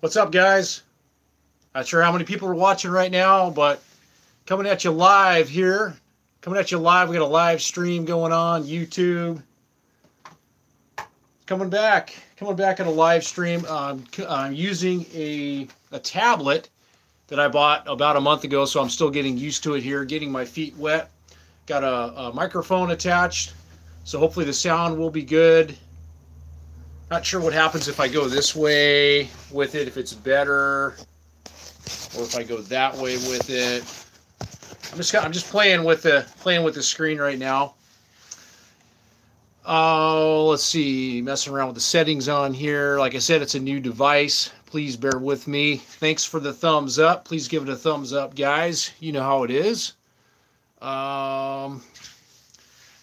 What's up, guys? Not sure how many people are watching right now, but coming at you live here. Coming at you live. We got a live stream going on YouTube. Coming back at a live stream. I'm using a tablet that I bought about a month ago, so I'm still getting used to it here, getting my feet wet. Got a microphone attached, so hopefully the sound will be good. Not sure what happens if I go this way with it, if it's better, or if I go that way with it. I'm just playing with the screen right now. Oh, let's see, messing around with the settings on here. Like I said, it's a new device. Please bear with me. Thanks for the thumbs up. Please give it a thumbs up, guys. You know how it is.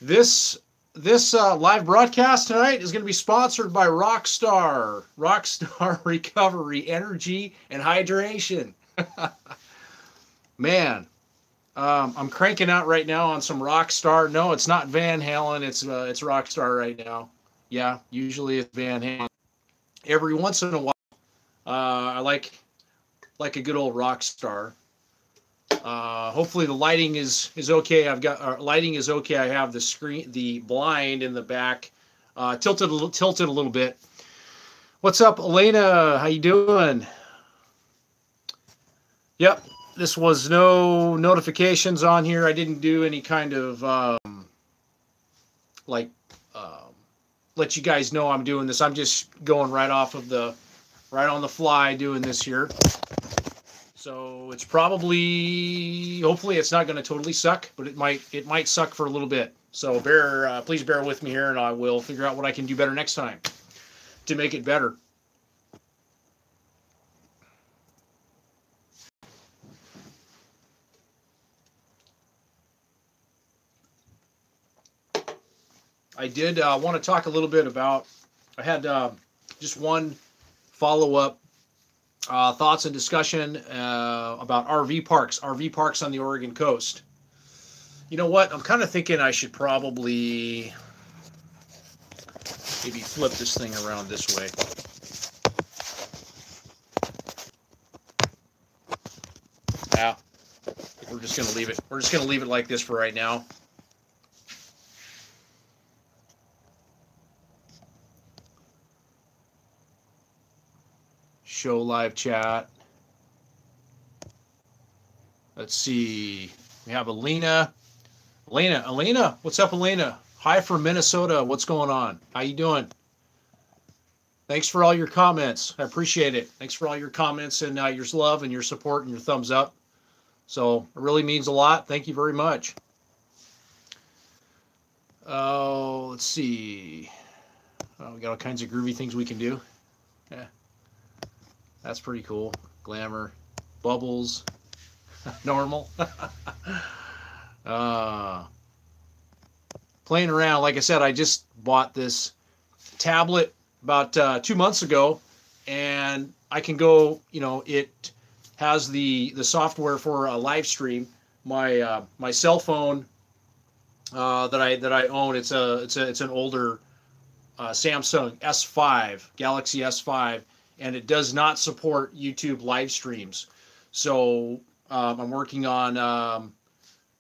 This live broadcast tonight is going to be sponsored by Rockstar Recovery Energy and Hydration. Man, I'm cranking out right now on some Rockstar. No, it's not Van Halen. It's Rockstar right now. Yeah, usually it's Van Halen. Every once in a while, I like a good old Rockstar. Hopefully the lighting is okay. Lighting is okay. I have the blind in the back tilted a little bit. What's up, Elena? How you doing? Yep, this was no notifications on here. I didn't do any kind of let you guys know I'm doing this. I'm just going right on the fly doing this here. So it's hopefully it's not going to totally suck, but it might suck for a little bit. So please bear with me here, and I will figure out what I can do better next time to make it better. I did want to talk a little bit about, I had just one follow-up thoughts and discussion about RV parks on the Oregon coast. You know what? I'm kind of thinking I should probably maybe flip this thing around this way. Yeah, we're just going to leave it. We're just going to leave it like this for right now. Show live chat. Let's see. We have Elena. Elena, what's up, Elena? Hi from Minnesota. What's going on? How you doing? Thanks for all your comments. I appreciate it. Thanks for all your comments and your love and your support and your thumbs up. So it really means a lot. Thank you very much. Oh, let's see. Oh, we got all kinds of groovy things we can do. Yeah. That's pretty cool. Glamour, bubbles, normal. Playing around. Like I said, I just bought this tablet about 2 months ago, and I can go. It has the software for a live stream. My cell phone that I own. It's an older Samsung S5, Galaxy S5. And it does not support YouTube live streams. So I'm working on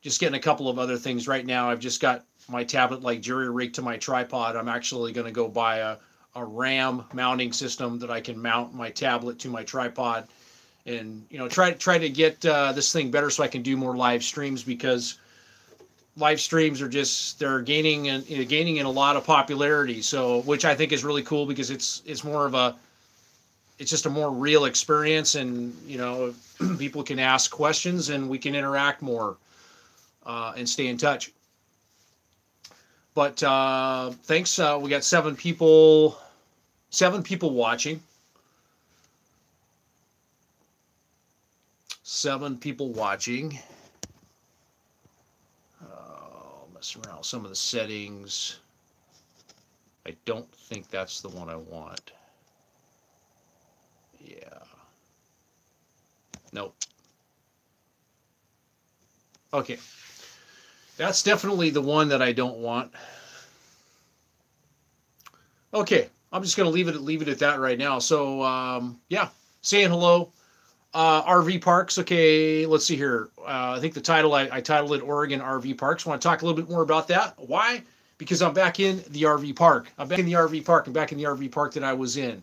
just getting a couple of other things right now. I've just got my tablet like jerry-rigged to my tripod. I'm actually going to go buy a RAM mounting system that I can mount my tablet to my tripod, and try to get this thing better so I can do more live streams, because live streams are they're gaining in a lot of popularity. So, which I think is really cool, because it's more of it's just a more real experience, and people can ask questions and we can interact more and stay in touch. But thanks. We got 7 people watching. 7 people watching. Messing around with some of the settings. I don't think that's the one I want. Yeah. Nope. Okay. That's definitely the one that I don't want. Okay. I'm just going to leave it at that right now. So, yeah. saying hello. RV parks. Okay, let's see here. I think the title, I titled it Oregon RV Parks. I want to talk a little bit more about that. Why? Because I'm back in the RV park. I'm back in the RV park. I'm back in the RV park that I was in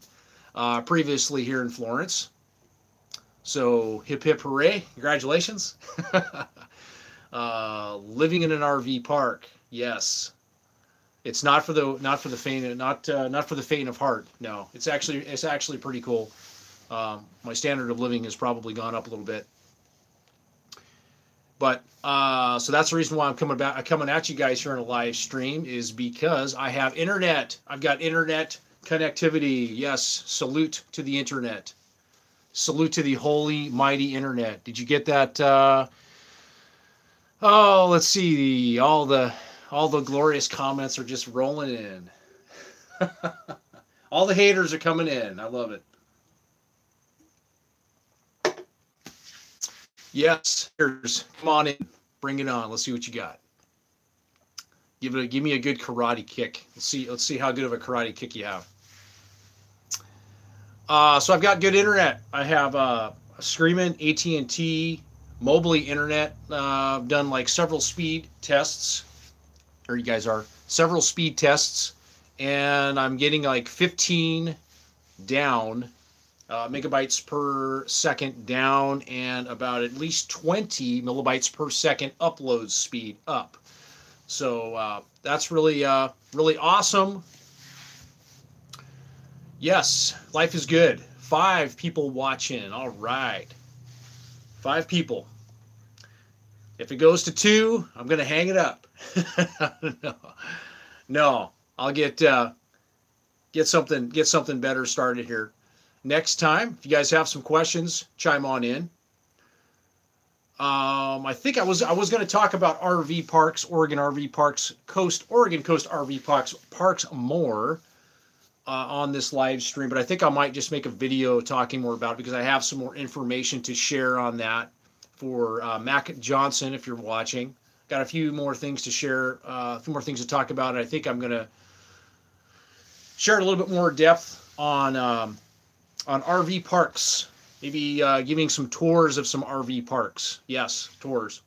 previously here in Florence. So hip hip hooray! Congratulations. Living in an RV park. Yes, it's not for the faint, not for the faint of heart. No, it's actually pretty cool. My standard of living has probably gone up a little bit, but so that's the reason why I'm coming at you guys here in a live stream, is because I have internet. I've got internet connectivity. Yes, salute to the internet. Salute to the holy mighty internet. Did you get that? Oh, let's see. All the glorious comments are just rolling in. All the haters are coming in. I love it. Yes, haters, come on in. Bring it on. Let's see what you got. Give me a good karate kick. Let's see how good of a karate kick you have. So I've got good internet. I have a screaming AT&T mobile internet. I've done like several speed tests. There you guys are. Several speed tests, and I'm getting like 15 down, megabytes per second down, and about at least 20 millibytes per second upload speed up. So that's really awesome. Yes, life is good. 5 people watching. All right. 5 people. If it goes to 2, I'm going to hang it up. No, I'll get something better started here. Next time, if you guys have some questions, chime on in. I think I was going to talk about RV parks, Oregon RV parks, Oregon Coast RV parks more on this live stream, but I think I might just make a video talking more about it, because I have some more information to share on that for Mac Johnson. If you're watching, got a few more things to share, a few more things to talk about. And I think I'm going to share a little bit more depth on RV parks. Maybe giving some tours of some RV parks. Yes, tours.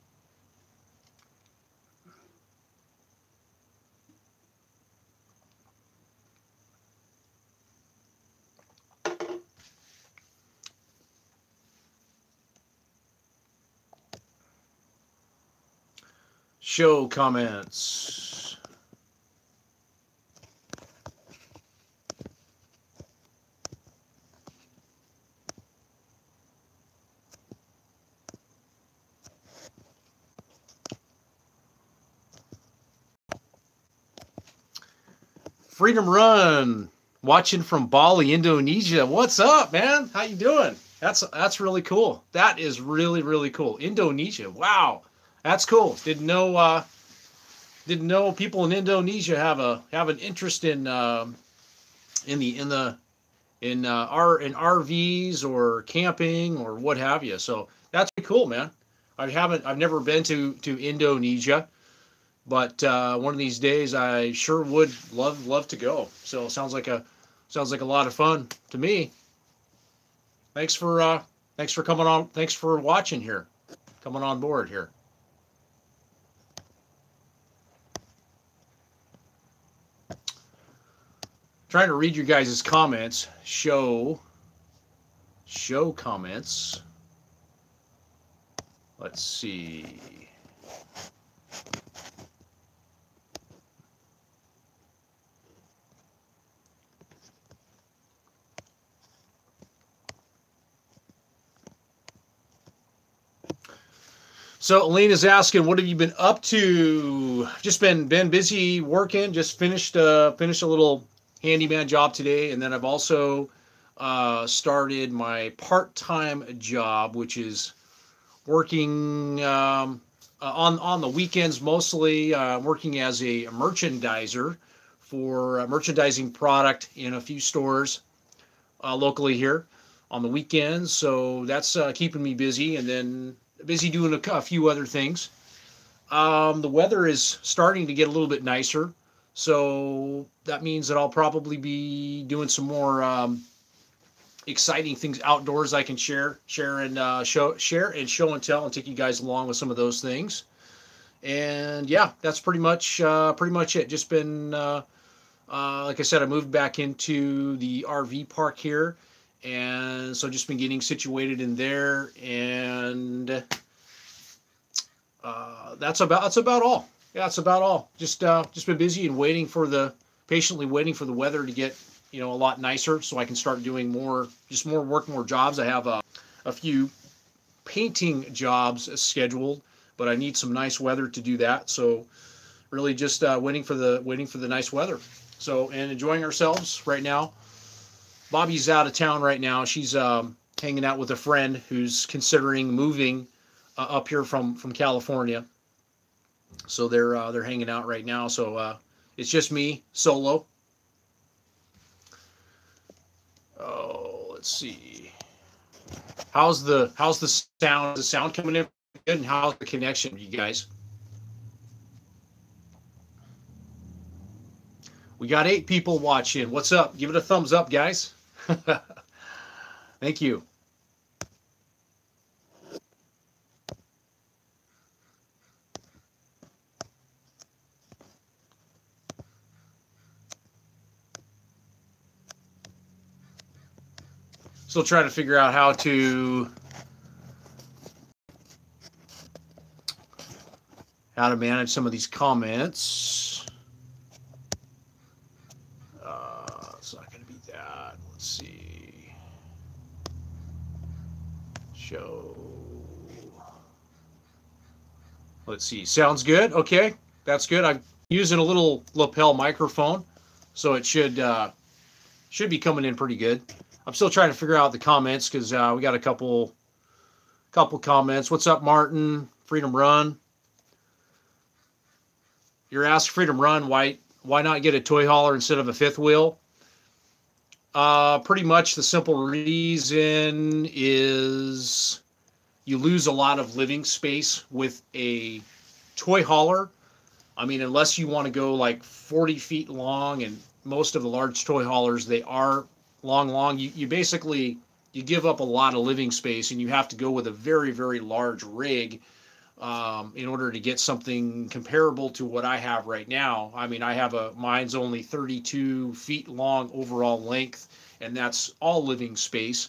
Show comments. Freedom Run, watching from Bali, Indonesia. What's up, man? How you doing? That's really cool. That is really cool. Indonesia. Wow. That's cool. Didn't know people in Indonesia have an interest in RVs or camping or what have you. So that's pretty cool, man. I've never been to Indonesia, but one of these days I sure would love to go. So it sounds like a lot of fun to me. Thanks for coming on. Thanks for watching here, coming on board here. Trying to read your guys' comments. Show comments. Let's see. So Elaine is asking, what have you been up to? Just been busy working. Just finished a little handyman job today, and then I've also started my part-time job, which is working on the weekends mostly, working as a merchandiser for merchandising product in a few stores locally here on the weekends. So that's keeping me busy, and then busy doing a few other things. The weather is starting to get a little bit nicer. So that means that I'll probably be doing some more exciting things outdoors I can share and show and tell and take you guys along with some of those things. And yeah, that's pretty much it. Just been like I said, I moved back into the RV park here, and so just been getting situated in there, and that's about all. Yeah, that's about all. Just been busy and patiently waiting for the weather to get a lot nicer, so I can start doing more work, more jobs. I have a few painting jobs scheduled, but I need some nice weather to do that. So really just waiting for the nice weather. So, and enjoying ourselves right now. Bobby's out of town right now. She's hanging out with a friend who's considering moving up here from California. So they're hanging out right now. So it's just me solo. Oh, let's see. How's the sound? Is the sound coming in good? And how's the connection, you guys? We got 8 people watching. What's up? Give it a thumbs up, guys. Thank you. Still trying to figure out how to manage some of these comments. It's not going to be that. Let's see. Show. Let's see. Sounds good. Okay, that's good. I'm using a little lapel microphone, so it should be coming in pretty good. I'm still trying to figure out the comments because we got a couple comments. What's up, Martin? Freedom Run. You're asked Freedom Run, why not get a toy hauler instead of a fifth wheel? Pretty much the simple reason is you lose a lot of living space with a toy hauler. I mean, unless you want to go like 40 feet long, and most of the large toy haulers, they are long. You basically, you give up a lot of living space, and you have to go with a very, very large rig in order to get something comparable to what I have right now. I mean, mine's only 32 feet long overall length, and that's all living space.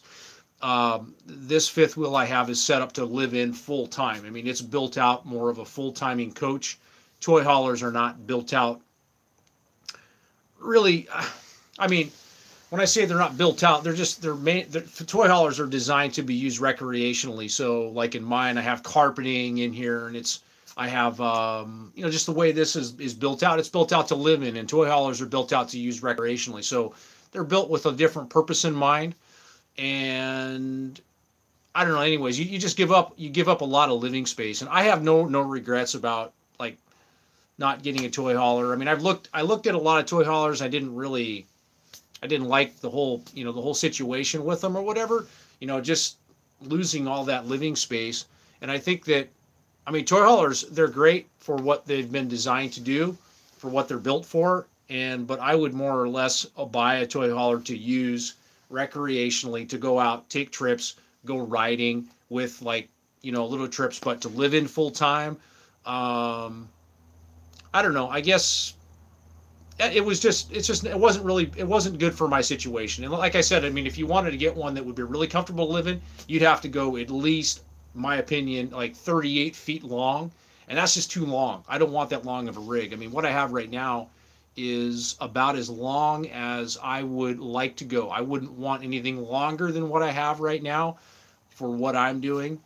This fifth wheel I have is set up to live in full time. I mean, it's built out more of a full timing coach. Toy haulers are not built out really. I mean, when I say they're not built out, toy haulers are designed to be used recreationally. So like in mine, I have carpeting in here, and I have just the way this is built out. It's built out to live in, and toy haulers are built out to use recreationally. So they're built with a different purpose in mind. And I don't know. Anyways, you just give up a lot of living space, and I have no regrets about like not getting a toy hauler. I mean, I looked at a lot of toy haulers. I didn't like the whole situation with them or whatever, just losing all that living space. And I think that, I mean, toy haulers, they're great for what they've been designed to do, for what they're built for. But I would more or less buy a toy hauler to use recreationally, to go out, take trips, go riding with little trips, but to live in full time. I don't know. I guess it wasn't good for my situation. And like I said, I mean, if you wanted to get one that would be really comfortable to live in, you'd have to go at least, my opinion, like 38 feet long. And that's just too long. I don't want that long of a rig. I mean, what I have right now is about as long as I would like to go. I wouldn't want anything longer than what I have right now for what I'm doing.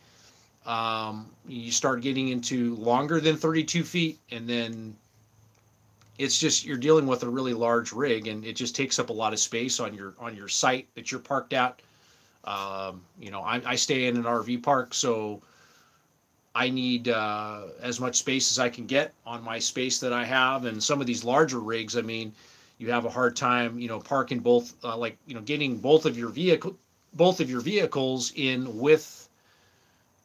You start getting into longer than 32 feet, and then it's just, you're dealing with a really large rig, and it just takes up a lot of space on your site that you're parked at. I stay in an RV park, so I need as much space as I can get on my space that I have. And some of these larger rigs, I mean, you have a hard time, parking both, getting both of your vehicles in with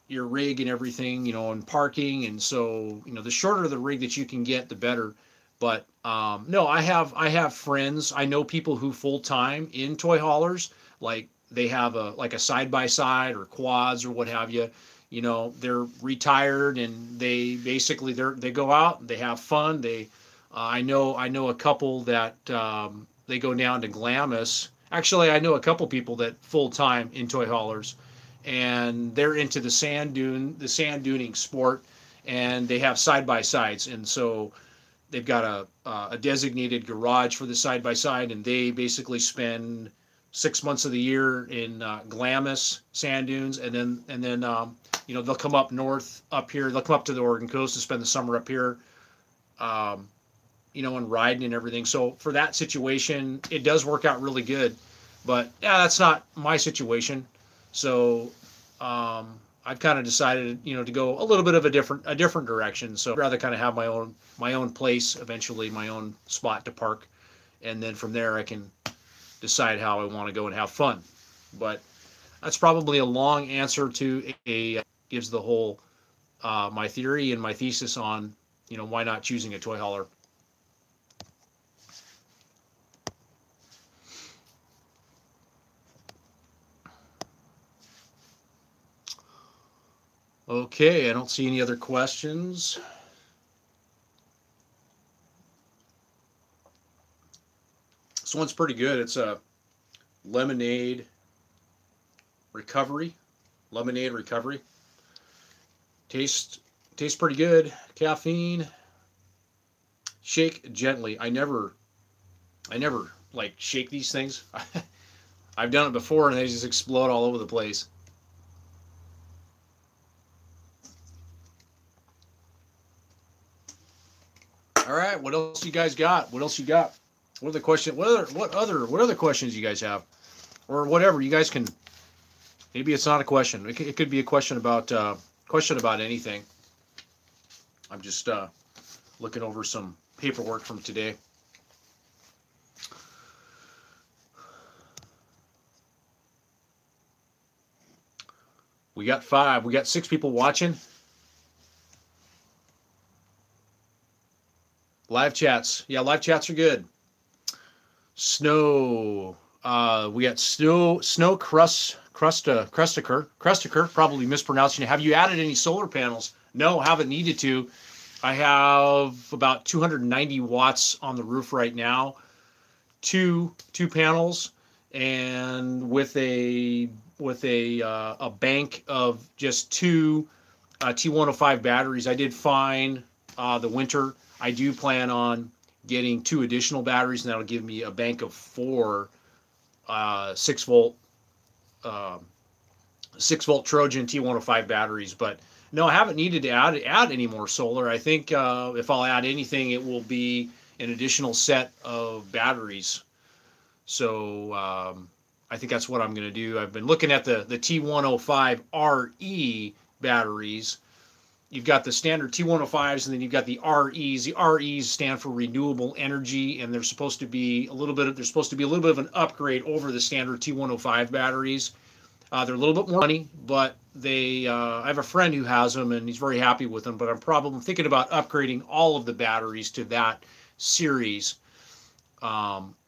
your rig and everything, and parking. And so, the shorter the rig that you can get, the better. But no, I have friends. I know people who full time in toy haulers. Like they have a like a side by side or quads or what have you. You know, they're retired and they basically they go out and they have fun. I know a couple that they go down to Glamis. Actually, I know a couple people that full time in toy haulers, and they're into the sand duning sport, and they have side by sides, and so they've got a designated garage for the side by side, and they basically spend 6 months of the year in Glamis sand dunes, and then you know, they'll come up north up here. They'll come up to the Oregon coast to spend the summer up here, you know, and riding and everything. So for that situation, it does work out really good. But yeah, that's not my situation. So I've kind of decided, you know, to go a little bit of a different direction. So I'd rather kind of have my own place, eventually my own spot to park, and then from there I can decide how I want to go and have fun. But that's probably a long answer to gives the whole my theory and my thesis on, you know, why not choosing a toy hauler. Okay, I don't see any other questions. This one's pretty good. It's a lemonade recovery. Tastes pretty good. Caffeine. Shake gently. I never like shake these things. I've done it before and they just explode all over the place. All right, what else you guys got? What else you got? What other question? What other questions you guys have, or whatever you guys can. Maybe it's not a question. It could be a question about anything. I'm just looking over some paperwork from today. We got 5. We got 6 people watching. Live chats. Yeah, live chats are good. Snow. We got snow Crustaker, probably mispronouncing it. Have you added any solar panels? No, haven't needed to. I have about 290 watts on the roof right now. Two panels, and with a bank of just 2 T105 batteries. I did fine the winter. I do plan on getting 2 additional batteries, and that'll give me a bank of 4 6 volt Trojan T105 batteries. But no, I haven't needed to add any more solar. I think if I'll add anything, it will be an additional set of batteries. So I think that's what I'm going to do. I've been looking at the T105 RE batteries. You've got the standard T105s, and then you've got the REs. The REs stand for renewable energy, and they're supposed to be a little bit of an upgrade over the standard T105 batteries. They're a little bit more money, but I have a friend who has them, and he's very happy with them. But I'm thinking about upgrading all of the batteries to that series,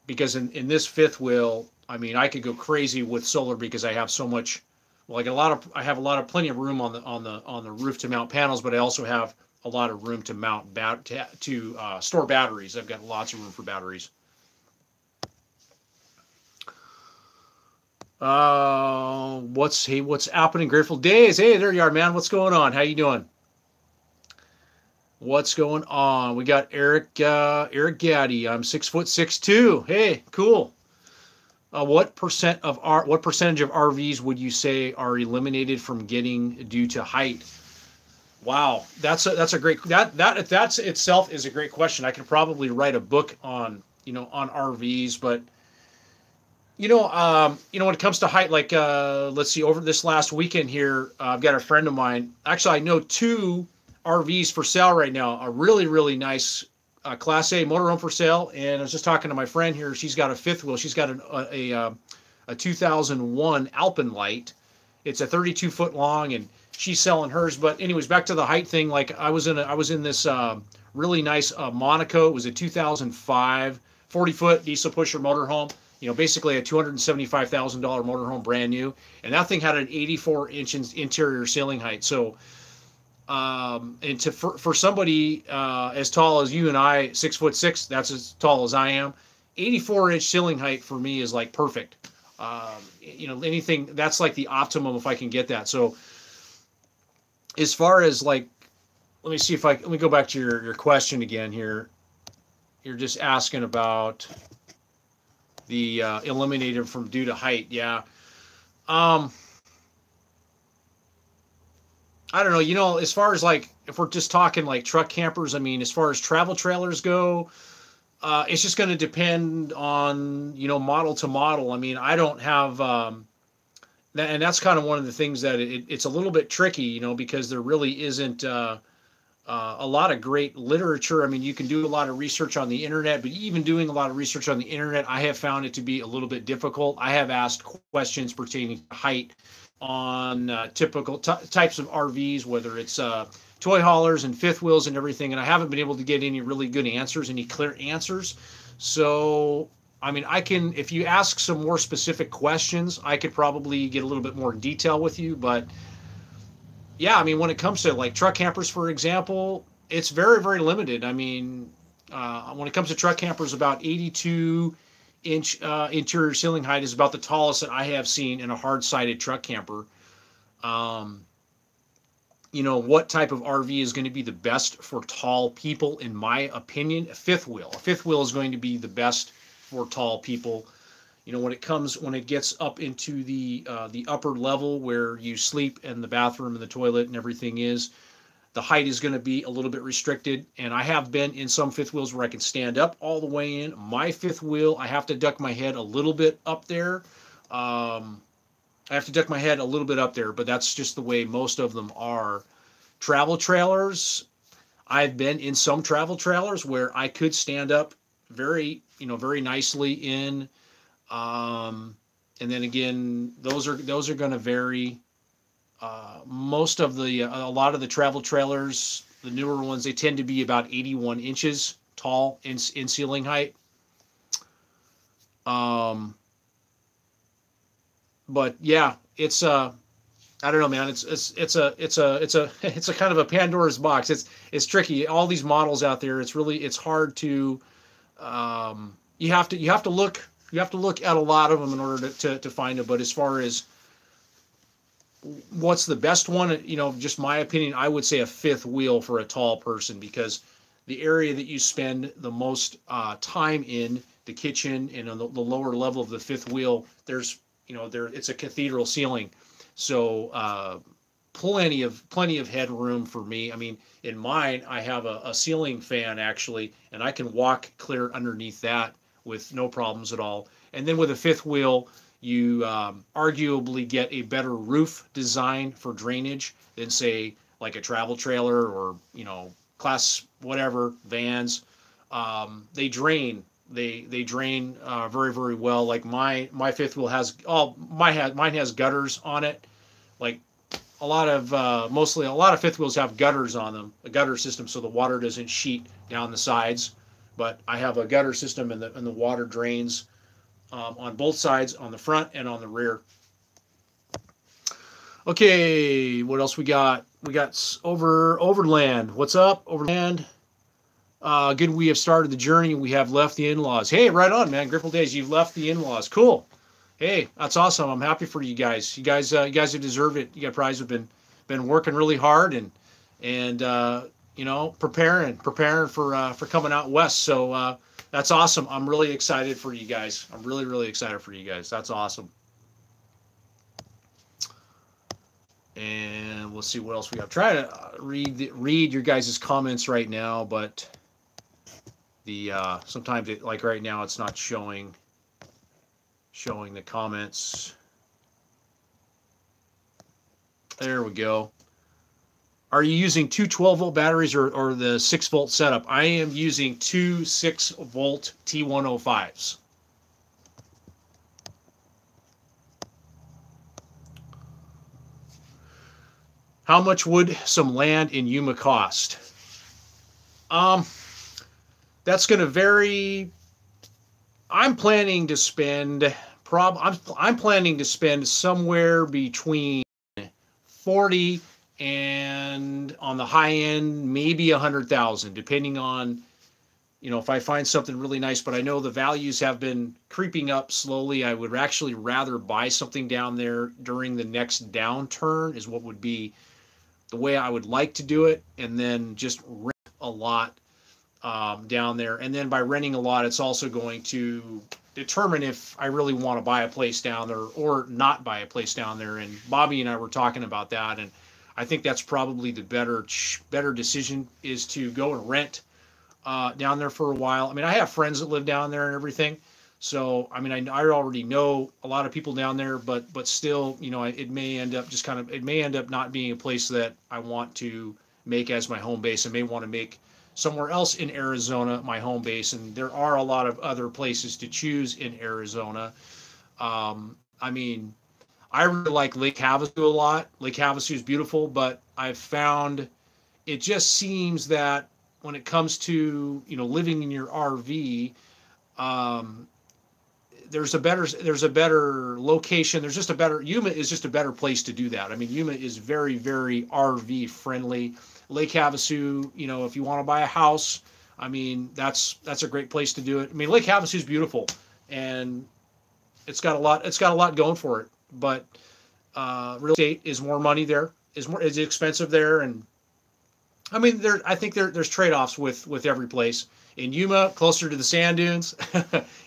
because in this fifth wheel, I mean, I could go crazy with solar because I have so much. Well, I have plenty of room on the roof to mount panels, but I also have a lot of room to mount store batteries. I've got lots of room for batteries. What's happening? Grateful Days. Hey, there you are, man. What's going on? How you doing? What's going on? We got Eric Gaddy. I'm 6'6" Hey, cool. What percentage of RVs would you say are eliminated from getting due to height? Wow, that's a great that itself is a great question. I could probably write a book on RVs, but when it comes to height, like let's see, over this last weekend here, I've got a friend of mine. Actually, I know 2 RVs for sale right now. A really, really nice Class A motorhome for sale, and I was just talking to my friend here. She's got a fifth wheel. She's got a 2001 Alpenlight. It's a 32-foot long, and she's selling hers. But anyways, back to the height thing. Like I was in this really nice Monaco. It was a 2005 40-foot diesel pusher motorhome, basically a $275,000 motorhome brand new, and that thing had an 84 inch interior ceiling height. So, and for somebody as tall as you and I, 6'6", that's as tall as I am. 84-inch ceiling height for me is like perfect. Anything that's like the optimum if I can get that. So, as far as like, let me go back to your question again here. You're just asking about the eliminated from due to height. Yeah. I don't know. As far as like, if we're just talking like truck campers, I mean, as far as travel trailers go, it's just going to depend on, model to model. I mean, I don't have, and that's kind of one of the things that it's a little bit tricky, because there really isn't a lot of great literature. I mean, you can do a lot of research on the internet, but even doing a lot of research on the internet, I have found it to be a little bit difficult. I have asked questions pertaining to height on typical types of RVs, whether it's toy haulers and fifth wheels and everything, and I haven't been able to get any really good answers, any clear answers. So, I mean, if you ask some more specific questions, I could probably get a little bit more detail with you, but yeah, I mean, when it comes to like truck campers, for example, it's very, very limited. I mean, when it comes to truck campers, about 82-inch interior ceiling height is about the tallest that I have seen in a hard-sided truck camper. What type of RV is going to be the best for tall people, in my opinion? A fifth wheel. A fifth wheel is going to be the best for tall people. When it gets up into the upper level where you sleep and the bathroom and the toilet and everything is, the height is going to be a little bit restricted. And I have been in some fifth wheels where I can stand up all the way in. My fifth wheel, I have to duck my head a little bit up there. I have to duck my head a little bit up there, but that's just the way most of them are. Travel trailers, I've been in some travel trailers where I could stand up very nicely in. And then again, those are going to vary. A lot of the travel trailers, the newer ones, they tend to be about 81 inches tall in ceiling height. But yeah, it's I don't know, man. It's a kind of a Pandora's box. It's tricky. All these models out there, it's hard to. You have to look. You have to look at a lot of them in order to find it. But as far as what's the best one, just my opinion, I would say a fifth wheel for a tall person, because the area that you spend the most time in, the kitchen and on the lower level of the fifth wheel, it's a cathedral ceiling. So plenty of headroom for me. I mean, in mine, I have a ceiling fan actually, and I can walk clear underneath that with no problems at all. And then with a fifth wheel, you arguably get a better roof design for drainage than, say, like a travel trailer or, class whatever vans. They drain. They drain very, very well. Like my fifth wheel has mine has gutters on it. Like a lot of fifth wheels have gutters on them, a gutter system, so the water doesn't sheet down the sides. But I have a gutter system, and the water drains on both sides, on the front and on the rear. Okay, what else we got? We got Overland. What's up, Overland? Good, we have started the journey. We have left the in-laws. Hey, right on, man. Gripple Days, you've left the in-laws. Cool. Hey, that's awesome. I'm happy for you guys. You guys have deserved it. You guys have been working really hard and preparing for coming out west. So that's awesome. I'm really excited for you guys. I'm really, really excited for you guys. That's awesome. And we'll see what else we have. Try to read your guys' comments right now, but sometimes like right now it's not showing the comments. There we go. Are you using two 12-volt batteries or the 6-volt setup? I am using two 6-volt T105s. How much would some land in Yuma cost? That's going to vary. I'm planning to spend I'm planning to spend somewhere between 40 and on the high end maybe 100,000, depending on, you know, if I find something really nice. But I know the values have been creeping up slowly. I would actually rather buy something down there during the next downturn, is what would be the way I would like to do it, and then just rent a lot down there. And then by renting a lot, it's also going to determine if I really want to buy a place down there or not buy a place down there. And Bobby and I were talking about that, and I think that's probably the better decision, is to go and rent down there for a while. I mean, I have friends that live down there and everything, so I mean, I already know a lot of people down there, but still, you know, it may end up it may end up not being a place that I want to make as my home base. I may want to make somewhere else in Arizona my home base, and there are a lot of other places to choose in Arizona. I mean, I really like Lake Havasu a lot. Lake Havasu is beautiful, but I've found it just seems that when it comes to, you know, living in your RV, there's a better location. Yuma is just a better place to do that. I mean, Yuma is very, very RV friendly. Lake Havasu, you know, if you want to buy a house, I mean, that's a great place to do it. I mean, Lake Havasu is beautiful, and it's got a lot going for it. But real estate is more money there, is expensive there, and I mean, I think there's trade-offs with every place. In Yuma, closer to the sand dunes,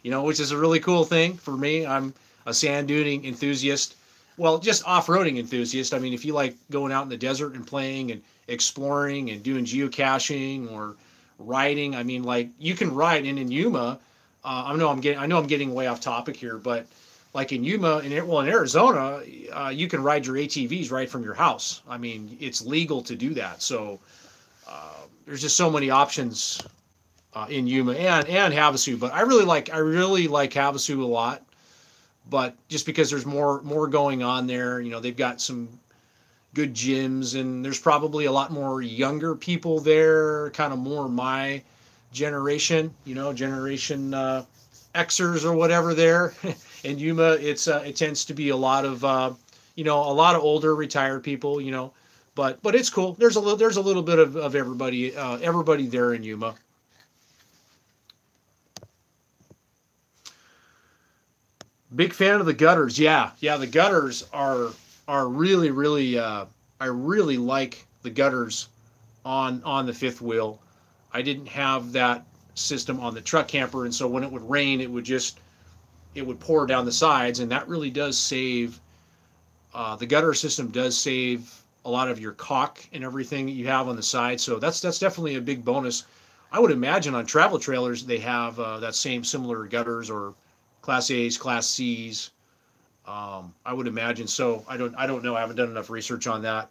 you know, which is a really cool thing for me. I'm a sand duning enthusiast. Well, just off-roading enthusiast. I mean, if you like going out in the desert and playing and exploring and doing geocaching or riding, I mean, like, you can ride in Yuma. I know I'm getting way off topic here, but like in Yuma, in Arizona, you can ride your ATVs right from your house. I mean, it's legal to do that. So there's just so many options in Yuma and Havasu. But I really like Havasu a lot. But just because there's more going on there, you know, they've got some good gyms, and there's probably a lot more younger people there, kind of more my generation, you know, generation Xers or whatever there. In Yuma, it tends to be a lot of you know, a lot of older retired people, you know, but it's cool. There's a little bit of everybody there in Yuma. Big fan of the gutters. Yeah, the gutters are really, really. I really like the gutters on the fifth wheel. I didn't have that system on the truck camper, and so when it would rain, it would pour down the sides, and that really does save. The gutter system does save a lot of your caulk and everything that you have on the side. So that's definitely a big bonus. I would imagine on travel trailers they have that same similar gutters, or Class A's, Class C's. I would imagine so. I don't know. I haven't done enough research on that.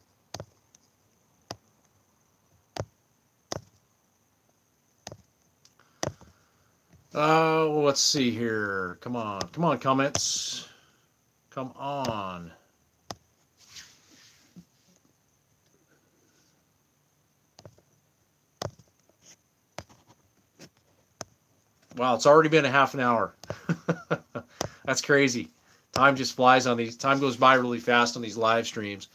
Let's see here. Come on, comments. Come on. Wow, it's already been a half an hour. That's crazy. Time just flies on these. Time goes by really fast on these live streams.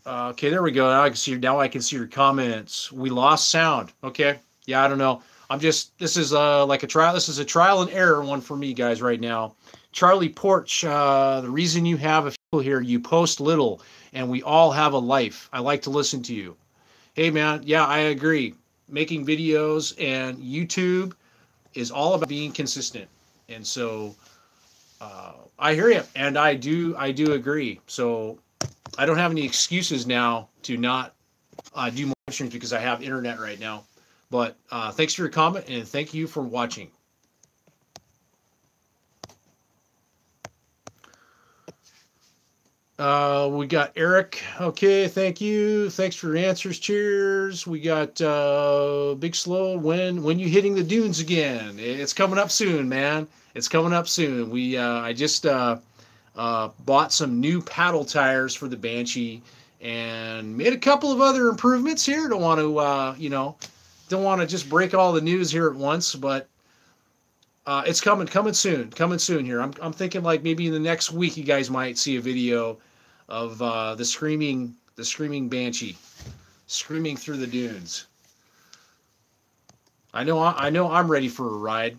Okay, there we go. Now I can see your comments. We lost sound. Okay. Yeah, I don't know. This is like a trial. This is a trial and error one for me, guys, right now. Charlie Porch, the reason you have a people here, you post little, and we all have a life. I like to listen to you. Hey, man. Yeah, I agree. Making videos and YouTube is all about being consistent. And so I hear you, and I do agree. So I don't have any excuses now to not do more streams because I have internet right now. But thanks for your comment, and thank you for watching. We got Eric. Okay, thank you. Thanks for your answers. Cheers. We got Big Slow. When you hitting the dunes again? It's coming up soon, man. It's coming up soon. I just bought some new paddle tires for the Banshee and made a couple of other improvements here. Don't want to just break all the news here at once, but It's coming soon here. I'm thinking like maybe in the next week you guys might see a video of the screaming banshee screaming through the dunes. I know I'm ready for a ride.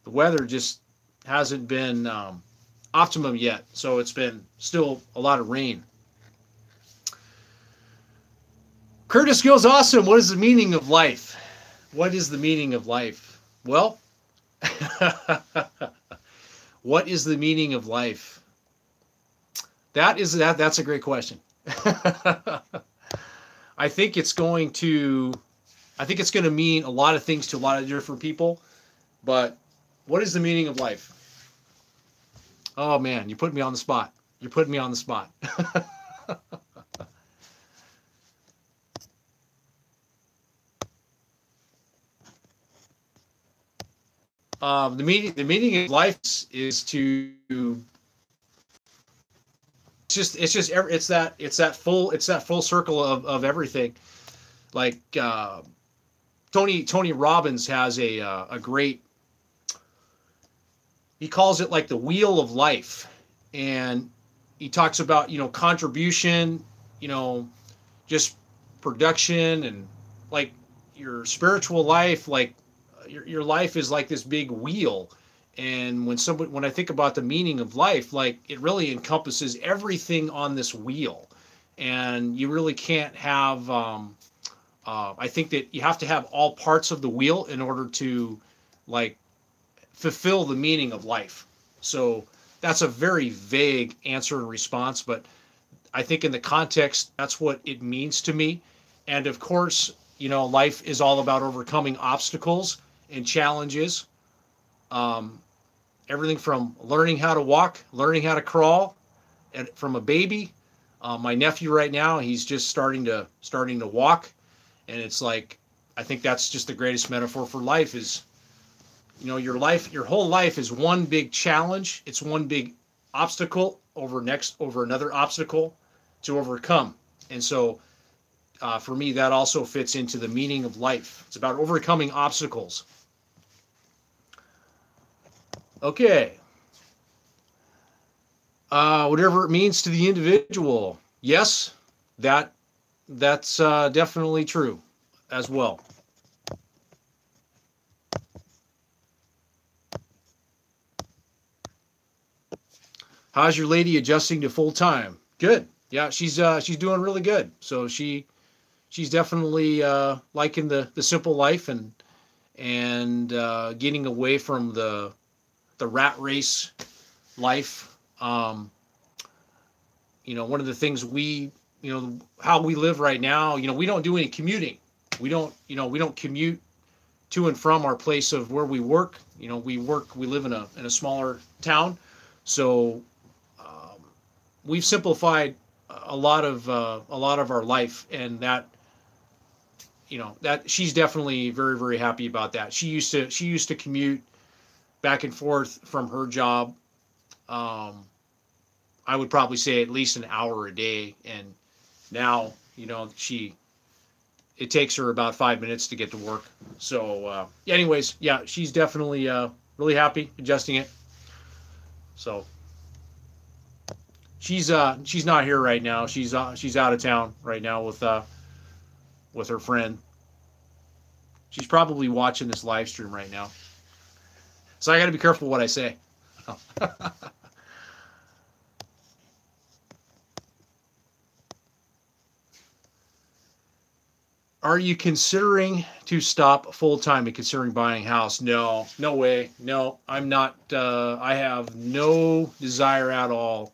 The weather just hasn't been optimum yet, so it's been still a lot of rain. Curtis goes, awesome. What is the meaning of life? What is the meaning of life? Well, what is the meaning of life? That's a great question. I think it's going to mean a lot of things to a lot of different people, but what is the meaning of life? Oh man, you put me on the spot. You're putting me on the spot. The meaning of life is to it's that full circle of everything. Like Tony Robbins has a great, he calls it like the wheel of life, and he talks about contribution, just production, and like your spiritual life, like your life is like this big wheel. And when I think about the meaning of life, like it really encompasses everything on this wheel, and you really can't have. I think that you have to have all parts of the wheel in order to, like, fulfill the meaning of life. So that's a very vague answer and response, but I think in the context, that's what it means to me. And of course, life is all about overcoming obstacles and challenges. Everything from learning how to walk, learning how to crawl, and from a baby. My nephew right now, he's just starting to walk, and it's like, I think that's just the greatest metaphor for life is, your whole life is one big challenge. It's one big obstacle over another obstacle to overcome. And so, for me, that also fits into the meaning of life. It's about overcoming obstacles. Okay. Whatever it means to the individual. Yes, that's definitely true as well. How's your lady adjusting to full time? Good. Yeah, she's doing really good. So she's definitely liking the simple life and getting away from the rat race life. One of the things how we live right now, we don't do any commuting. We don't commute to and from our place of where we work. We live in a smaller town. So we've simplified a lot of our life, and that she's definitely very, very happy about that. She used to commute back and forth from her job. I would probably say at least an hour a day, and now it takes her about 5 minutes to get to work. So anyways, yeah, she's definitely really happy adjusting it. So she's not here right now. She's out of town right now with her friend. She's probably watching this live stream right now. So I got to be careful what I say. Are you considering to stop full-time and considering buying a house? No way. No, I'm not. I have no desire at all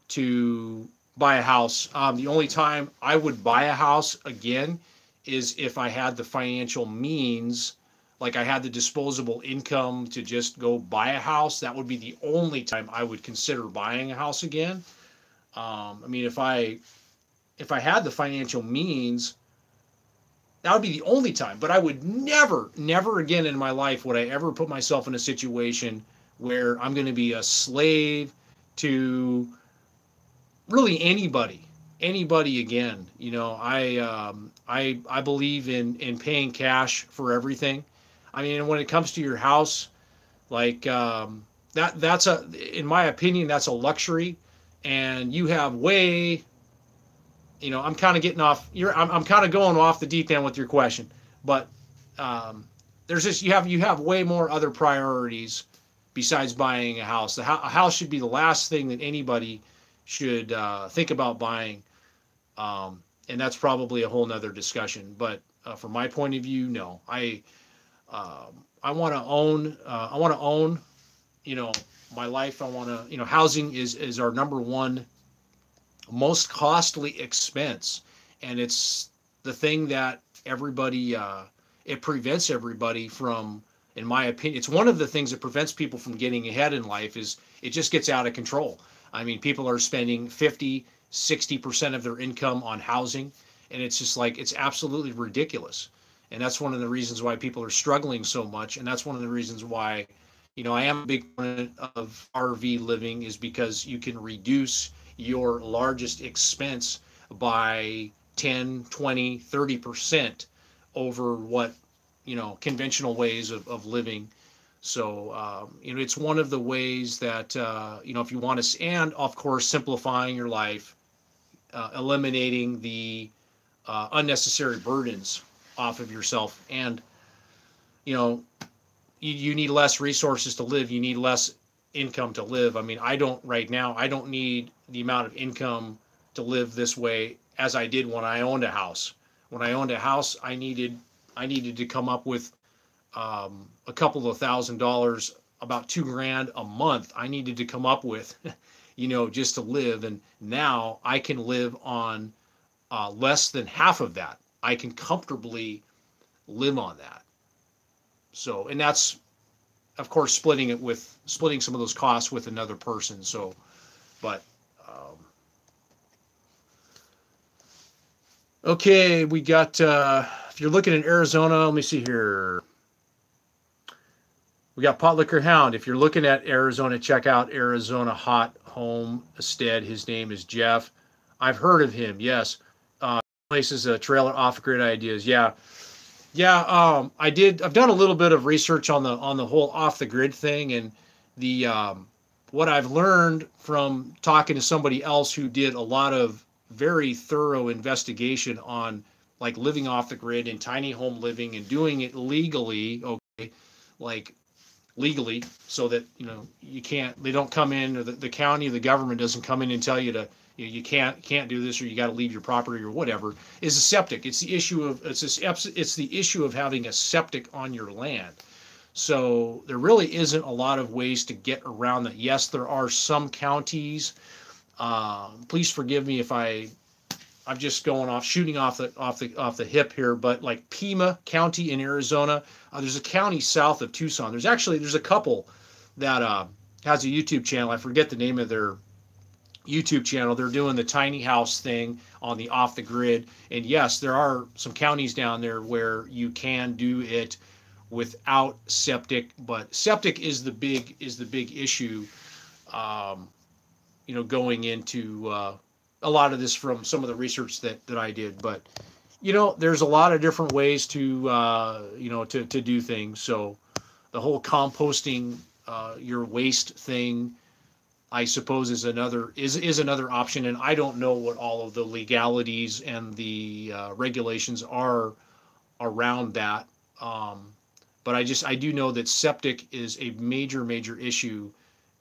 to buy a house. The only time I would buy a house again is if I had the financial means, like I had the disposable income to just go buy a house. That would be the only time I would consider buying a house again. I mean, if I had the financial means, that would be the only time. But I would never again in my life would I ever put myself in a situation where I'm going to be a slave to really anybody again. I believe in paying cash for everything. I mean, when it comes to your house, like that's a, in my opinion, that's a luxury, and you have way, I'm kind of getting off. I'm kind of going off the deep end with your question, but um, there's just you have way more other priorities besides buying a house. A house should be the last thing that anybody should think about buying, and that's probably a whole nother discussion. But from my point of view, no, I want to own. I want to own. My life. I want to. Housing is our number one most costly expense, and it's the thing that everybody. It prevents everybody from. In my opinion, it's one of the things that prevents people from getting ahead in life. Is it just gets out of control. I mean, people are spending 50, 60% of their income on housing, and it's just like it's absolutely ridiculous. And that's one of the reasons why people are struggling so much, and that's one of the reasons why I am a big fan of RV living, is because you can reduce your largest expense by 10, 20, 30% over what conventional ways of living. So it's one of the ways that if you want to, and of course simplifying your life, eliminating the unnecessary burdens off of yourself, and you know you need less resources to live. You need less income to live. I mean, I don't right now. I don't need the amount of income to live this way as I did when I owned a house. When I owned a house, I needed to come up with a couple of $1,000s, about $2,000 a month. I needed to come up with, just to live. And now I can live on less than half of that. I can comfortably live on that. So, and that's, of course, splitting some of those costs with another person. So, but, okay, we got, if you're looking in Arizona, let me see here. We got Pot Liquor Hound. If you're looking at Arizona, check out Arizona Hot Homestead. His name is Jeff. I've heard of him. Yes. Places trailer off grid ideas. Yeah. Yeah. I've done a little bit of research on the whole off the grid thing, and the what I've learned from talking to somebody else who did a lot of very thorough investigation on like living off the grid and tiny home living and doing it legally. Okay. Like legally, so that they don't come in, or the county, the government doesn't come in and tell you to you can't do this, or you got to leave your property or whatever. Is a septic. It's the issue of it's the issue of having a septic on your land. So there really isn't a lot of ways to get around that. Yes, there are some counties. Please forgive me if I'm just shooting off the hip here, but like Pima County in Arizona, there's a county south of Tucson. There's a couple that has a YouTube channel. I forget the name of their YouTube channel. They're doing the tiny house thing on the off the grid, and yes, there are some counties down there where you can do it without septic, but septic is the big issue. Going into a lot of this from some of the research that I did, but there's a lot of different ways to to do things. So the whole composting your waste thing, I suppose, is another option, and I don't know what all of the legalities and the regulations are around that. But I do know that septic is a major issue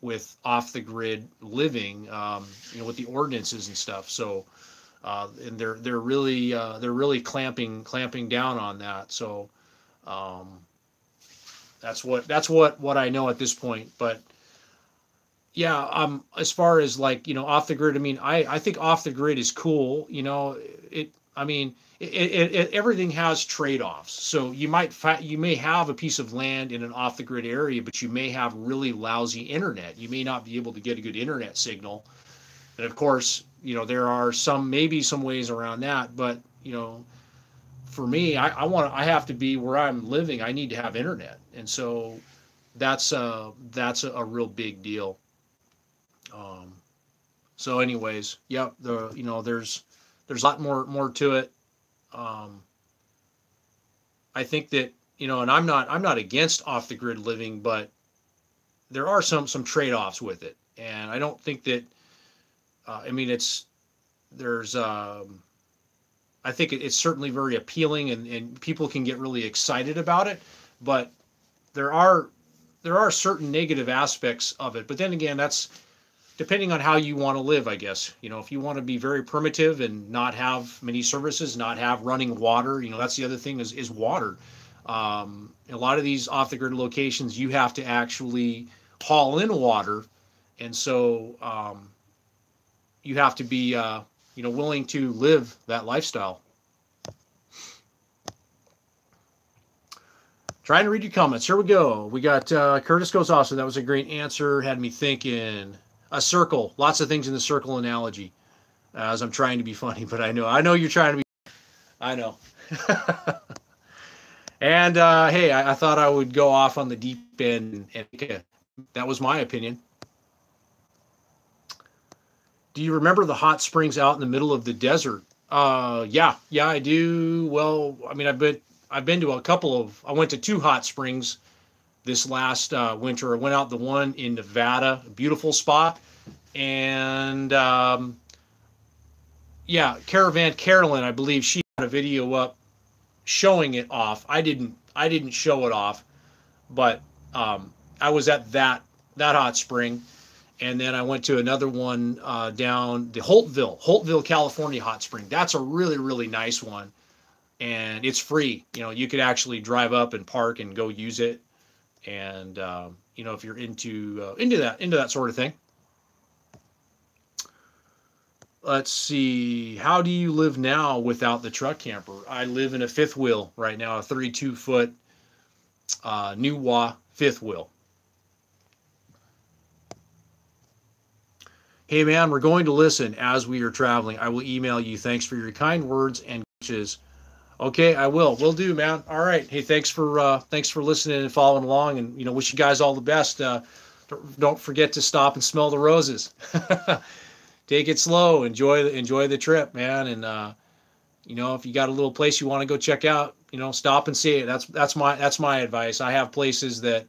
with off the grid living, with the ordinances and stuff. So, and they're really clamping down on that. So, that's what I know at this point. But yeah, as far as like off the grid, I mean, I think off the grid is cool. Everything has trade-offs. So you may have a piece of land in an off-the-grid area, but you may have really lousy internet. You may not be able to get a good internet signal. And of course, there are maybe some ways around that. But for me, I have to be where I'm living. I need to have internet, and so that's a real big deal. So, anyways, yep. There's a lot more to it. I think that and I'm not against off the grid living, but there are some trade-offs with it. And I don't think that, I mean, there's, I think it's certainly very appealing, and people can get really excited about it, but there are certain negative aspects of it. But then again, that's depending on how you want to live, I guess. If you want to be very primitive and not have many services, not have running water, that's the other thing is water. A lot of these off the grid locations, you have to actually haul in water, and so you have to be willing to live that lifestyle. Trying to read your comments. Here we go. We got Curtis goes awesome. That was a great answer. Had me thinking. A circle. Lots of things in the circle analogy. As I'm trying to be funny, but I know you're trying to be. I know. And hey, I thought I would go off on the deep end, and that was my opinion. Do you remember the hot springs out in the middle of the desert? Yeah, I do. Well, I mean, I've been to I went to 2 hot springs this last winter. I went out the one in Nevada, a beautiful spot. And yeah, Caravan Carolyn, I believe she had a video up showing it off. I didn't show it off, but I was at that hot spring. And then I went to another one down the Holtville, California hot spring. That's a really, really nice one. And it's free. You could actually drive up and park and go use it. And if you're into that sort of thing. Let's see. How do you live now without the truck camper? I live in a fifth wheel right now, a 32-foot Nuwa fifth wheel. Hey man, we're going to listen as we are traveling. I will email you. Thanks for your kind words and wishes. Okay, I will. Will do, man. All right. Hey, thanks for listening and following along, and wish you guys all the best. Don't forget to stop and smell the roses. Take it slow. Enjoy the trip, man. And if you got a little place you want to go check out, stop and see it. That's my advice. I have places that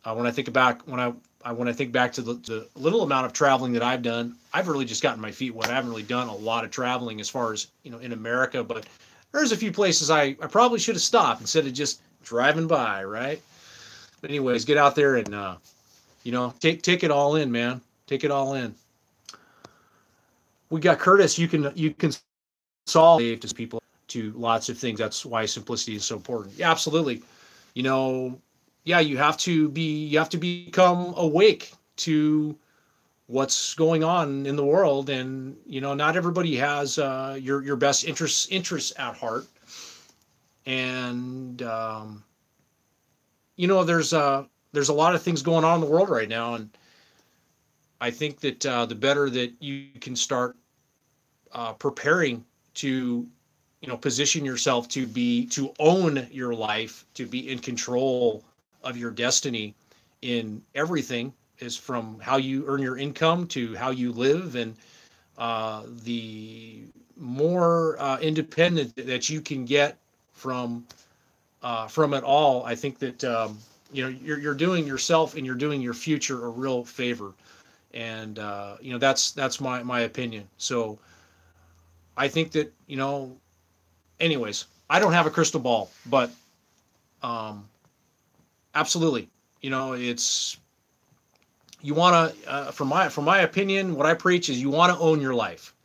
when I think back to the little amount of traveling that I've done, I've really just gotten my feet wet. I haven't really done a lot of traveling as far as in America, but there's a few places I probably should have stopped instead of just driving by, right? But anyways, get out there and take it all in, man. Take it all in. We got Curtis. You can solve to people to lots of things. That's why simplicity is so important. Yeah, absolutely. Yeah, you have to become awake to what's going on in the world, and not everybody has your best interests at heart. And there's a lot of things going on in the world right now, and I think that the better that you can start preparing to position yourself to own your life, to be in control of your destiny in everything, is from how you earn your income to how you live, and the more independent that you can get from it all. I think that you're doing yourself and you're doing your future a real favor, and that's my opinion. So I think that anyways, I don't have a crystal ball, but absolutely, it's. You want to, from my opinion, what I preach is you want to own your life,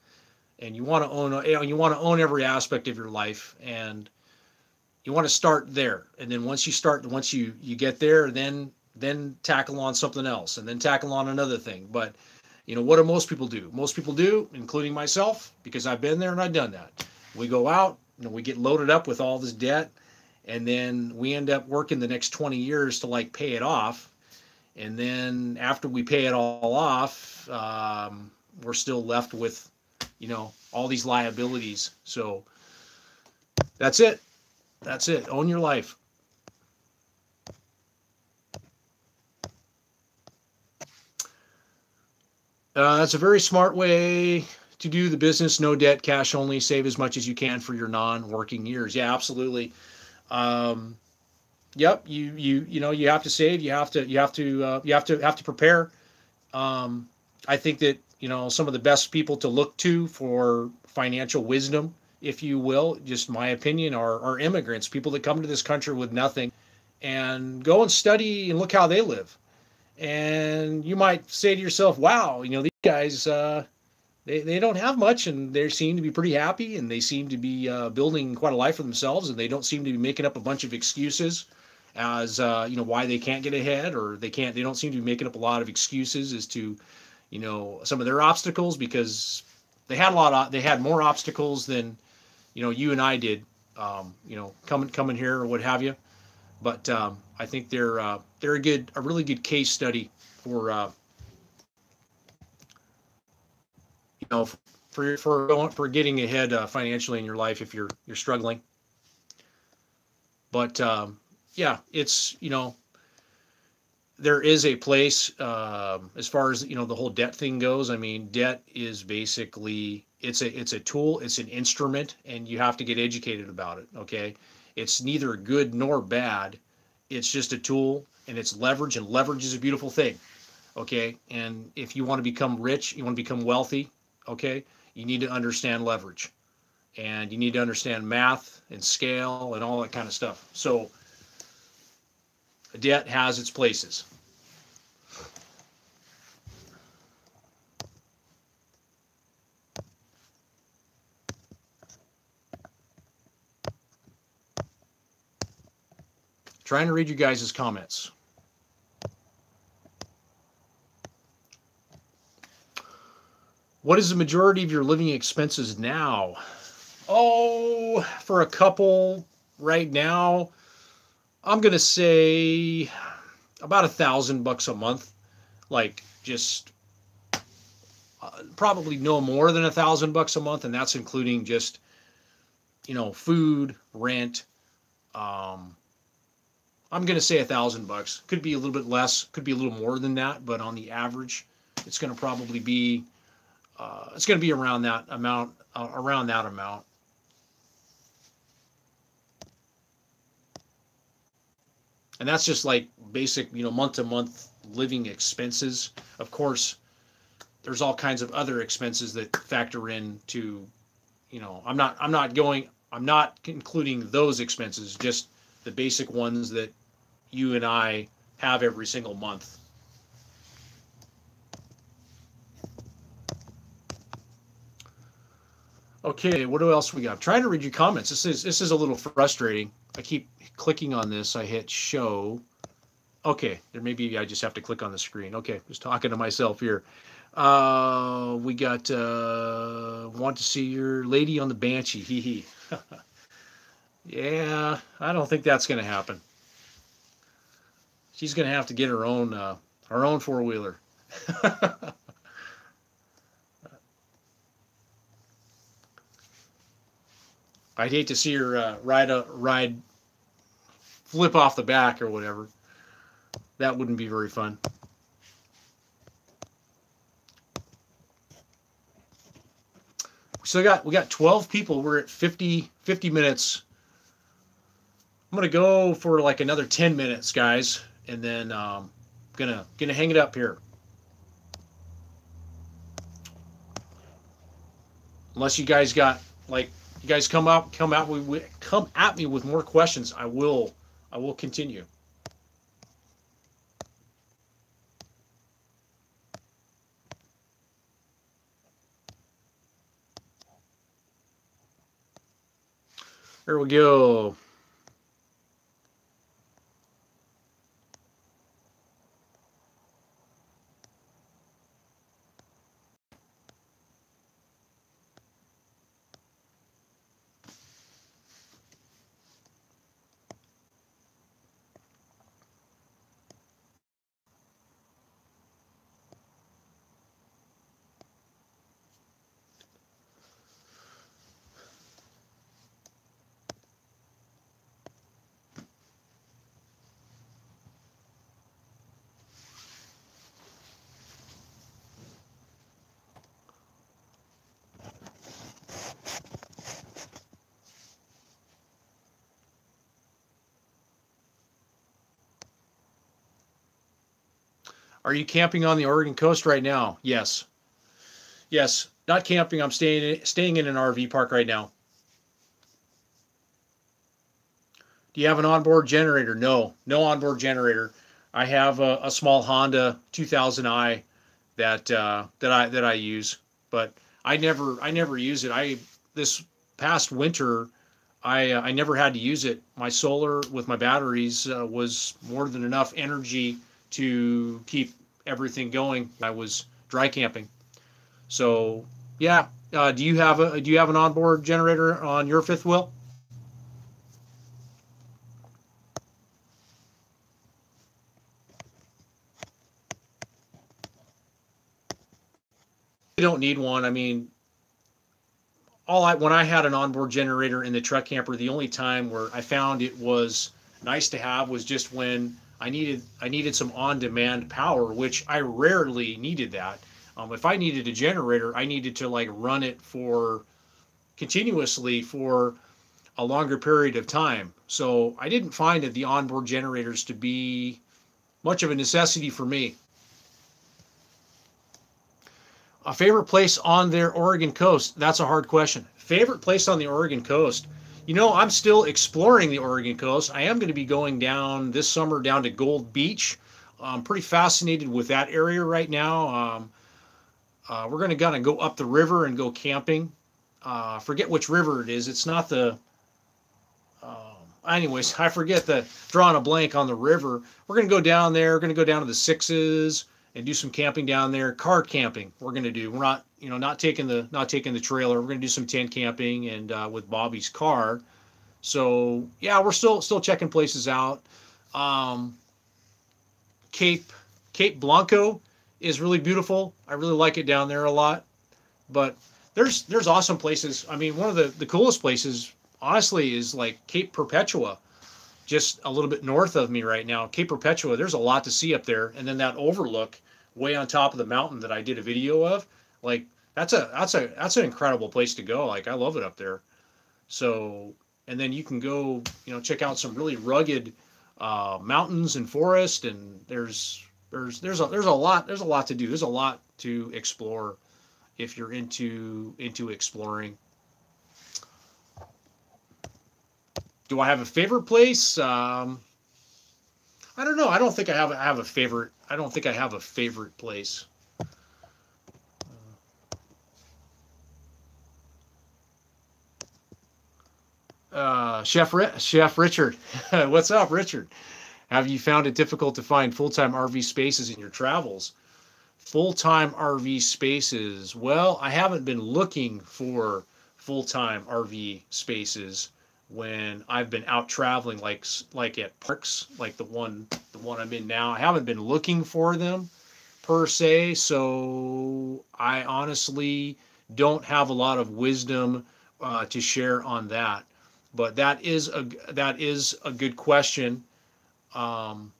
and you want to own every aspect of your life, and you want to start there. And then once you get there, then tackle on something else, and then tackle on another thing. But what do most people do? Most people do, including myself, because I've been there and I've done that. We go out, we get loaded up with all this debt, and then we end up working the next 20 years to pay it off. And then after we pay it all off, we're still left with, all these liabilities. So that's it. That's it. Own your life. That's a very smart way to do the business. No debt, cash only. Save as much as you can for your non-working years. Yeah, absolutely. Yep, you have to save. You have to prepare. I think that some of the best people to look to for financial wisdom, if you will, just my opinion, are immigrants, people that come to this country with nothing, and go and study and look how they live. And you might say to yourself, "Wow, these guys, they don't have much, and they seem to be pretty happy, and they seem to be building quite a life for themselves, and they don't seem to be making up a bunch of excuses as why they can't get ahead, or they don't seem to be making up a lot of excuses as to some of their obstacles, because they had more obstacles than you and I did, coming here or what have you. But I think they're a really good case study for you know for getting ahead financially in your life if you're struggling. But yeah, it's there is a place, as far as the whole debt thing goes. I mean, debt is basically it's a tool, it's an instrument, and you have to get educated about it. Okay, it's neither good nor bad. It's just a tool, and it's leverage, and leverage is a beautiful thing. Okay, and if you want to become rich, you want to become wealthy. Okay, you need to understand leverage, and you need to understand math and scale and all that kind of stuff. So debt has its places. Trying to read you guys' comments. What is the majority of your living expenses now? Oh, for a couple right now, I'm gonna say about $1,000 a month. Like, just probably no more than $1,000 a month, and that's including just food, rent. Um, I'm gonna say $1,000. Could be a little bit less, could be a little more than that, but on the average, it's gonna probably be around that amount. Around that amount. And that's just like basic, month to month living expenses. Of course, there's all kinds of other expenses that factor into, I'm not including those expenses, just the basic ones that you and I have every single month. Okay, what else we got? I'm trying to read your comments. This is a little frustrating. I keep clicking on this. I hit show. Okay, there maybe I just have to click on the screen. Okay, just talking to myself here. We got want to see your lady on the Banshee. Hee hee. Yeah, I don't think that's gonna happen. She's gonna have to get her own four wheeler. I'd hate to see her ride flip off the back or whatever. That wouldn't be very fun. So we got 12 people. We're at 50 minutes. I'm gonna go for like another 10 minutes, guys, and then gonna hang it up here. Unless you guys got like you guys come at me with more questions, I will continue. Here we go. Are you camping on the Oregon coast right now? Yes. Yes. Not camping. I'm staying in an RV park right now. Do you have an onboard generator? No. No onboard generator. I have a small Honda 2000i that I use, but I never use it. I This past winter I never had to use it. My solar with my batteries was more than enough energy to keep everything going. I was dry camping. So yeah, do you have an onboard generator on your fifth wheel? You don't need one. I mean, all I when I had an onboard generator in the truck camper, the only time where I found it was nice to have was just when I needed some on-demand power, which I rarely needed that. If I needed a generator, I needed to like run it for continuously for a longer period of time. So I didn't find that the onboard generators to be much of a necessity for me. A favorite place on their Oregon coast? That's a hard question. Favorite place on the Oregon coast? I'm still exploring the Oregon coast. I am going to be going down this summer down to Gold Beach. I'm pretty fascinated with that area right now. We're going to kind of go up the river and go camping. Forget which river it is. It's not the. Anyways, I forget the drawing a blank on the river. We're going to go down there. We're going to go down to the Sixes and do some camping down there. Car camping. We're going to do. We're not taking the trailer. We're going to do some tent camping and with Bobby's car. So yeah, we're still checking places out. Um, Cape Cape Blanco is really beautiful. I really like it down there a lot. But there's awesome places. I mean, one of the coolest places, honestly, is like Cape Perpetua, just a little bit north of me right now. Cape Perpetua, there's a lot to see up there, and then that overlook way on top of the mountain that I did a video of, like that's an incredible place to go. Like I love it up there. So, and then you can go, check out some really rugged mountains and forest, and there's a lot to do. There's a lot to explore if you're into exploring. Do I have a favorite place? I don't know. I don't think I have a favorite. I don't think I have a favorite place. Chef Richard, what's up, Richard? Have you found it difficult to find full-time RV spaces in your travels? Full-time RV spaces. Well, I haven't been looking for full-time RV spaces when I've been out traveling, like at parks, like the one I'm in now. I haven't been looking for them per se, so I honestly don't have a lot of wisdom to share on that. But that is a good question um,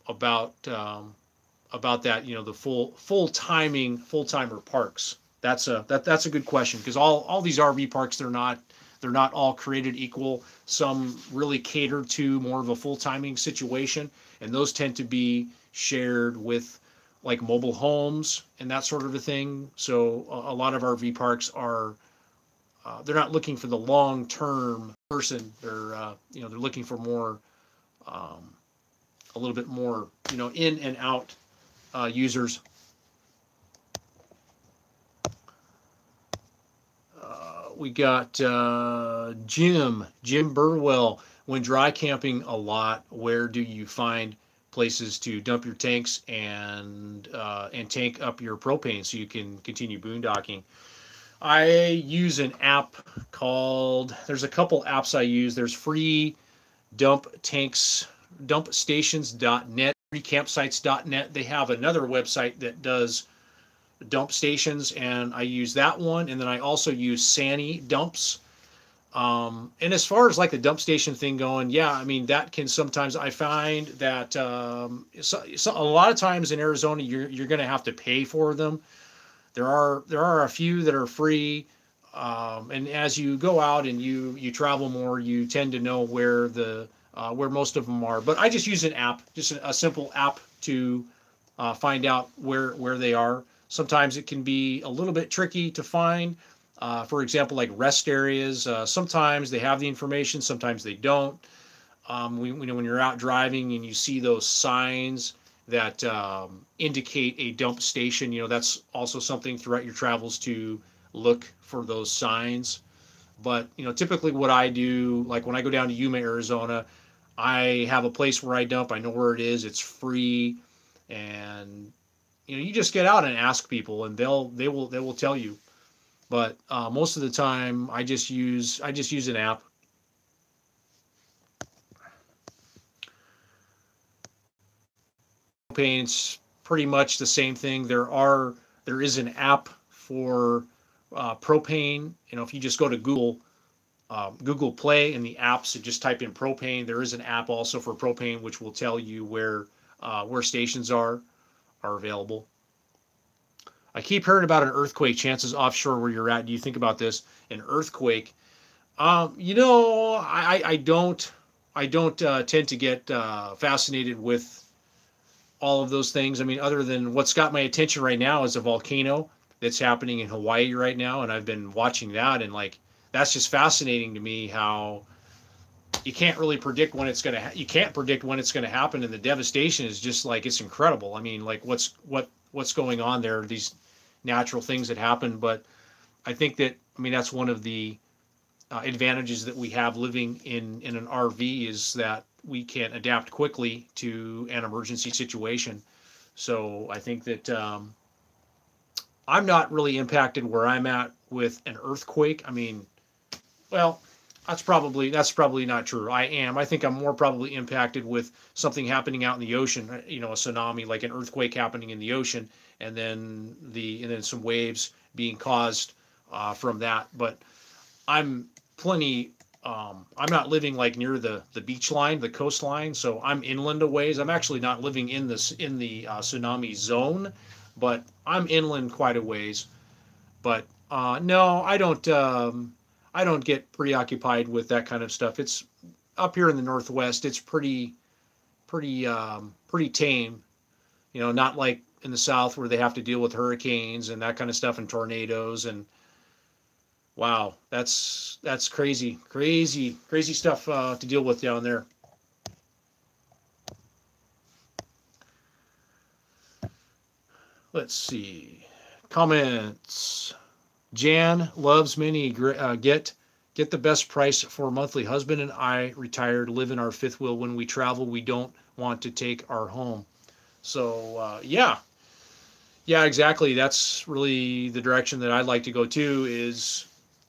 about that. The full timer parks. That's a good question because all these RV parks, they're not all created equal. Some really cater to more of a full timing situation, and those tend to be shared with like mobile homes and that sort of a thing. So a lot of RV parks are they're not looking for the long term person. They're looking for more um, a little bit more in and out users. We got Jim Burwell. When dry camping a lot, where do you find places to dump your tanks and tank up your propane so you can continue boondocking? I use an app called. There's a couple apps I use. There's free dump tanks, dumpstations.net, freecampsites.net. They have another website that does dump stations, and I use that one. And then I also use Sani Dumps. And as far as like the dump station thing going, yeah, I mean that can sometimes I find that a lot of times in Arizona you're going to have to pay for them. There are a few that are free, and as you go out and you travel more, you tend to know where most of them are. But I just use an app, just a simple app to find out where they are. Sometimes it can be a little bit tricky to find. For example, like rest areas. Sometimes they have the information, sometimes they don't. When you're out driving and you see those signs that indicate a dump station, that's also something throughout your travels to look for those signs. But typically what I do, like when I go down to Yuma, Arizona, I have a place where I dump. I know where it is. It's free, and you just get out and ask people, and they will tell you. But most of the time, I just use an app. Propane's pretty much the same thing. There is an app for propane. If you just go to Google Play in the apps and just type in propane, there is an app also for propane which will tell you where stations are available. I keep hearing about an earthquake, chances offshore where you're at. Do you think about this? An earthquake? I don't tend to get fascinated with all of those things. I mean, other than what's got my attention right now is a volcano that's happening in Hawaii right now, and I've been watching that, and like that's just fascinating to me how you can't really predict when it's you can't predict when it's gonna happen, and the devastation is just like it's incredible. I mean, like what's going on there? These natural things that happen, but I think that's one of the advantages that we have living in an RV is that we can adapt quickly to an emergency situation. So I think that I'm not really impacted where I'm at with an earthquake. I mean, well, that's probably not true. I think I'm more probably impacted with something happening out in the ocean, a tsunami, like an earthquake happening in the ocean, and then some waves being caused from that. But I'm not living like near the beach line, the coastline, so I'm inland a ways. I'm actually not living in the tsunami zone, but I'm inland quite a ways. But no, I don't get preoccupied with that kind of stuff. It's up here in the Northwest. It's pretty tame. Not like in the South where they have to deal with hurricanes and that kind of stuff and tornadoes and wow, that's crazy stuff to deal with down there. Let's see comments. Jan loves mini. Get the best price for monthly. Husband and I retired, live in our fifth wheel. When we travel, we don't want to take our home. So yeah, exactly. That's really the direction that I'd like to go to. Is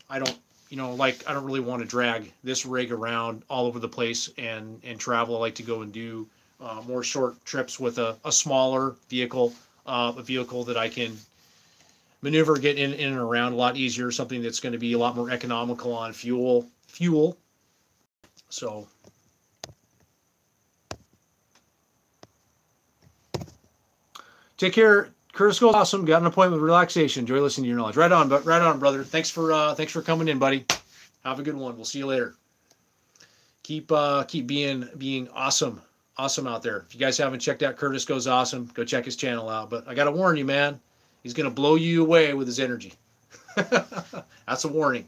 I don't really want to drag this rig around all over the place and travel. I like to go and do more short trips with a smaller vehicle, a vehicle that I can maneuver, get in and around a lot easier, something that's going to be a lot more economical on fuel. So take care. Curtis Gold, awesome. Got an appointment with relaxation. Enjoy listening to your knowledge. Right on, brother. Thanks for coming in, buddy. Have a good one. We'll see you later. Keep being awesome out there. If you guys haven't checked out Curtis Goes Awesome, go check his channel out. But I gotta warn you, man, he's gonna blow you away with his energy. That's a warning.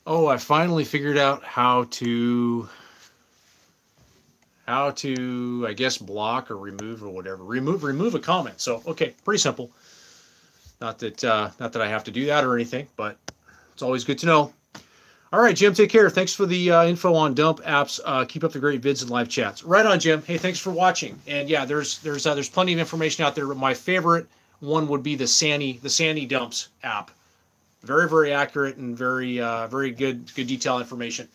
Oh, I finally figured out how to, I guess, block or remove or whatever. Remove a comment. So, okay, pretty simple. Not that I have to do that or anything, but it's always good to know. All right, Jim, take care. Thanks for the info on dump apps. Keep up the great vids and live chats. Right on, Jim. Hey, thanks for watching. And yeah, there's plenty of information out there. My favorite one would be the Sani Dumps app. Very, very accurate and very good detailed information.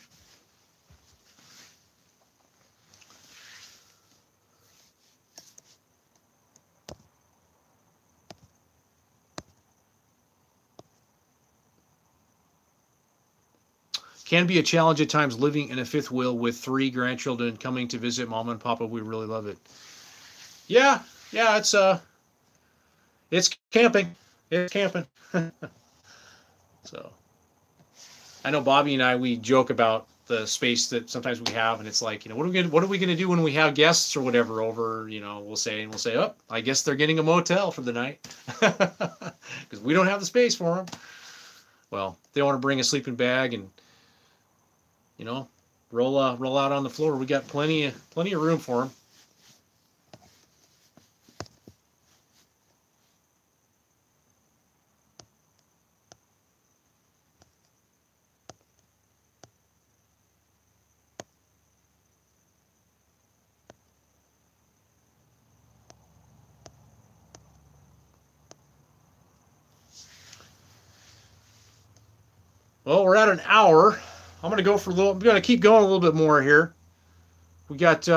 Can be a challenge at times living in a fifth wheel with 3 grandchildren coming to visit Mama and Papa. We really love it. Yeah, it's camping. It's camping. So I know Bobby and we joke about the space that sometimes we have, and it's like, what are we gonna do when we have guests or whatever over? We'll say, oh, I guess they're getting a motel for the night because we don't have the space for them. Well, they want to bring a sleeping bag and roll out on the floor. We got plenty of room for them. Well, we're at an hour. I'm gonna keep going a little bit more here. We got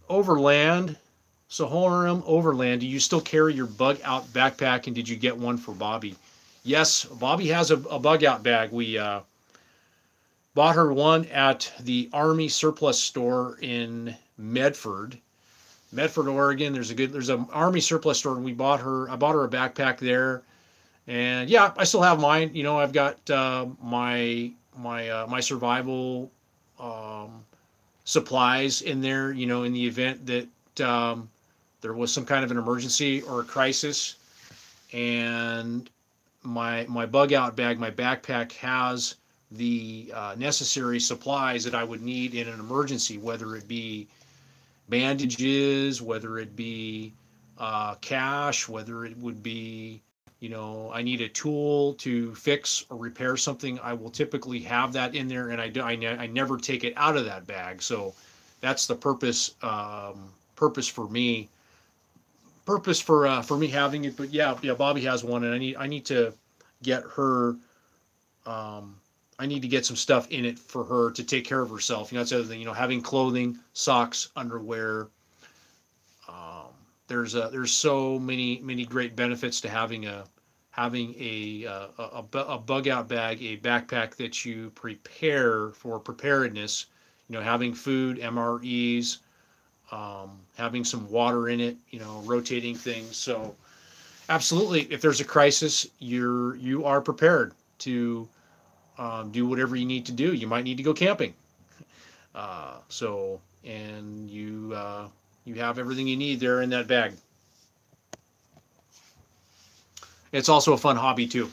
Overland. Sohorim Overland. Do you still carry your bug out backpack, and did you get one for Bobby? Yes, Bobby has a bug out bag. We bought her one at the Army surplus store in Medford, Oregon. There's an Army surplus store, and I bought her a backpack there. And yeah, I still have mine. I've got my survival supplies in there. In the event that there was some kind of an emergency or a crisis, and my bug out bag, my backpack has the necessary supplies that I would need in an emergency, whether it be bandages, whether it be cash, whether it would be I need a tool to fix or repair something. I will typically have that in there, and I never take it out of that bag. So that's the purpose for me. Purpose for me having it. But yeah, Bobby has one, and I need to get her. I need to get some stuff in it for her to take care of herself. That's the other thing. Having clothing, socks, underwear. There's so many great benefits to having a bug out bag, a backpack that you prepare for preparedness. Having food, MREs, having some water in it. Rotating things. So absolutely, if there's a crisis, you are prepared to do whatever you need to do. You might need to go camping. And you have everything you need there in that bag. It's also a fun hobby too.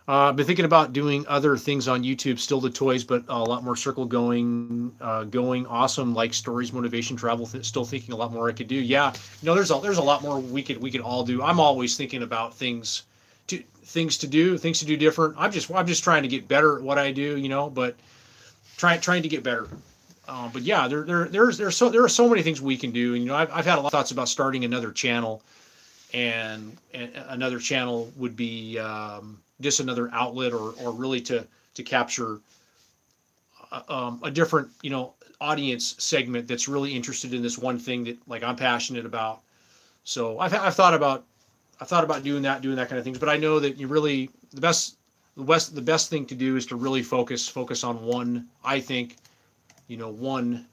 I've been thinking about doing other things on YouTube, still the toys, but a lot more circle going awesome, like stories, motivation, travel. Still thinking a lot more I could do. Yeah, there's a lot more we could all do. I'm always thinking about things to do different. I'm just trying to get better at what I do, but trying to get better. But yeah, there are so many things we can do. And I've had a lot of thoughts about starting another channel, and another channel would be just another outlet, or really to capture a different audience segment that's really interested in this one thing that like I'm passionate about. So I've thought about doing that kind of things. But I know that the best thing to do is to really focus on one. I think. One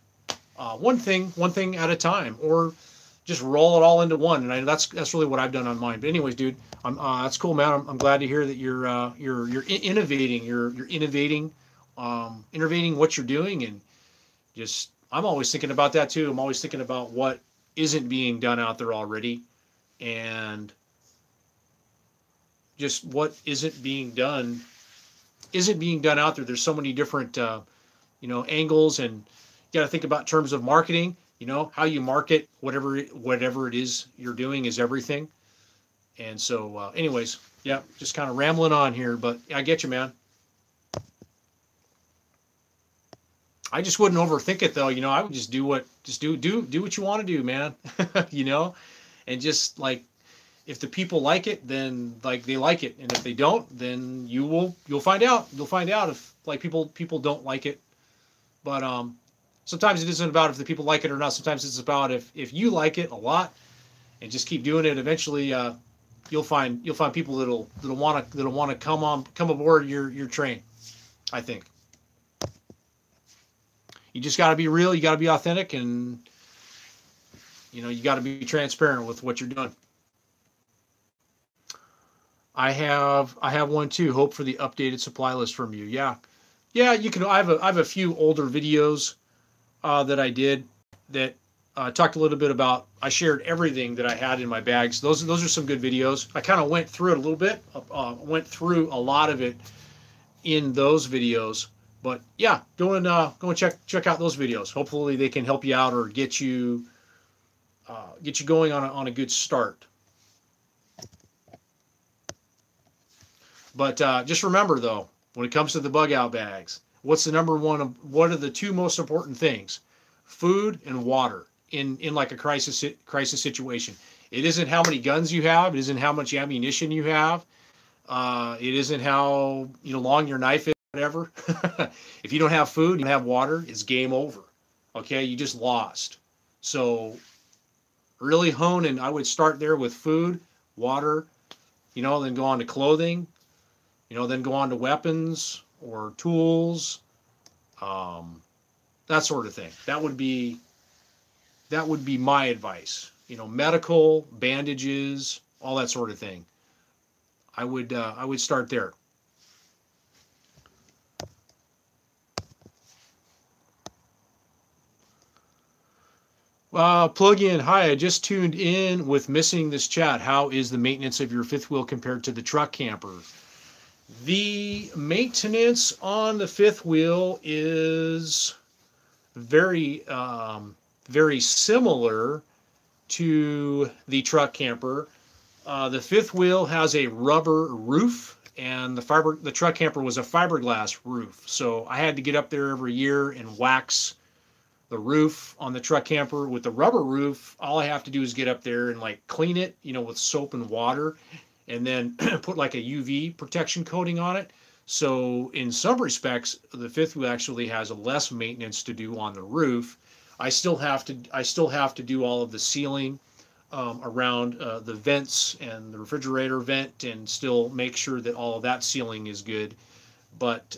thing at a time, or just roll it all into one. And that's really what I've done on mine. But anyways, dude, that's cool, man. I'm glad to hear that you're innovating. You're innovating what you're doing, and just I'm always thinking about that too. I'm always thinking about what isn't being done out there already, and just what isn't being done out there. There's so many different angles, and you got to think about terms of marketing. How you market whatever it is you're doing is everything. And so, anyways, yeah, just kind of rambling on here, but I get you, man. I just wouldn't overthink it though. You know, I would just do what you want to do, man. You know, and just like, if the people like it, then like they like it, and if they don't, then you'll find out. You'll find out if like people don't like it. But sometimes it isn't about if the people like it or not. Sometimes it's about if you like it a lot and just keep doing it. Eventually, you'll find people that'll want to come aboard your train. I think you just got to be real. You got to be authentic, and you know, you got to be transparent with what you're doing. I have one too. Hope for the updated supply list from you. Yeah, you can. I have a few older videos that I did that talked a little bit about. I shared everything that I had in my bags. Those are some good videos. I kind of went through it a little bit. Went through a lot of it in those videos. But yeah, go and check out those videos. Hopefully they can help you out or get you going on a good start. But just remember, though, when it comes to the bug out bags, what's the number one? What are the two most important things? Food and water in like a crisis situation. It isn't how many guns you have. It isn't how much ammunition you have. It isn't how long your knife is. Whatever. If you don't have food, you don't have water, it's game over. Okay, you just lost. So really hone, and I would start there with food, water. Then go on to clothing. Then go on to weapons or tools, that sort of thing. That would be my advice. Medical, bandages, all that sort of thing. I would start there. Plug in. Hi, I just tuned in with missing this chat. How is the maintenance of your fifth wheel compared to the truck camper? The maintenance on the fifth wheel is very, very similar to the truck camper. The fifth wheel has a rubber roof, and the truck camper was a fiberglass roof. So I had to get up there every year and wax the roof on the truck camper. With the rubber roof, all I have to do is get up there and like clean it, with soap and water, and then put like a UV protection coating on it. So in some respects, the fifth wheel actually has less maintenance to do on the roof. I still have to do all of the sealing around the vents and the refrigerator vent, and still make sure that all of that sealing is good. But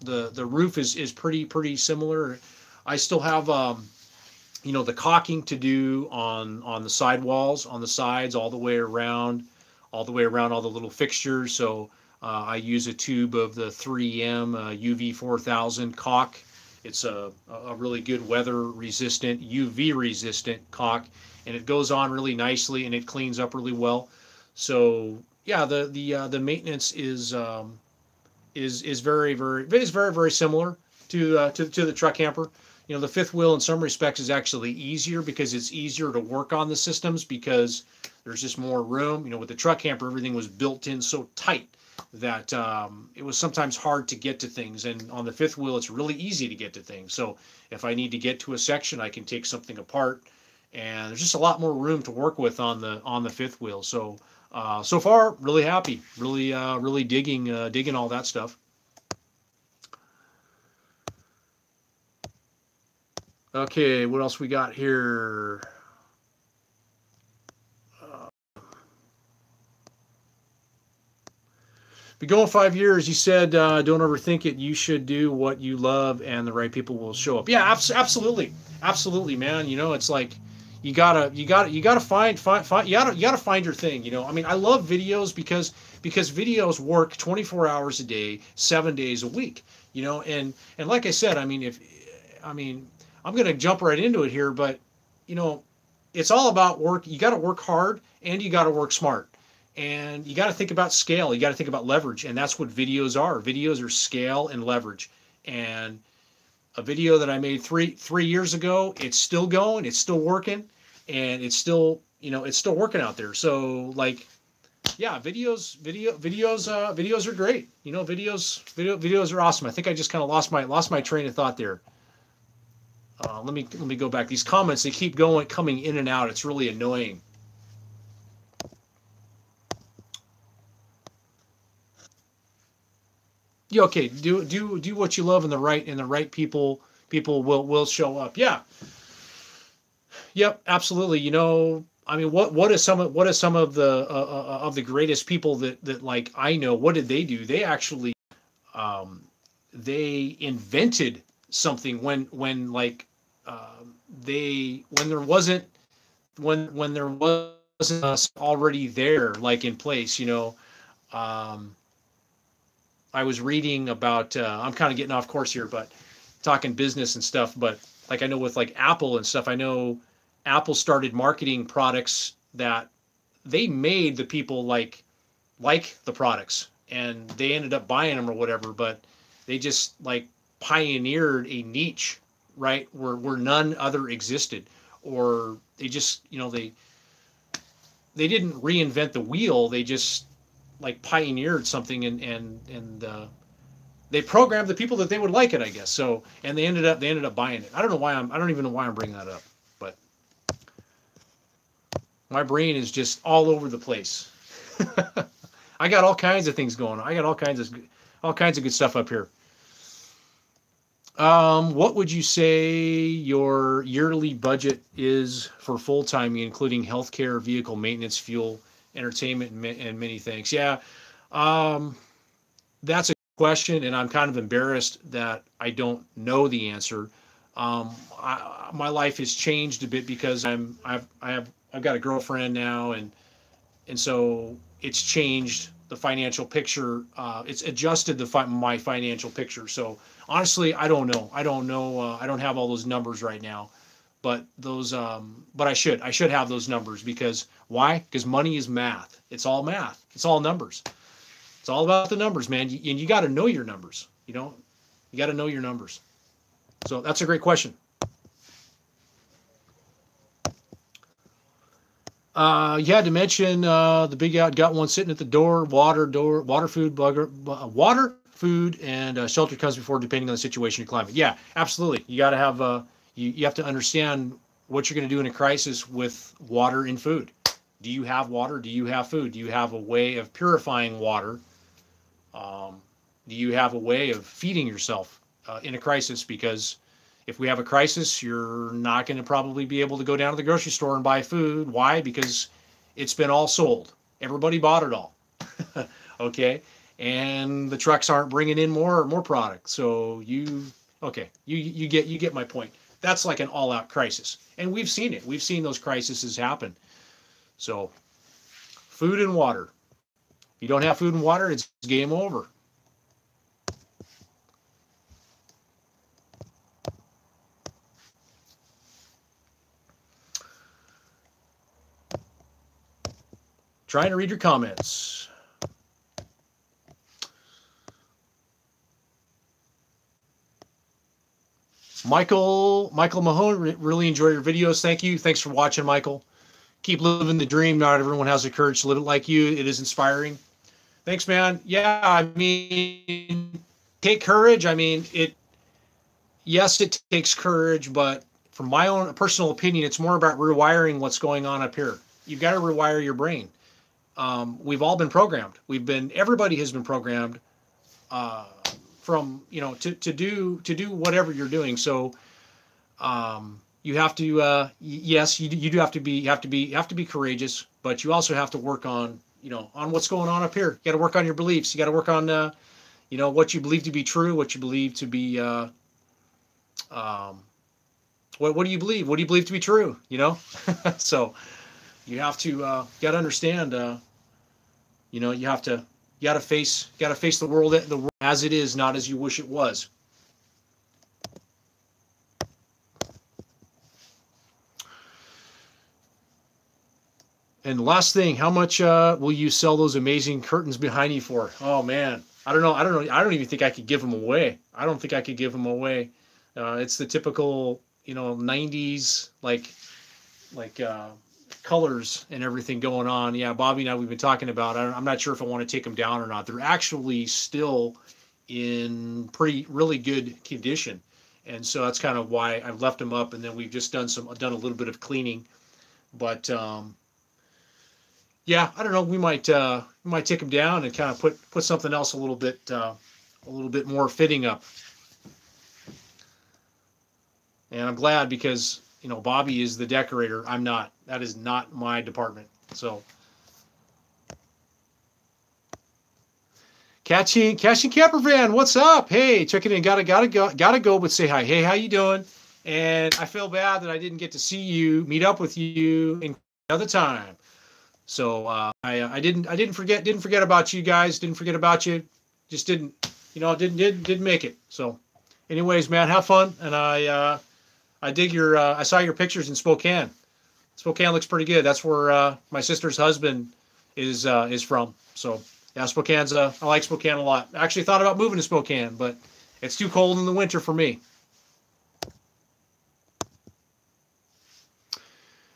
the roof is pretty similar. I still have the caulking to do on the sidewalls, on the sides, all the way around all the little fixtures. So I use a tube of the 3M UV 4000 caulk. It's a really good weather resistant, UV resistant caulk, and it goes on really nicely and it cleans up really well. So yeah, the maintenance is very similar to the truck camper. The fifth wheel in some respects is actually easier because it's easier to work on the systems because there's just more room. With the truck camper, everything was built in so tight that it was sometimes hard to get to things. And on the fifth wheel, it's really easy to get to things. So if I need to get to a section, I can take something apart, and there's just a lot more room to work with on the fifth wheel. So so far, really happy, really digging all that stuff. Okay, what else we got here? Be going 5 years. You said don't overthink it. You should do what you love, and the right people will show up. Yeah, absolutely, man. It's like you gotta find your thing. I love videos because videos work 24 hours a day, 7 days a week. And like I said, I'm going to jump right into it here, but it's all about work. You got to work hard and you got to work smart, and you got to think about scale. You got to think about leverage, and that's what videos are. Videos are scale and leverage. And a video that I made three years ago, it's still going, it's still working, and it's still it's still working out there. So like, yeah, videos are great. Videos are awesome. I think I just kind of lost my train of thought there. Let me go back. These comments, they keep coming in and out. It's really annoying. Yeah, okay. Do what you love, and the right people will show up. Yeah. Yep, absolutely. I mean, what is some of the greatest people that like I know? What did they do? They actually um, they invented something when like when there wasn't when there wasn't us already there, like in place. Um, I was reading about. I'm kind of getting off course here, but talking business and stuff. But like I know with like Apple and stuff, I know Apple started marketing products that they made the people like the products, and they ended up buying them or whatever. But they just like pioneered a niche, right, where none other existed, or they just they didn't reinvent the wheel. They just like pioneered something, and they programmed the people that they would like it, I guess. So, and they ended up buying it. I don't even know why I'm bringing that up, but my brain is just all over the place. I got all kinds of things going on. I got all kinds of good stuff up here. What would you say your yearly budget is for full time, including healthcare, vehicle maintenance, fuel, entertainment, and many things? Yeah, um, that's a question, and I'm kind of embarrassed that I don't know the answer. My life has changed a bit because I've got a girlfriend now, and so it's changed the financial picture. It's adjusted my financial picture. So honestly, I don't know. I don't know. I don't have all those numbers right now, but but I should have those numbers. Because why? Because money is math. It's all math. It's all numbers. It's all about the numbers, man. And you got to know your numbers. You got to know your numbers. So that's a great question. You had to mention the big out got one sitting at the door. Water, food, and shelter comes before, depending on the situation and climate. Yeah, absolutely. You got to have you have to understand what you're going to do in a crisis with water and food. Do you have water? Do you have food? Do you have a way of purifying water? Do you have a way of feeding yourself in a crisis? Because if we have a crisis, you're not going to probably be able to go down to the grocery store and buy food. Why? Because it's been all sold. Everybody bought it all. Okay, and the trucks aren't bringing in more product. So you get my point. That's like an all-out crisis, and we've seen it. We've seen those crises happen. So, food and water. If you don't have food and water, it's game over. Trying to read your comments. Michael Mahone, really enjoy your videos. Thank you. Thanks for watching, Michael. Keep living the dream. Not everyone has the courage to live it like you. It is inspiring. Thanks, man. Yeah, I mean, take courage. I mean, yes, it takes courage, but from my own personal opinion, it's more about rewiring what's going on up here. You've got to rewire your brain. We've all been programmed. Everybody has been programmed from to do whatever you're doing. So you have to yes, you do have to be courageous, but you also have to work on on what's going on up here. You got to work on your beliefs. You got to work on what you believe to be true, what you believe to be what do you believe? What do you believe to be true? So you have to got to understand. You got to face the world as it is, not as you wish it was. And the last thing, how much will you sell those amazing curtains behind you for? Oh man, I don't know. I don't even think I could give them away. I don't think I could give them away. It's the typical 90s like colors and everything going on. Yeah, Bobby and I, we've been talking about. I'm not sure if I want to take them down or not. They're actually still in really good condition, and so that's kind of why I've left them up. And then we've just done a little bit of cleaning, but yeah, I don't know. We might take them down and kind of put something else a little bit more fitting up. And I'm glad because, you know, Bobby is the decorator. I'm not. That is not my department. So, Catching Camper Van, what's up? Hey, checking in. Gotta go, but say hi. Hey, how you doing? And I feel bad that I didn't get to meet up with you in another time. So I didn't forget about you guys. Didn't forget about you. Just didn't make it. So, anyways, man, have fun. And I dig I saw your pictures in Spokane. Spokane looks pretty good. That's where my sister's husband is from. So yeah, I like Spokane a lot. I actually thought about moving to Spokane, but it's too cold in the winter for me.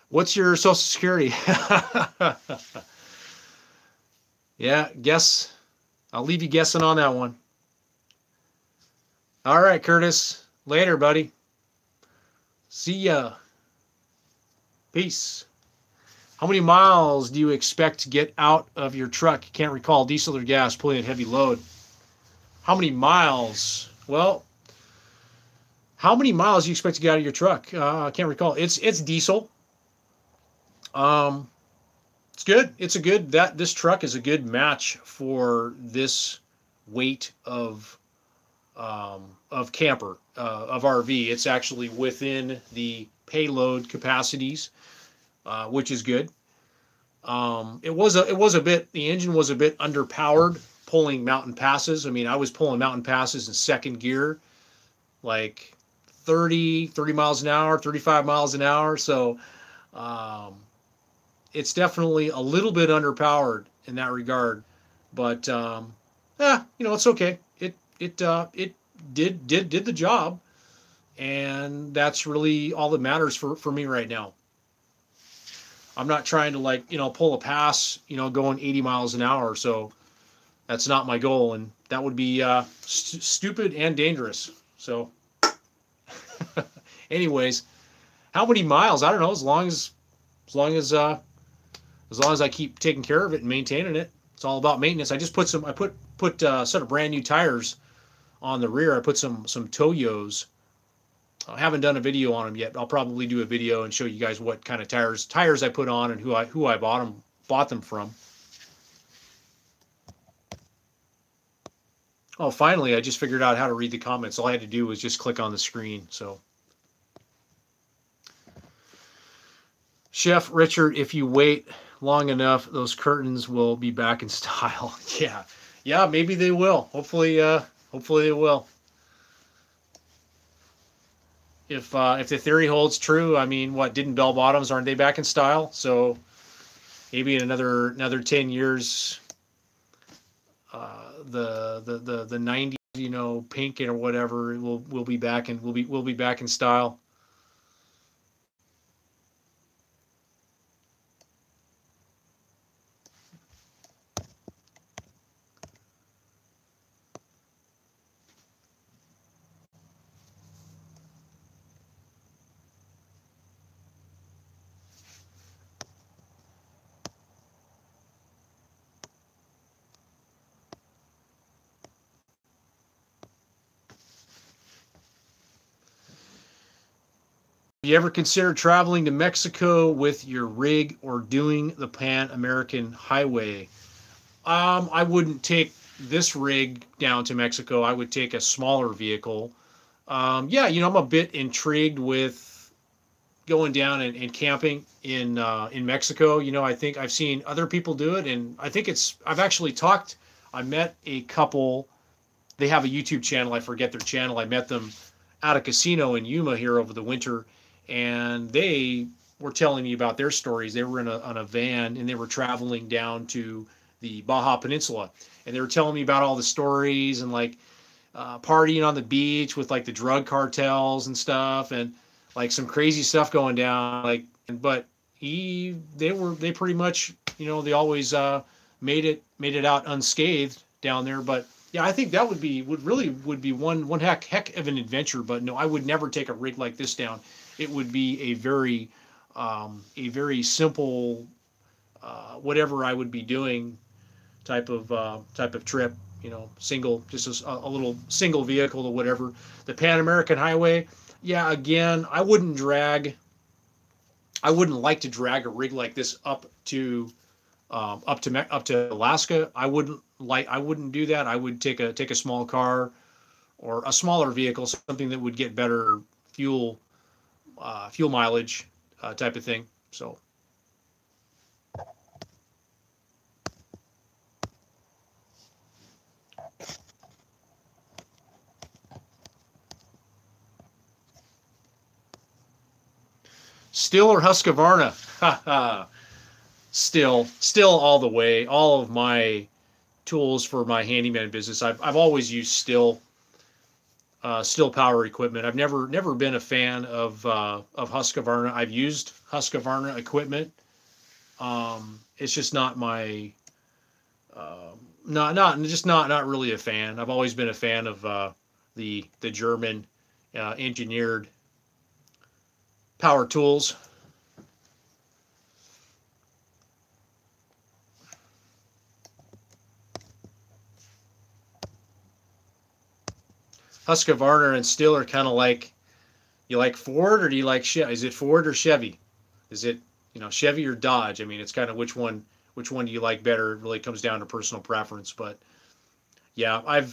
What's your Social Security? Yeah, guess. I'll leave you guessing on that one. All right, Curtis. Later, buddy. See ya. Peace. How many miles do you expect to get out of your truck? Can't recall, diesel or gas, pulling a heavy load. How many miles? Well, how many miles do you expect to get out of your truck? I can't recall. It's diesel. It's good. This truck is a good match for this weight of camper, of RV. It's actually within the payload capacities, which is good. The engine was a bit underpowered pulling mountain passes. I mean, I was pulling mountain passes in second gear, like 30 miles an hour, 35 miles an hour. So, it's definitely a little bit underpowered in that regard, but it's okay. It did the job, and that's really all that matters for me right now. I'm not trying to pull a pass, going 80 miles an hour. So that's not my goal, and that would be stupid and dangerous. So, anyways, how many miles? I don't know. As long as I keep taking care of it and maintaining it. It's all about maintenance. I just put a set of brand new tires on the rear. I put some Toyos. I haven't done a video on them yet. I'll probably do a video and show you guys what kind of tires I put on and who I bought them from. Oh, finally, I just figured out how to read the comments. All I had to do was just click on the screen. So, Chef Richard, if you wait long enough, those curtains will be back in style. Yeah, maybe they will. Hopefully they will. If the theory holds true, I mean, didn't bell bottoms, aren't they back in style? So maybe in another 10 years, the 90s, pink or whatever, will be back in style. Have you ever considered traveling to Mexico with your rig or doing the Pan American Highway? I wouldn't take this rig down to Mexico. I would take a smaller vehicle. I'm a bit intrigued with going down and camping in Mexico. I think I've seen other people do it, and I think I met a couple. They have a YouTube channel. I forget their channel. I met them at a casino in Yuma here over the winter, and they were telling me about their stories. They were on a van, and they were traveling down to the Baja Peninsula, and they were telling me about all the stories and partying on the beach with the drug cartels and stuff, and some crazy stuff going down. But they pretty much, you know, they always made it out unscathed down there. But yeah, I think that would be one heck of an adventure. But no, I would never take a rig like this down. It would be a very simple whatever I would be doing type of trip. You know, just a little single vehicle or whatever. The Pan American Highway, yeah. Again, I wouldn't like to drag a rig like this up to Alaska. I wouldn't do that. I would take a small car or a smaller vehicle, something that would get better fuel mileage type of thing. So. Stihl or Husqvarna? Stihl all the way. All of my tools for my handyman business, I've always used Stihl power equipment. I've never been a fan of Husqvarna. I've used Husqvarna equipment. It's just not my not really a fan. I've always been a fan of the German engineered power tools. Husqvarna and Stihl are kind of like, you like Ford or do you like Chevy? Is it Ford or Chevy? Is it, you know, Chevy or Dodge? I mean, it's kind of which one do you like better? It really comes down to personal preference. But yeah, I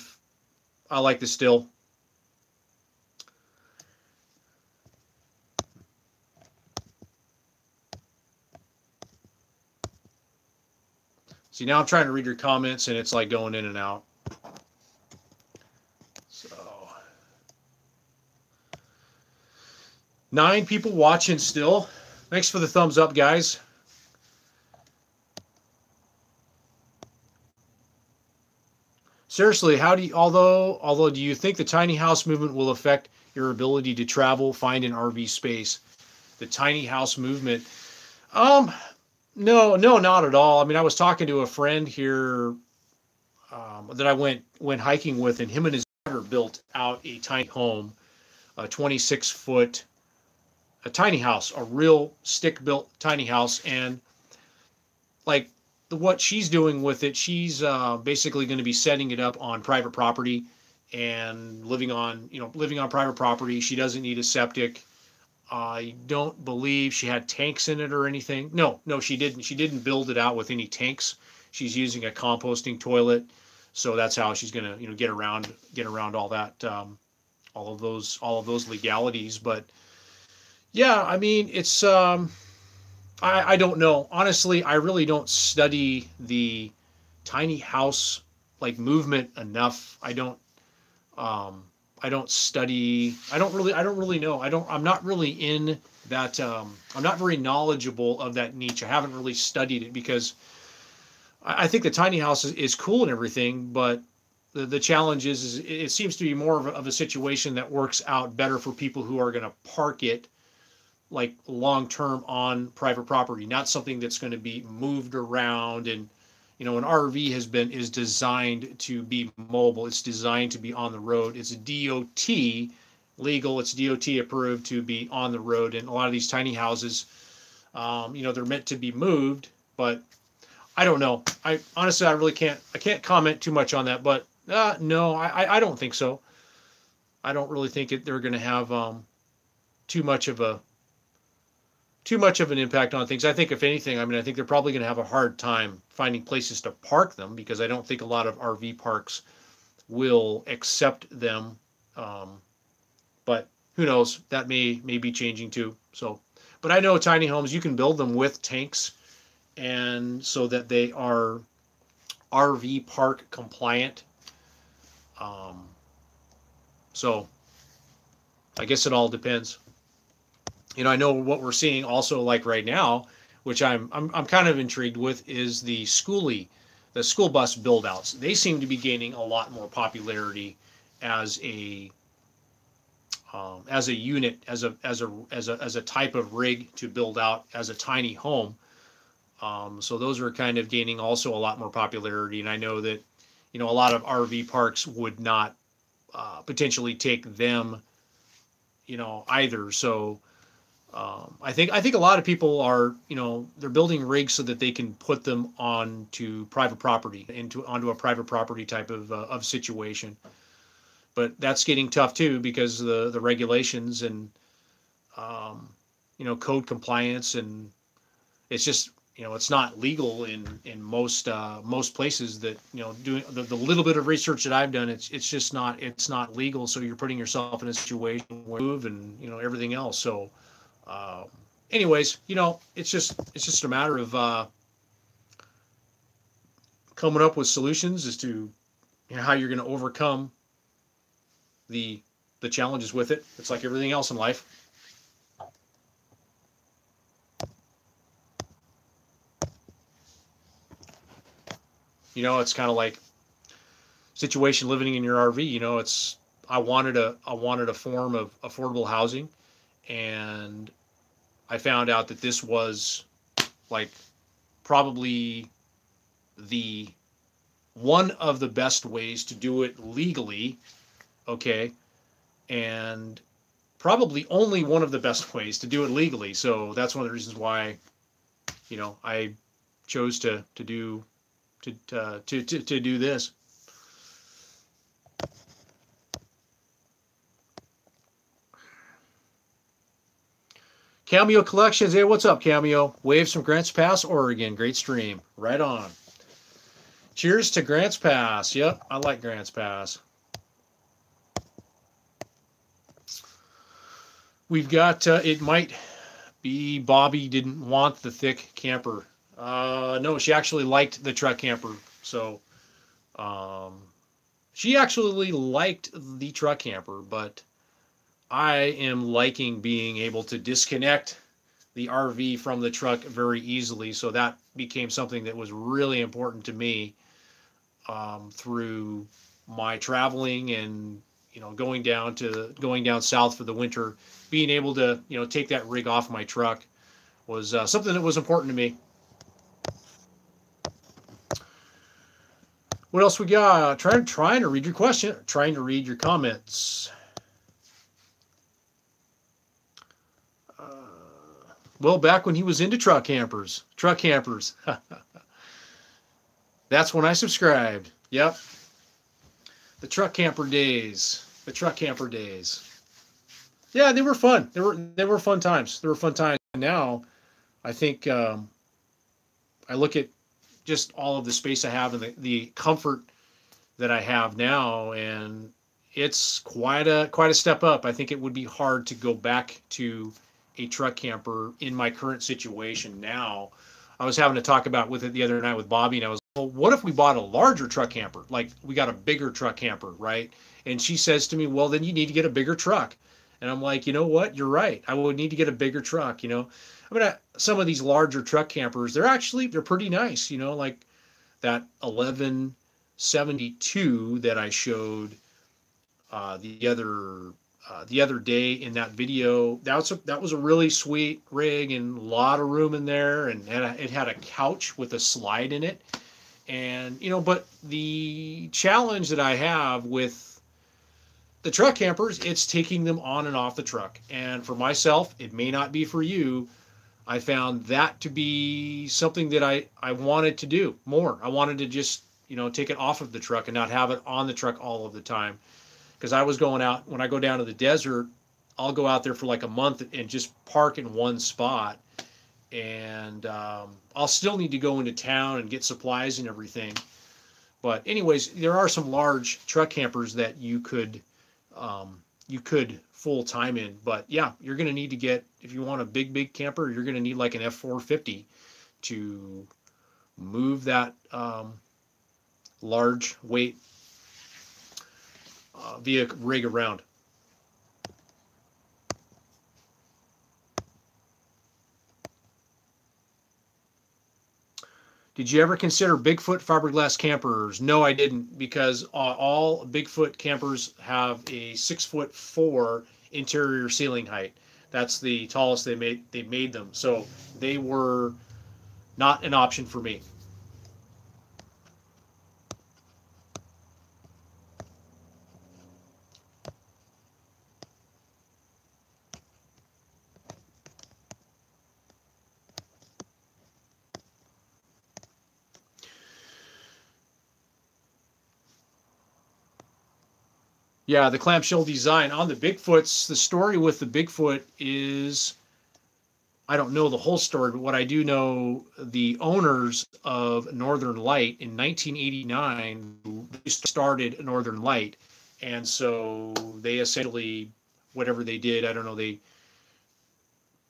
like the Stihl. See, now I'm trying to read your comments and it's like going in and out. So 9 people watching still. Thanks for the thumbs up, guys. Seriously, how do you, although do you think the tiny house movement will affect your ability to travel, find an RV space? The tiny house movement. No, not at all. I mean, I was talking to a friend here that I went hiking with, and him and his daughter built out a tiny home, a 26-foot, a tiny house, a real stick-built tiny house, and like what she's doing with it, she's basically going to be setting it up on private property and living on private property. She doesn't need a septic. I don't believe she had tanks in it or anything. No, she didn't. She didn't build it out with any tanks. She's using a composting toilet, so that's how she's gonna, get around all that, all of those legalities. But yeah, I mean, it's I don't know. Honestly, I really don't study the tiny house like movement enough. I don't study. I don't really know. I'm not really in that. I'm not very knowledgeable of that niche. I haven't really studied it because I think the tiny house is cool and everything, but the challenge is it seems to be more of a situation that works out better for people who are going to park it like long term on private property, not something that's going to be moved around. And an RV is designed to be mobile. It's designed to be on the road. It's DOT legal. It's DOT approved to be on the road. And a lot of these tiny houses, they're meant to be moved. But I don't know. I honestly, I can't comment too much on that. But no, I don't think so. I don't really think they're going to have too much of an impact on things. I think if anything, I think they're probably going to have a hard time finding places to park them because I don't think a lot of RV parks will accept them. But who knows? That may be changing too. So, but I know tiny homes, you can build them with tanks and so that they are RV park compliant. So I guess it all depends. I know what we're seeing also like right now, which I'm kind of intrigued with, is the school bus build outs. They seem to be gaining a lot more popularity as a as a unit, as a type of rig to build out as a tiny home. So those are kind of gaining also a lot more popularity. And I know that, a lot of RV parks would not potentially take them, either. So I think a lot of people are, they're building rigs so that they can put them onto private property, onto a private property type of situation. But that's getting tough too, because the regulations and code compliance, and it's just, it's not legal in most places that, doing the little bit of research that I've done, it's just not legal. So you're putting yourself in a situation where you move and everything else. So anyways, it's just a matter of coming up with solutions as to how you're going to overcome the challenges with it. It's like everything else in life. It's kind of like situation living in your RV. It's I wanted a form of affordable housing, and I found out that this was like probably the one of the best ways to do it legally, okay, and probably only one of the best ways to do it legally. So that's one of the reasons why, I chose to do this. Cameo Collections. Hey, what's up, Cameo? Waves from Grants Pass, Oregon. Great stream. Right on. Cheers to Grants Pass. Yep, I like Grants Pass. We've got, it might be Bobby didn't want the thick camper. No, she actually liked the truck camper. So, she actually liked the truck camper, but I am liking being able to disconnect the RV from the truck very easily. So that became something that was really important to me through my traveling and going down south for the winter. Being able to take that rig off my truck was something that was important to me. What else we got? Trying to read your question. Trying to read your comments. Well, back when he was into truck campers. That's when I subscribed. Yep. The truck camper days. Yeah, they were fun. They were fun times. Now, I think I look at just all of the space I have and the comfort that I have now, and it's quite a step up. I think it would be hard to go back to a truck camper in my current situation now. I was having to talk about with it the other night with Bobby, and I was, well, what if we bought a larger truck camper? Like, we got a bigger truck camper, right? And she says to me, well, then you need to get a bigger truck. And I'm like, you know what? You're right. I would need to get a bigger truck, some of these larger truck campers, they're pretty nice, like that 1172 that I showed the other day in that video. That was a really sweet rig and a lot of room in there, and it had a couch with a slide in it. And but the challenge that I have with the truck campers, it's taking them on and off the truck. And for myself, it may not be for you. I found that to be something that I wanted to do more. I wanted to just, take it off of the truck and not have it on the truck all of the time. Because I was going out, when I go down to the desert, I'll go out there for like a month and just park in one spot. And I'll still need to go into town and get supplies and everything. But anyways, there are some large truck campers that you could full time in. But yeah, you're going to need to get, if you want a big camper, you're going to need like an F450 to move that large weight vehicle rig around. Did you ever consider Bigfoot fiberglass campers? No, I didn't, because all Bigfoot campers have a 6'4" interior ceiling height. That's the tallest they made them. So they were not an option for me. Yeah, the clamshell design on the Bigfoots. The story with the Bigfoot is, I don't know the whole story, but what I do know, the owners of Northern Light in 1989 started Northern Light, and so they essentially, whatever they did, I don't know, they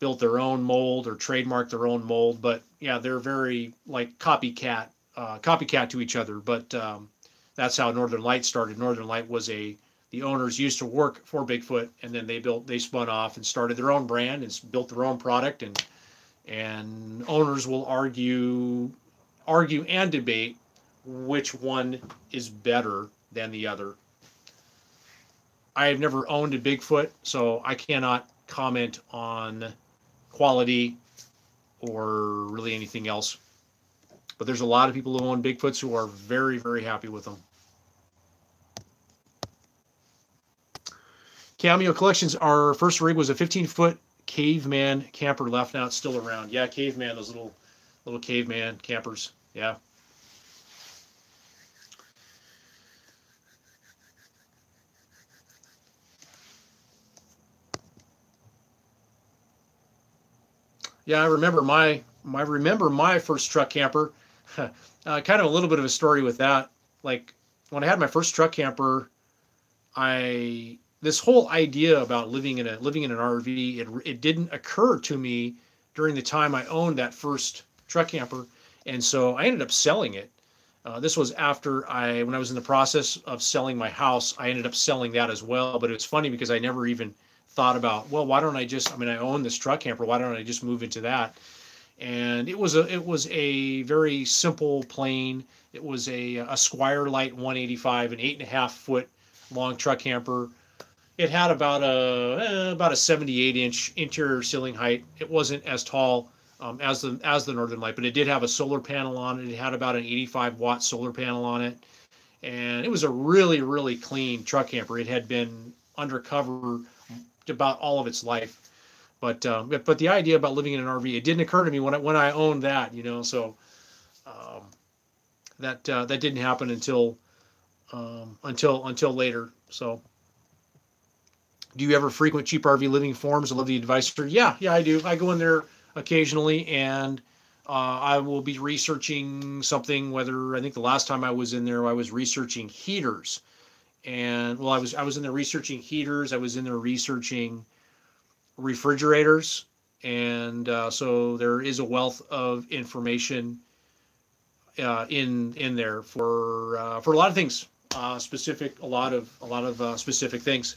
built their own mold or trademarked their own mold, but yeah, they're very like copycat to each other. But that's how Northern Light started. Northern Light was the owners used to work for Bigfoot, and then they spun off and started their own brand and built their own product. And owners will argue and debate which one is better than the other. I have never owned a Bigfoot, so I cannot comment on quality or really anything else. But there's a lot of people who own Bigfoots who are very, very happy with them. Cameo Collections, our first rig was a 15-foot caveman camper left. Now it's still around. Yeah, caveman, those little caveman campers. Yeah. Yeah, I remember my first truck camper. Kind of a little bit of a story with that. Like when I had my first truck camper, this whole idea about living in an RV, it didn't occur to me during the time I owned that first truck camper, and so I ended up selling it. This was after when I was in the process of selling my house, I ended up selling that as well. But it's funny because I never even thought about, well, why don't I just? I mean, I own this truck camper. Why don't I just move into that? And it was a very simple plane. It was a Squire Light 185, an 8.5 foot long truck camper. It had about a 78-inch interior ceiling height. It wasn't as tall as the Northern Light, but it did have a solar panel on it. It had about an 85-watt solar panel on it, and it was a really, really clean truck camper. It had been undercover about all of its life, but the idea about living in an RV, it didn't occur to me when I owned that, you know. So that didn't happen until later. So. Do you ever frequent Cheap RV Living forums? I love the advice. Yeah, I do. I go in there occasionally, and I will be researching something. Whether I think the last time I was in there, I was researching heaters, and well, I was in there researching heaters. I was in there researching refrigerators, and so there is a wealth of information in there for a lot of things, a lot of specific things.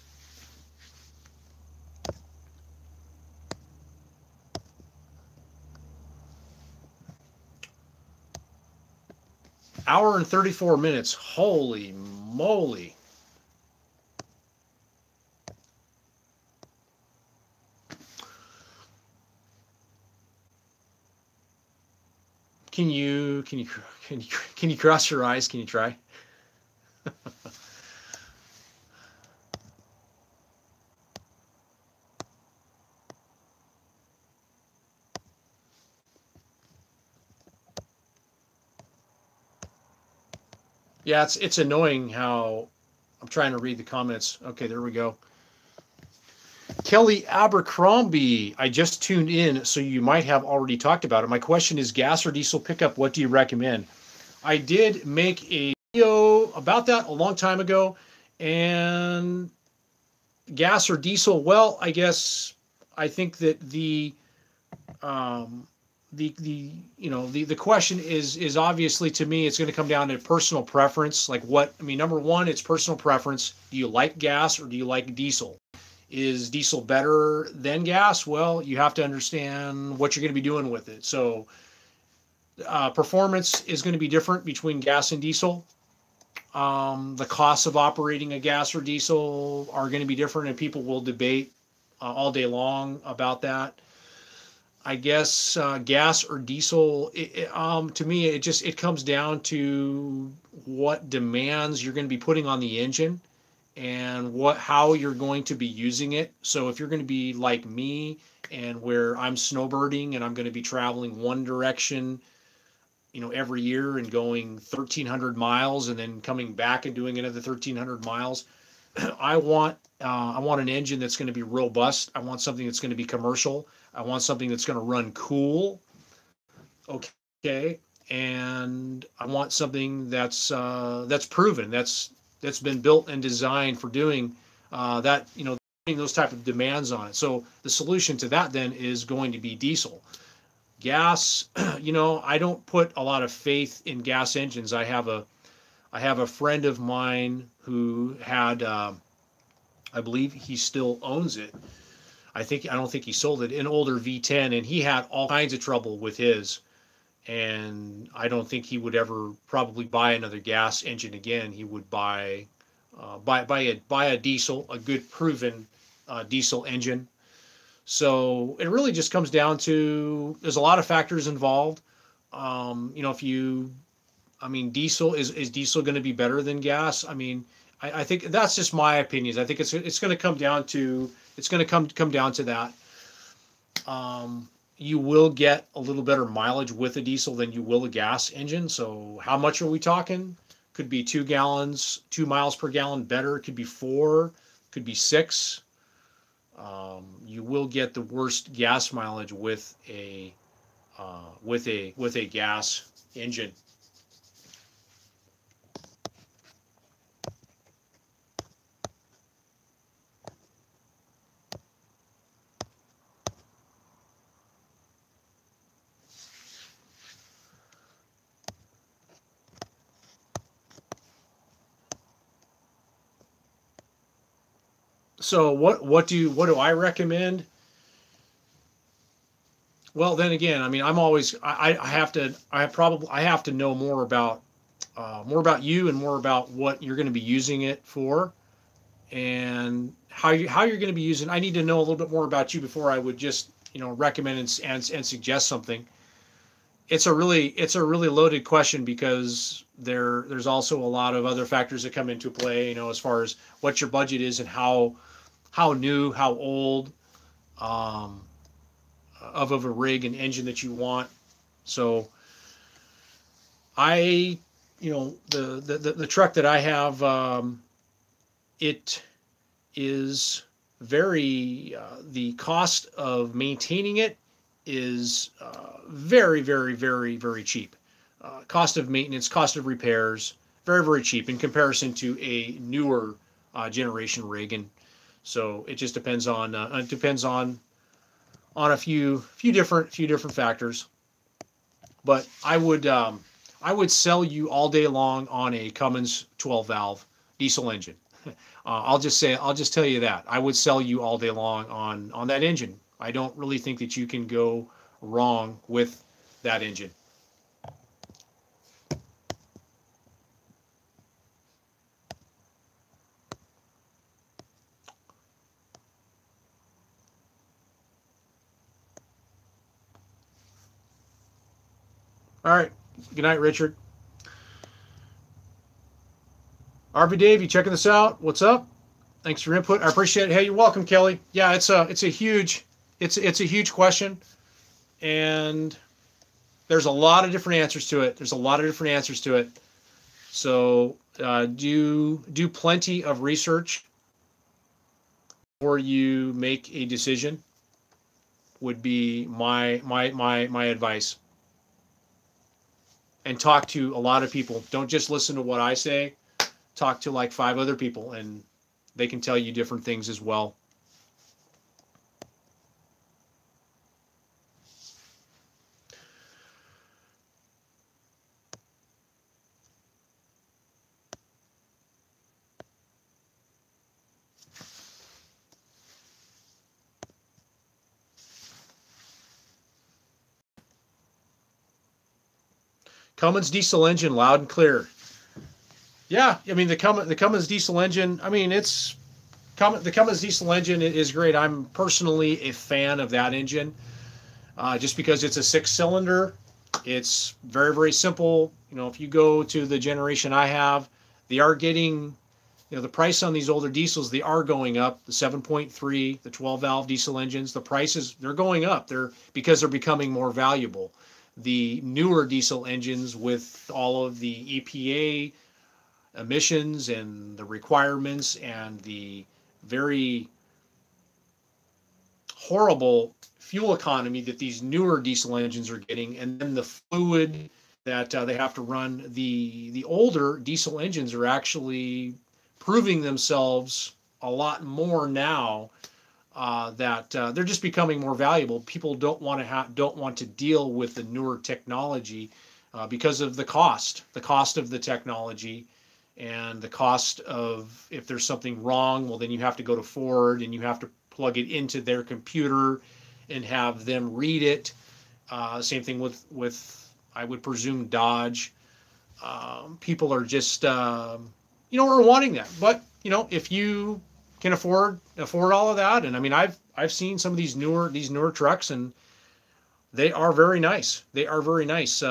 Hour and 34 minutes. Holy moly. Can you cross your eyes? Can you try? Yeah, it's annoying how I'm trying to read the comments. Okay, there we go. Kelly Abercrombie, I just tuned in, so you might have already talked about it. My question is gas or diesel pickup, what do you recommend? I did make a video about that a long time ago, and gas or diesel, well, I guess I think that the question is obviously, to me, it's going to come down to personal preference. Like number one, it's personal preference. Do you like gas or do you like diesel? Is diesel better than gas? Well, you have to understand what you're going to be doing with it. So performance is going to be different between gas and diesel. The costs of operating a gas or diesel are going to be different, and people will debate all day long about that. I guess gas or diesel, to me, it comes down to what demands you're going to be putting on the engine and how you're going to be using it. So if you're going to be like me and where I'm snowbirding and I'm going to be traveling one direction, every year and going 1,300 miles and then coming back and doing another 1,300 miles, I want an engine that's going to be robust. I want something that's going to be commercial. I want something that's going to run cool. Okay, and I want something that's proven. That's been built and designed for doing that. Putting those type of demands on it. So the solution to that then is going to be diesel. Gas, I don't put a lot of faith in gas engines. I have a friend of mine who had, I believe he still owns it. I don't think he sold it, an older V10, and he had all kinds of trouble with his. And I don't think he would ever probably buy another gas engine again. He would buy a diesel, a good proven diesel engine. So it really just comes down to there's a lot of factors involved. Diesel is diesel going to be better than gas? I think that's just my opinions. I think it's going to come down to come down to that. You will get a little better mileage with a diesel than you will a gas engine. So how much are we talking? Could be 2 gallons, 2 miles per gallon better. It could be 4, could be 6. You will get the worst gas mileage with a gas engine. So what do I recommend? Well, then again, I'm always I have to know more about you and more about what you're going to be using it for and how you're going to be using. I need to know a little bit more about you before I would just recommend and suggest something. It's a really loaded question because there's also a lot of other factors that come into play. As far as what your budget is and how new, how old of a rig and engine that you want. So the truck that I have, it is the cost of maintaining it is very, very, very, very cheap. Cost of maintenance, cost of repairs, very, very cheap in comparison to a newer generation rig. And so it just depends on a few different factors. But I would sell you all day long on a Cummins 12 valve diesel engine. I'll just tell you that I would sell you all day long on that engine. I don't really think that you can go wrong with that engine. All right. Good night, Richard. RV Dave, you checking this out? What's up? Thanks for your input. I appreciate it. Hey, you're welcome, Kelly. Yeah, it's a huge question, and there's a lot of different answers to it. So do plenty of research before you make a decision. Would be my advice. And talk to a lot of people. Don't just listen to what I say. Talk to like 5 other people, and they can tell you different things as well. Cummins diesel engine, loud and clear. Yeah, I mean the Cummins diesel engine. I mean the Cummins diesel engine is great. I'm personally a fan of that engine, just because it's a six-cylinder. It's very very simple. You know, if you go to the generation I have, they are getting, you know, the price on these older diesels, they are going up. The 7.3, the 12 valve diesel engines, the prices, they're going up. They're because they're becoming more valuable. The newer diesel engines with all of the EPA emissions and the requirements and the very horrible fuel economy that these newer diesel engines are getting, and then the fluid that they have to run. The older diesel engines are actually proving themselves a lot more now, that they're just becoming more valuable. People don't want to deal with the newer technology, because of the cost of the technology, and the cost of, if there's something wrong, well then you have to go to Ford and you have to plug it into their computer and have them read it. Same thing with I would presume Dodge. People are just are wanting that, but if you can afford all of that, and I mean I've seen some of these newer trucks, and they are very nice. They are very nice.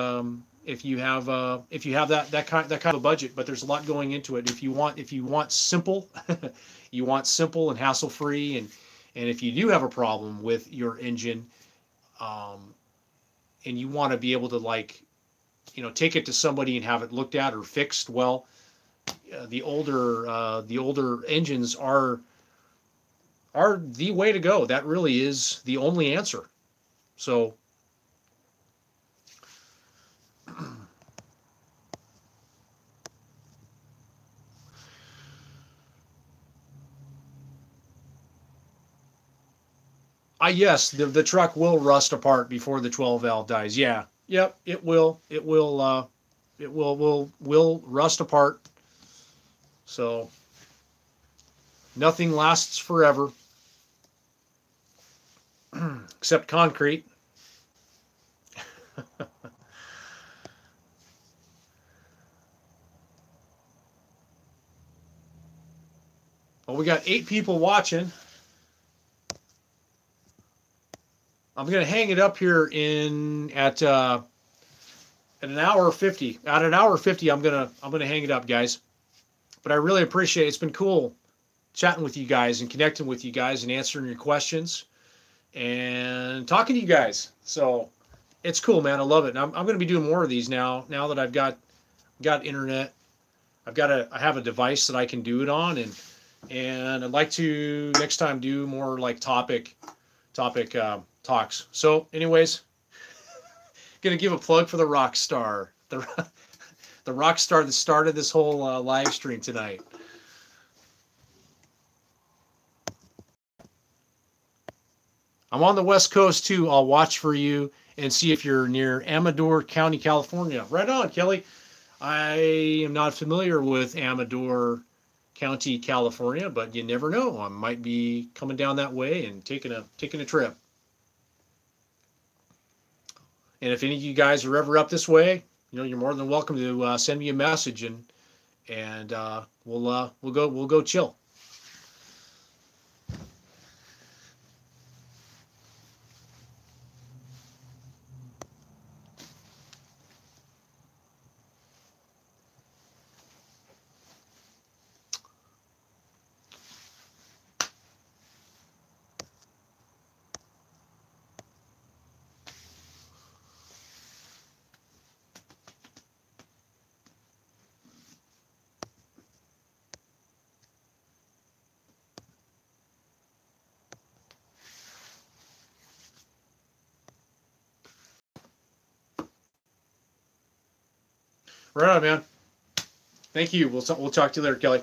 If you have that kind of a budget, but there's a lot going into it. If you want simple, you want simple and hassle free, and if you do have a problem with your engine, um, and you want to be able to, like, take it to somebody and have it looked at or fixed, well, the older engines are the way to go. That really is the only answer. So yes, the truck will rust apart before the 12 valve dies. Yeah, yep, it will. It will rust apart. So nothing lasts forever except concrete. Well, we got 8 people watching. I'm gonna hang it up here in at an hour 50. At an hour 50, I'm gonna hang it up, guys. But I really appreciate it. It's been cool chatting with you guys and connecting with you guys and answering your questions and talking to you guys. So it's cool, man. I love it. And I'm going to be doing more of these now. Now that I've got internet, I have a device that I can do it on, and I'd like to next time do more like topic talks. So, anyways, gonna give a plug for the rock star, the rock star that started this whole live stream tonight. I'm on the West Coast too. I'll watch for you and see if you're near Amador County, California. Right on, Kelly. I am not familiar with Amador County, California, but you never know. I might be coming down that way and taking a trip. And if any of you guys are ever up this way, you're more than welcome to send me a message, and we'll go chill. Right on, man. Thank you. We'll talk to you later, Kelly.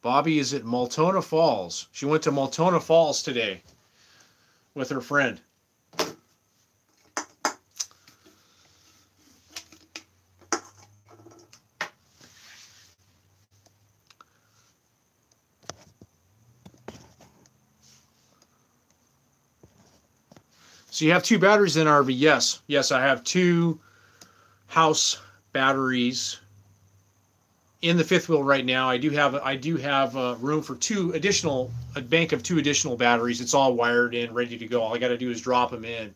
Bobby is at Multona Falls. She went to Multona Falls today with her friend. So you have 2 batteries in RV? Yes. Yes, I have 2 house batteries in the fifth wheel right now. I do have room for a bank of 2 additional batteries. It's all wired in, ready to go. All I got to do is drop them in.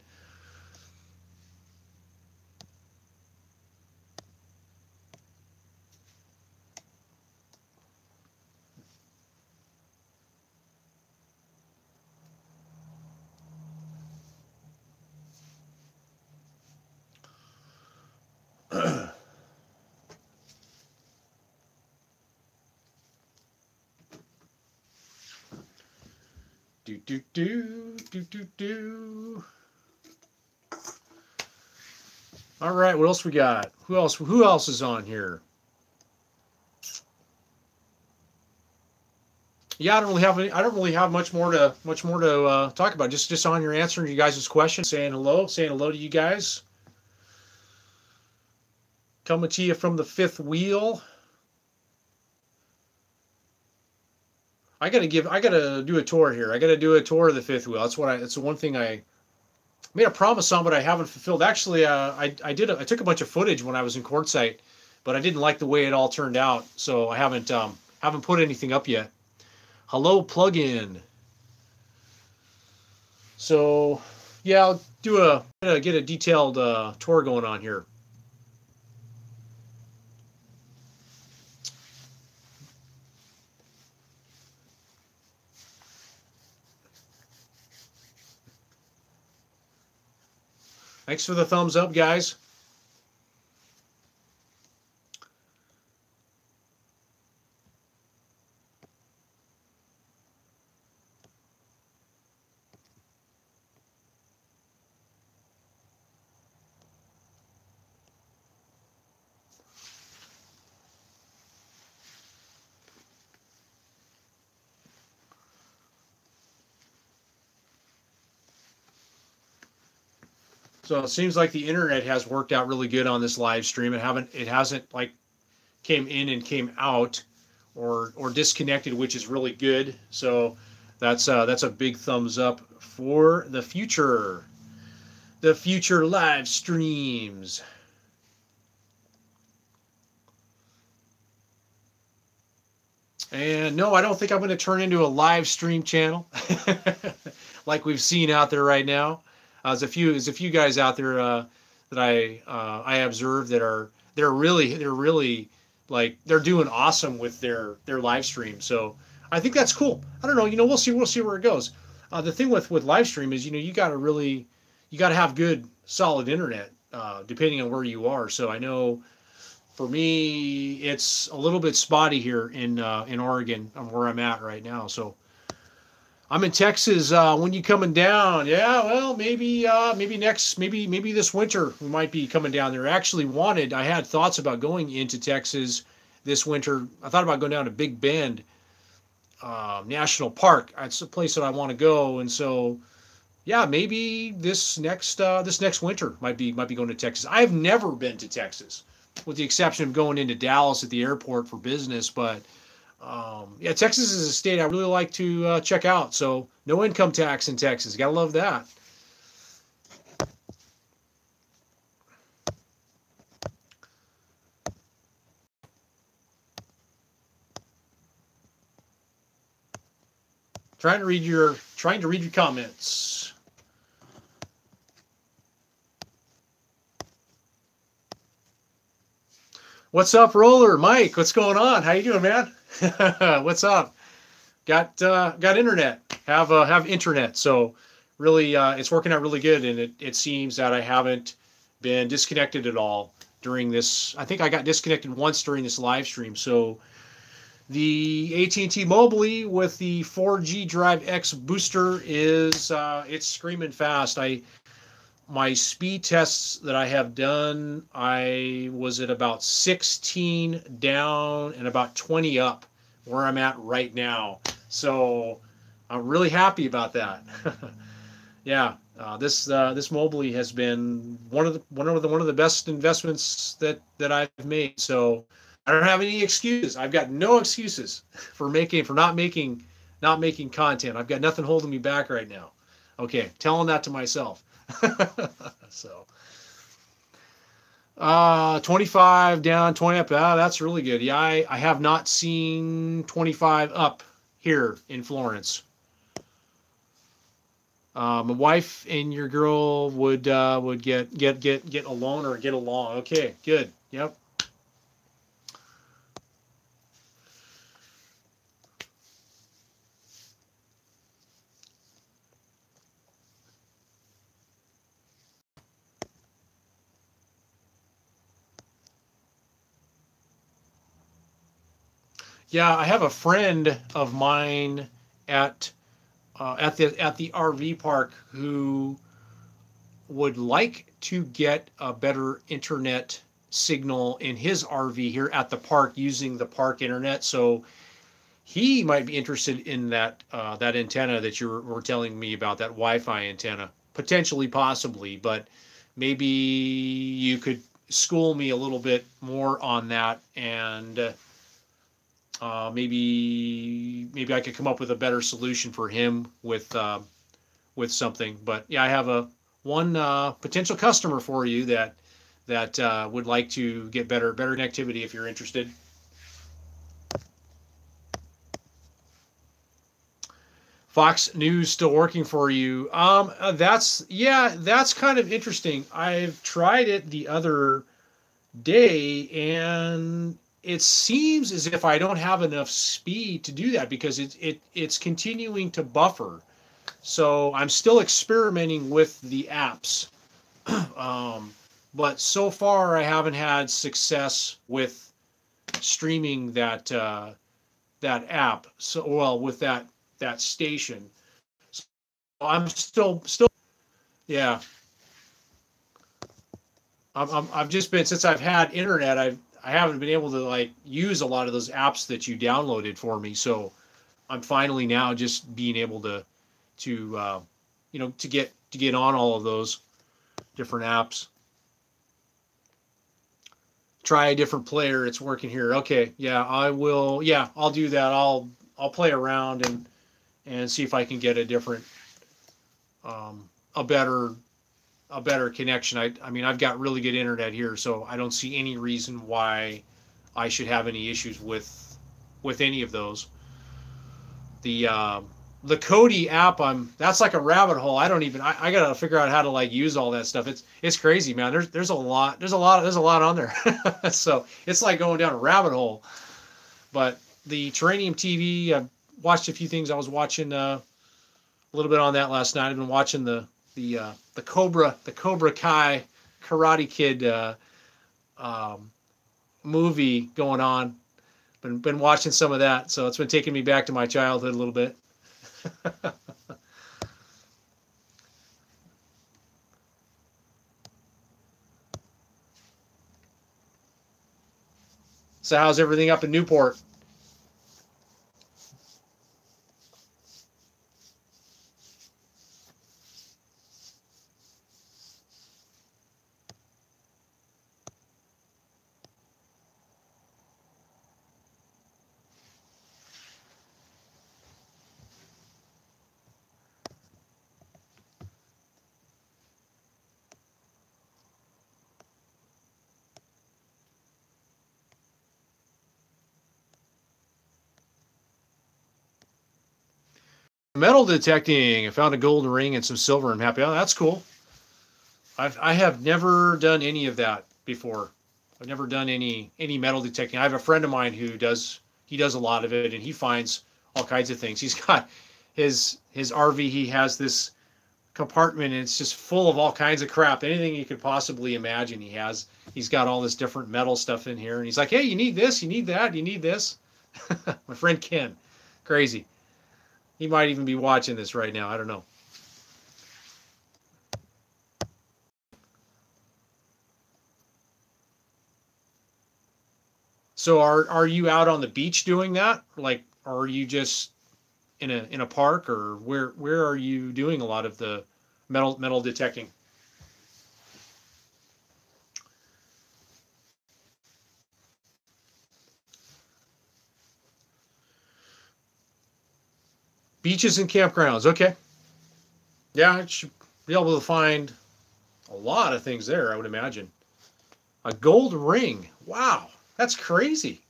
Do. All right, what else we got? Who else is on here? Yeah, I don't really have much more to talk about. Just on your answering you guys' questions, saying hello to you guys. Coming to you from the fifth wheel. I gotta do a tour here. I gotta do a tour of the fifth wheel. That's the one thing I made a promise on, but I haven't fulfilled. Actually, I took a bunch of footage when I was in Quartzsite, but I didn't like the way it all turned out, so I haven't put anything up yet. Hello, plugin. So yeah, I'll get a detailed tour going on here. Thanks for the thumbs up, guys. So it seems like the internet has worked out really good on this live stream. It hasn't like came in and came out or disconnected, which is really good. So that's a big thumbs up for the future live streams. And no, I don't think I'm going to turn into a live stream channel like we've seen out there right now. There's a few guys out there that I observe that they're really like they're doing awesome with their live stream. So I think that's cool. I don't know, we'll see where it goes. The thing with live stream is you got to have good solid internet depending on where you are. So I know for me it's a little bit spotty here in Oregon, where I'm at right now. So I'm in Texas. When you coming down? Yeah, well, maybe this winter we might be coming down there. I had thoughts about going into Texas this winter. I thought about going down to Big Bend National Park. It's a place that I want to go, and so yeah, maybe this next winter might be going to Texas. I've never been to Texas, with the exception of going into Dallas at the airport for business, but. Yeah, Texas is a state I really like to check out. So no income tax in Texas. Gotta love that. Trying to read your comments. What's up, Roller? Mike, what's going on? How you doing, man? What's up? Got internet. Have internet. So really, it's working out really good, and it seems that I haven't been disconnected at all during this. I think I got disconnected once during this live stream. So the AT&T Mobility with the 4G Drive X booster is it's screaming fast. My speed tests that I have done, I was at about 16 down and about 20 up where I'm at right now. So I'm really happy about that. Yeah, this Mobley has been one of the best investments that I've made. So I don't have any excuses. I've got no excuses for not making content. I've got nothing holding me back right now. Okay, telling that to myself. So 25 down, 20 up. Ah, that's really good. Yeah, I have not seen 25 up here in Florence. My wife and your girl would get alone or get along. Okay, good. Yep. Yeah, I have a friend of mine at the RV park who would like to get a better internet signal in his RV here at the park using the park internet. So he might be interested in that antenna that you were telling me about, that Wi-Fi antenna, potentially, possibly, but maybe you could school me a little bit more on that, and maybe I could come up with a better solution for him with something. But yeah, I have a one potential customer for you that would like to get better connectivity if you're interested. Fox News still working for you? That's kind of interesting. I've tried it the other day, and it seems as if I don't have enough speed to do that because it's continuing to buffer. So I'm still experimenting with the apps, um, but so far I haven't had success with streaming that app. So well, with that station. So I'm still yeah. I've just been, since I've had internet, I haven't been able to like use a lot of those apps that you downloaded for me. So I'm finally now just being able to to get on all of those different apps. Try a different player. It's working here. Okay, yeah, I will. Yeah, I'll do that. I'll play around and see if I can get a different um, a better connection. I mean, I've got really good internet here, so I don't see any reason why I should have any issues with any of those. The Kodi app, that's like a rabbit hole. I don't even I gotta figure out how to like use all that stuff. It's crazy, man. There's a lot on there. So it's like going down a rabbit hole. But the Terranium TV, I've watched a few things. I was watching a little bit on that last night. I've been watching the Cobra Kai Karate Kid um, movie going on. Been watching some of that, so it's been taking me back to my childhood a little bit. So how's everything up in Newport? Metal detecting. I found a golden ring and some silver. I'm happy. Oh, that's cool. I have never done any of that before. I've never done any metal detecting. I have a friend of mine who does a lot of it, and he finds all kinds of things. He's got his RV. He has this compartment, and it's just full of all kinds of crap. Anything you could possibly imagine, he's got all this different metal stuff in here, and he's like, "Hey, you need this, you need that, you need this." My friend Ken, crazy. He might even be watching this right now. I don't know. So are you out on the beach doing that? Like, or are you just in a park, or where are you doing a lot of the metal detecting? Beaches and campgrounds. Okay. Yeah, I should be able to find a lot of things there, I would imagine. A gold ring. Wow, that's crazy.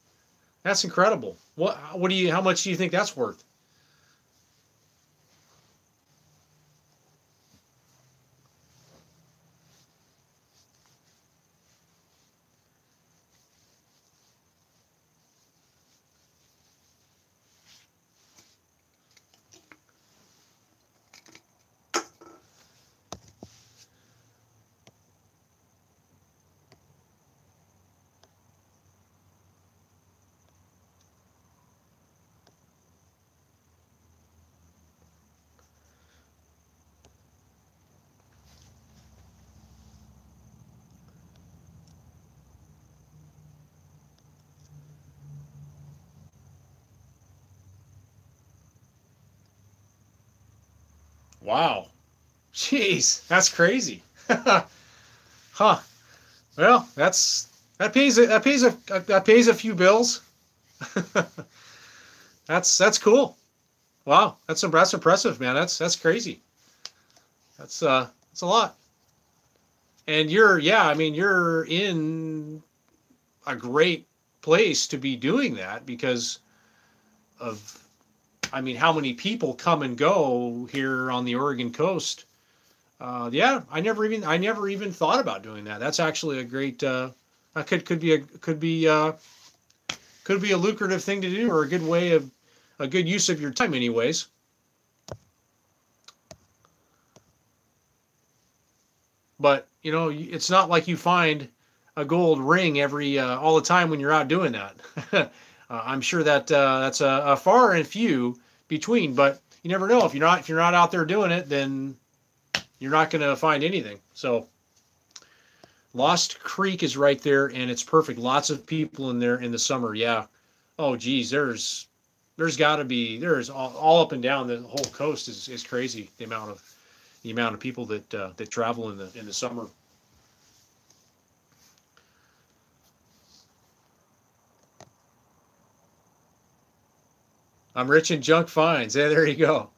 That's incredible. What do you how much do you think that's worth? Wow. Jeez, that's crazy. Huh. Well, that pays a few bills. That's cool. Wow, that's impressive, man. That's crazy. That's a lot. And yeah, I mean, you're in a great place to be doing that because of, I mean, how many people come and go here on the Oregon coast. Yeah, I never even thought about doing that. That's actually a great, that could be a lucrative thing to do, or a good use of your time anyways. But, you know, it's not like you find a gold ring all the time when you're out doing that. I'm sure that that's a far and few between, but you never know. If you're not out there doing it, then you're not going to find anything. So Lost Creek is right there, and it's perfect. Lots of people in there in the summer. Yeah. Oh, geez, there's got to be there's all up and down the whole coast is crazy. The amount of people that travel in the summer. I'm rich in junk finds. Yeah, there you go.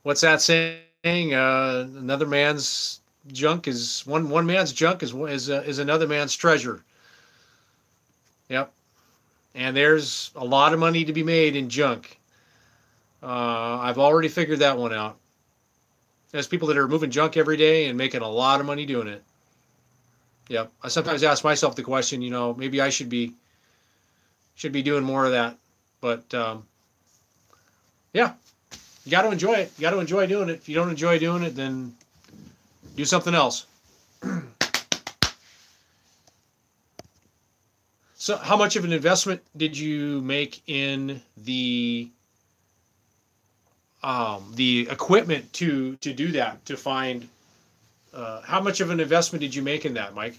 What's that saying? Another man's junk is one man's junk is another man's treasure. Yep. And there's a lot of money to be made in junk. I've already figured that one out. There's people that are moving junk every day and making a lot of money doing it. Yep. I sometimes ask myself the question, you know, maybe I should be doing more of that. But yeah, you got to enjoy it. You got to enjoy doing it. If you don't enjoy doing it, then do something else. So, how much of an investment did you make in the equipment to do that? To find how much of an investment did you make in that, Mike?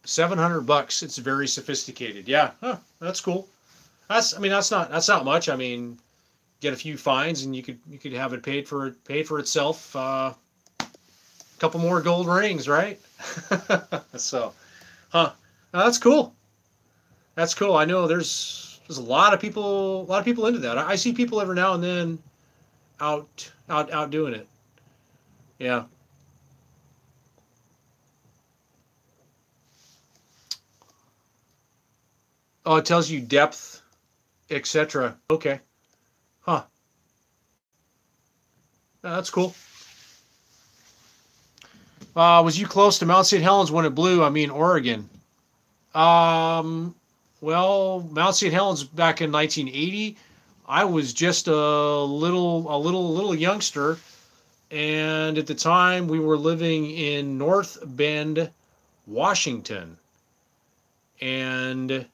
700 bucks. It's very sophisticated. Yeah, huh, that's cool. I mean, that's not much. I mean, get a few fines and you could have it paid for itself. A couple more gold rings, right? So, huh? That's cool. That's cool. I know there's a lot of people into that. I see people every now and then out doing it. Yeah. Oh, it tells you depth, etc. Okay. Huh. That's cool. Was you close to Mount St. Helens when it blew? I mean, Oregon. Um, well, Mount St. Helens back in 1980. I was just a little youngster, and at the time we were living in North Bend, Washington, and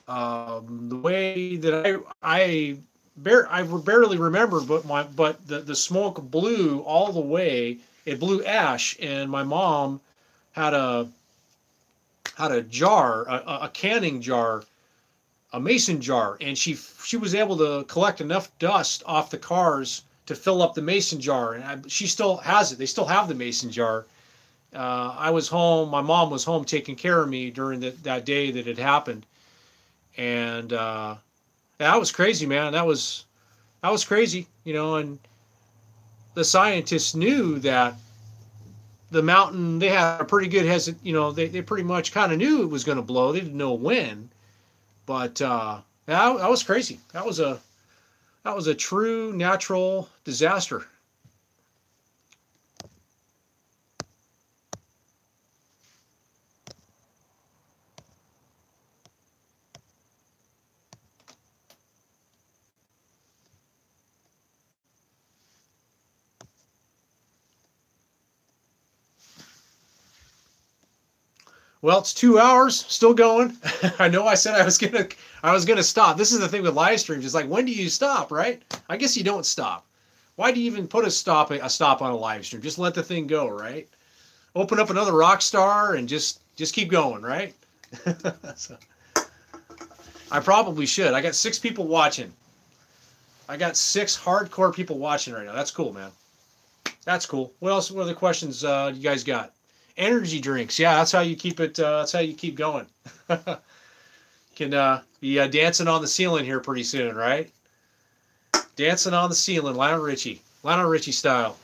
the way that I barely remember, but the smoke blew all the way. It blew ash, and my mom had a jar, a canning jar, a mason jar, and she was able to collect enough dust off the cars to fill up the mason jar, and she still has it. They still have the mason jar. I was home. My mom was home taking care of me during that day that it happened, and that was crazy, man. That was crazy, and the scientists knew that the mountain, they had a pretty good they pretty much kind of knew it was going to blow. They didn't know when, but that was crazy. That was a true natural disaster. Well, it's 2 hours, still going. I know I said I was gonna stop. This is the thing with live streams. It's like, when do you stop, right? I guess you don't stop. Why do you even put a stop on a live stream? Just let the thing go, right? Open up another Rockstar and just keep going, right? So, I probably should. I got 6 people watching. I got 6 hardcore people watching right now. That's cool, man. That's cool. What else? What other questions you guys got? Energy drinks. Yeah, that's how you keep it. That's how you keep going. Can be dancing on the ceiling here pretty soon, right? Dancing on the ceiling, Lionel Richie style.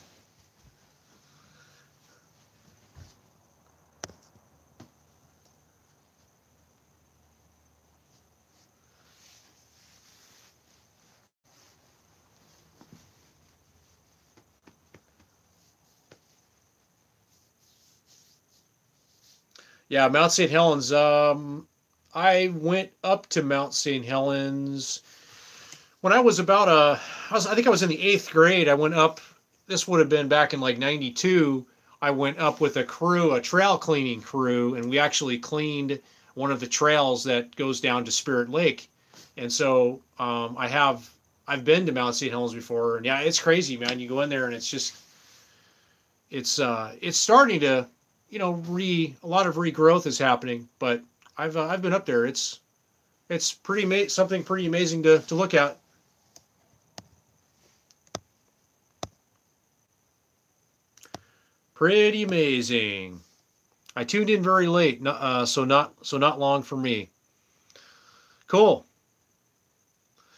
Yeah, Mount St. Helens. I went up to Mount St. Helens when I was about I think I was in the 8th grade. I went up. This would have been back in like '92. I went up with a crew, a trail cleaning crew, and we actually cleaned one of the trails that goes down to Spirit Lake. And so I've been to Mount St. Helens before, and yeah, it's crazy, man. You go in there and it's just it's starting to, a lot of regrowth is happening, but I've been up there. It's something pretty amazing to look at. Pretty amazing. I tuned in very late, so not long for me. Cool.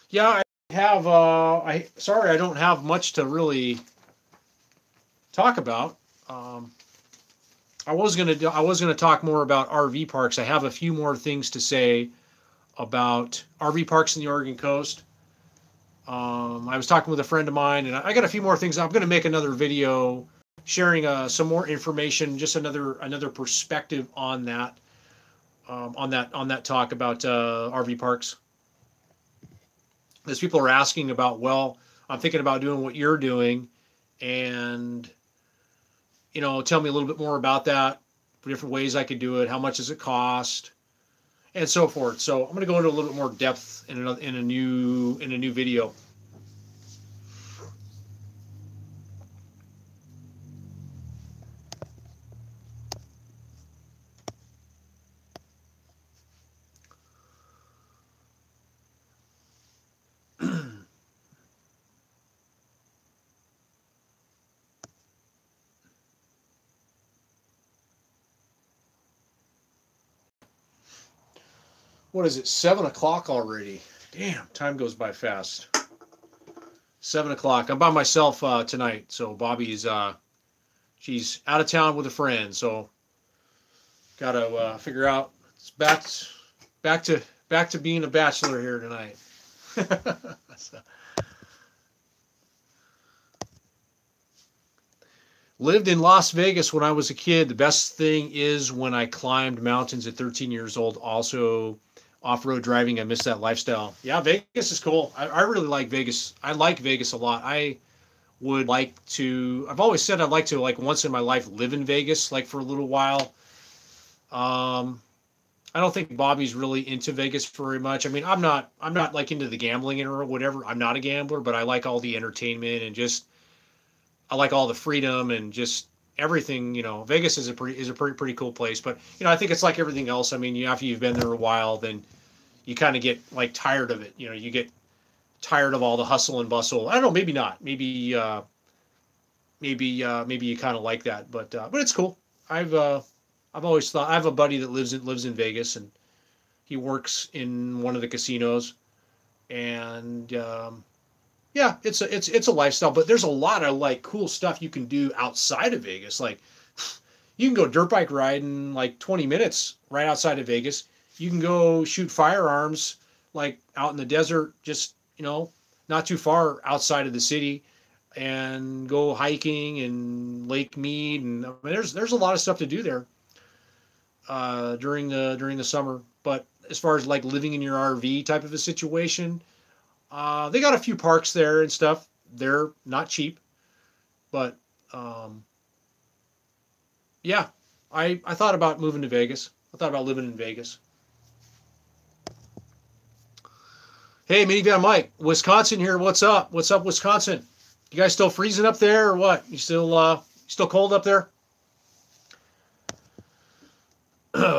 Yeah, I have. Sorry, I don't have much to really talk about. Um, I was gonna talk more about RV parks. I have a few more things to say about RV parks in the Oregon coast. I was talking with a friend of mine, and I got a few more things. I'm going to make another video sharing some more information, just another perspective on that talk about RV parks. As people are asking about, well, I'm thinking about doing what you're doing, and tell me a little bit more about that, different ways I could do it, how much does it cost, and so forth. So I'm going to go into a little bit more depth in a new video. What is it? 7 o'clock already. Damn, time goes by fast. 7 o'clock. I'm by myself tonight, so Bobby's she's out of town with a friend, so gotta figure out. It's back to being a bachelor here tonight. So, lived in Las Vegas when I was a kid. The best thing is when I climbed mountains at 13 years old. Also, off-road driving. I miss that lifestyle. Yeah, Vegas is cool. I really like Vegas. I like Vegas a lot. I would like to. I've always said I'd like to, like, once in my life live in Vegas, like, for a little while. Um, I don't think Bobby's really into Vegas very much. I mean, I'm not like into the gambling or whatever. I'm not a gambler, but I like all the entertainment and just I like all the freedom and just everything. Vegas is a pretty cool place. But I think it's like everything else. I mean, after you've been there a while, then you kind of get like tired of it. You get tired of all the hustle and bustle. I don't know, maybe not. Maybe you kind of like that, but it's cool. I've always thought I have a buddy that lives in Vegas, and he works in one of the casinos, and yeah, it's a lifestyle. But there's a lot of like cool stuff you can do outside of Vegas. Like you can go dirt bike riding like 20 minutes right outside of Vegas. You can go shoot firearms like out in the desert, just not too far outside of the city, and go hiking in Lake Mead, and I mean, there's a lot of stuff to do there during the summer. But as far as like living in your RV type of a situation, they got a few parks there and stuff. They're not cheap, but yeah, I thought about moving to Vegas. I thought about living in Vegas. Hey, Minivan Mike, Wisconsin here. What's up? What's up, Wisconsin? You guys still freezing up there, or what? You still cold up there?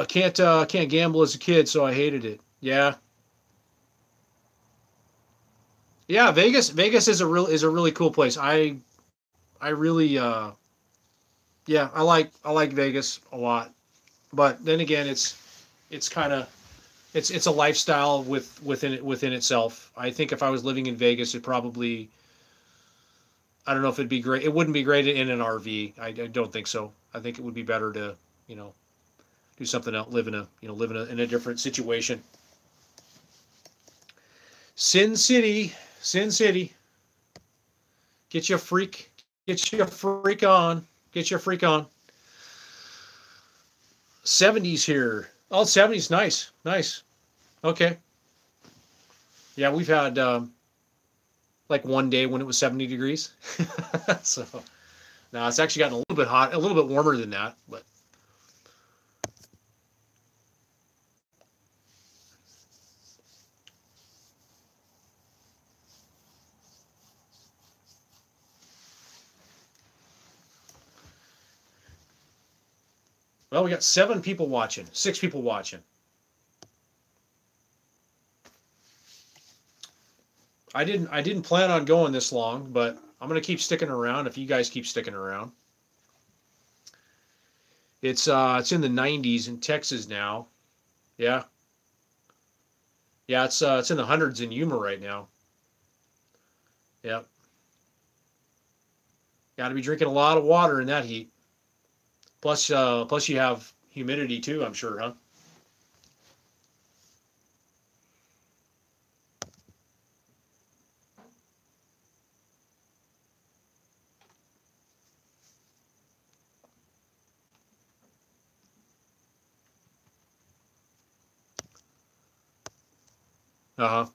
Can't gamble as a kid, so I hated it. Yeah, yeah. Vegas is a really cool place. I really yeah, I like Vegas a lot. But then again, it's kind of it's a lifestyle within itself. I think if I was living in Vegas, it probably I don't know if it'd be great. It wouldn't be great in an RV. I don't think so. I think it would be better to do something else, live in a different situation. Sin City, get your freak, get your freak on, get your freak on. 70s here. Oh, 70s, nice, nice. Okay. Yeah, we've had like one day when it was 70 degrees. So now it's actually gotten a little bit hot, a little bit warmer than that, but well, we got 7 people watching, 6 people watching. I didn't plan on going this long, but I'm gonna keep sticking around if you guys keep sticking around. It's in the 90s in Texas now. Yeah. Yeah, it's in the hundreds in Yuma right now. Yep. Got to be drinking a lot of water in that heat. Plus you have humidity too, I'm sure, huh? Uh-huh.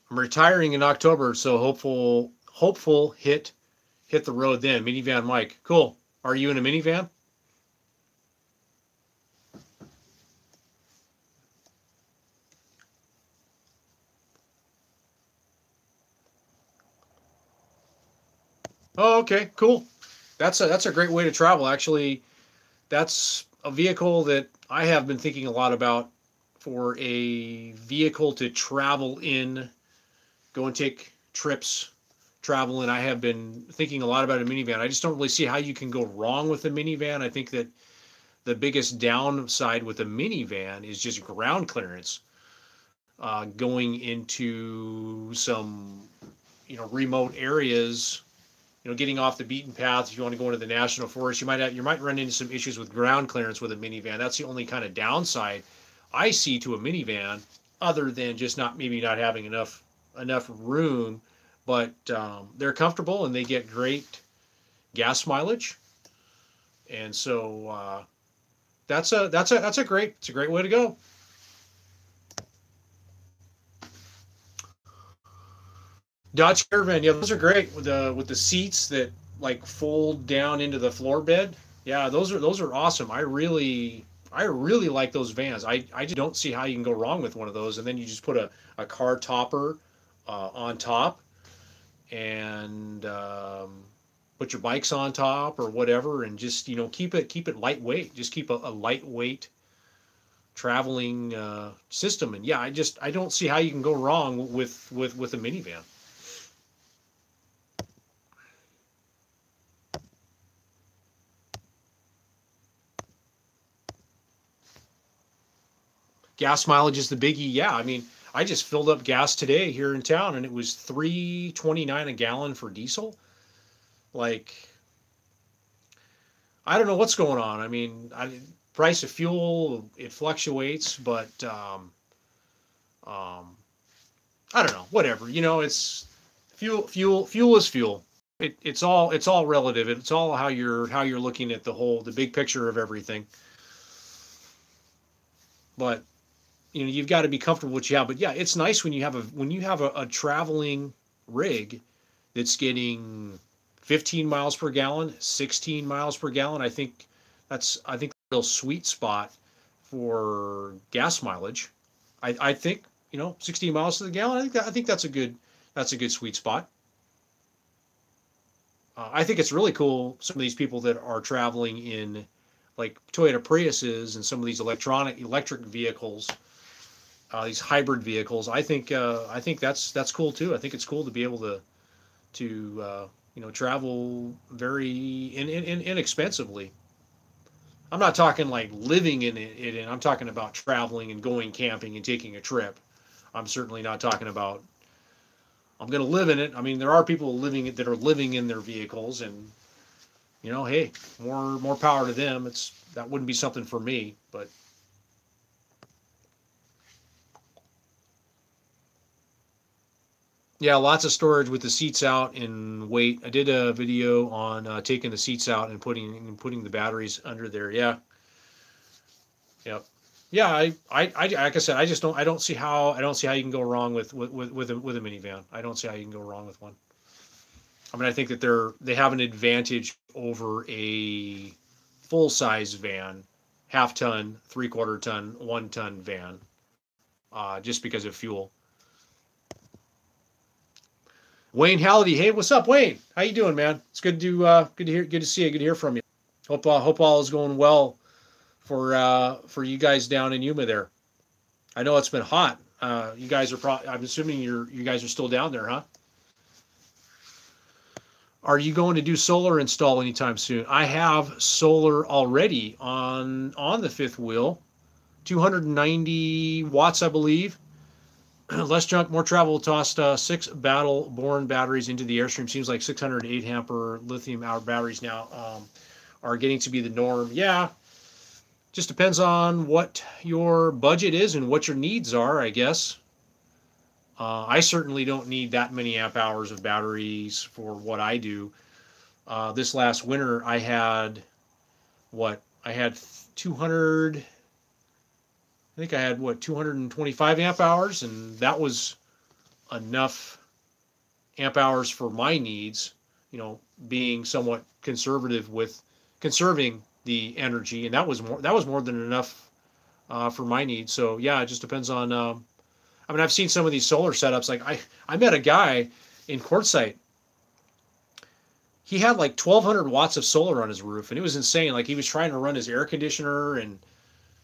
I'm retiring in October, so hopeful hit the road then. Minivan Mike. Cool. Are you in a minivan? Oh, okay, cool. That's a great way to travel. Actually, that's a vehicle that I have been thinking a lot about for a vehicle to travel in, go and take trips, travel in. I have been thinking a lot about a minivan. I just don't really see how you can go wrong with a minivan. I think that the biggest downside with a minivan is just ground clearance. Going into some, remote areas, getting off the beaten path. If you want to go into the national forest, you might run into some issues with ground clearance with a minivan. That's the only kind of downside I see to a minivan. other than just maybe not having enough room, but they're comfortable and they get great gas mileage, and so that's a great way to go. Dodge Caravan, yeah, those are great with the seats that like fold down into the floor bed. Yeah, those are awesome. I really like those vans. I just don't see how you can go wrong with one of those. And then you just put a car topper on top, and put your bikes on top or whatever, and just keep it lightweight. Just keep a lightweight traveling system. And yeah, I don't see how you can go wrong with a minivan. Gas mileage is the biggie. Yeah, I mean, I just filled up gas today here in town, and it was 3.29 a gallon for diesel. Like, I don't know what's going on. I mean, price of fuel, it fluctuates, but um, I don't know. Whatever. It's fuel is fuel. It's all relative. It's all how you're looking at the big picture of everything. But you've got to be comfortable with what you have. But yeah, it's nice when you have a traveling rig that's getting 15 miles per gallon, 16 miles per gallon. I think a real sweet spot for gas mileage. I think 16 miles to the gallon. I think that's a good sweet spot. I think it's really cool. Some of these people that are traveling in like Toyota Priuses and some of these electric vehicles, these hybrid vehicles. I think that's cool too. I think it's cool to be able to travel very inexpensively. I'm not talking like living in it, and I'm talking about traveling and going camping and taking a trip. I'm certainly not talking about I'm going to live in it. I mean, there are people that are living in their vehicles, and hey, more power to them. That wouldn't be something for me, but yeah, lots of storage with the seats out and weight. I did a video on taking the seats out and putting the batteries under there. Yeah, yep. Yeah, like I said, I don't see how you can go wrong with a minivan. I don't see how you can go wrong with one. I mean, I think that they have an advantage over a full size van, half ton, 3/4 ton, 1 ton van, just because of fuel. Wayne Halliday, hey, what's up, Wayne? How you doing, man? It's good to see you, good to hear from you. Hope all is going well for you guys down in Yuma there. I know it's been hot. You guys are probably. I'm assuming you guys are still down there, huh? Are you going to do solar install anytime soon? I have solar already on the fifth wheel, 290 watts, I believe. Less junk, more travel. Tossed 6 Battle Born batteries into the Airstream. Seems like 608 ampere lithium hour batteries now are getting to be the norm. Yeah, just depends on what your budget is and what your needs are, I guess. I certainly don't need that many amp hours of batteries for what I do. This last winter, I had what? I had 200. I think I had what 225 amp hours, and that was enough amp hours for my needs. Being somewhat conservative with conserving the energy, and that was more than enough for my needs. So yeah, it just depends on. I mean, I've seen some of these solar setups. Like I met a guy in Quartzsite. He had like 1,200 watts of solar on his roof, and it was insane. Like he was trying to run his air conditioner and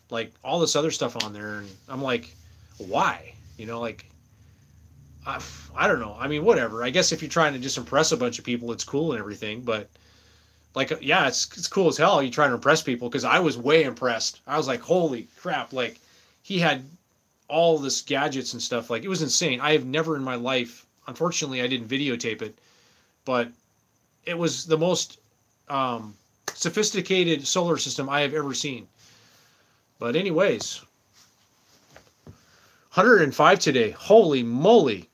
like all this other stuff on there, and I'm like, why? Like I don't know. I mean, whatever. I guess if you're trying to just impress a bunch of people, it's cool and everything. But like, yeah, it's cool as hell. You trying to impress people because I was way impressed. I was like, holy crap! Like he had all this gadgets and stuff. Like it was insane. I have never in my life. Unfortunately, I didn't videotape it, but it was the most sophisticated solar system I have ever seen. But anyways, 105 today. Holy moly.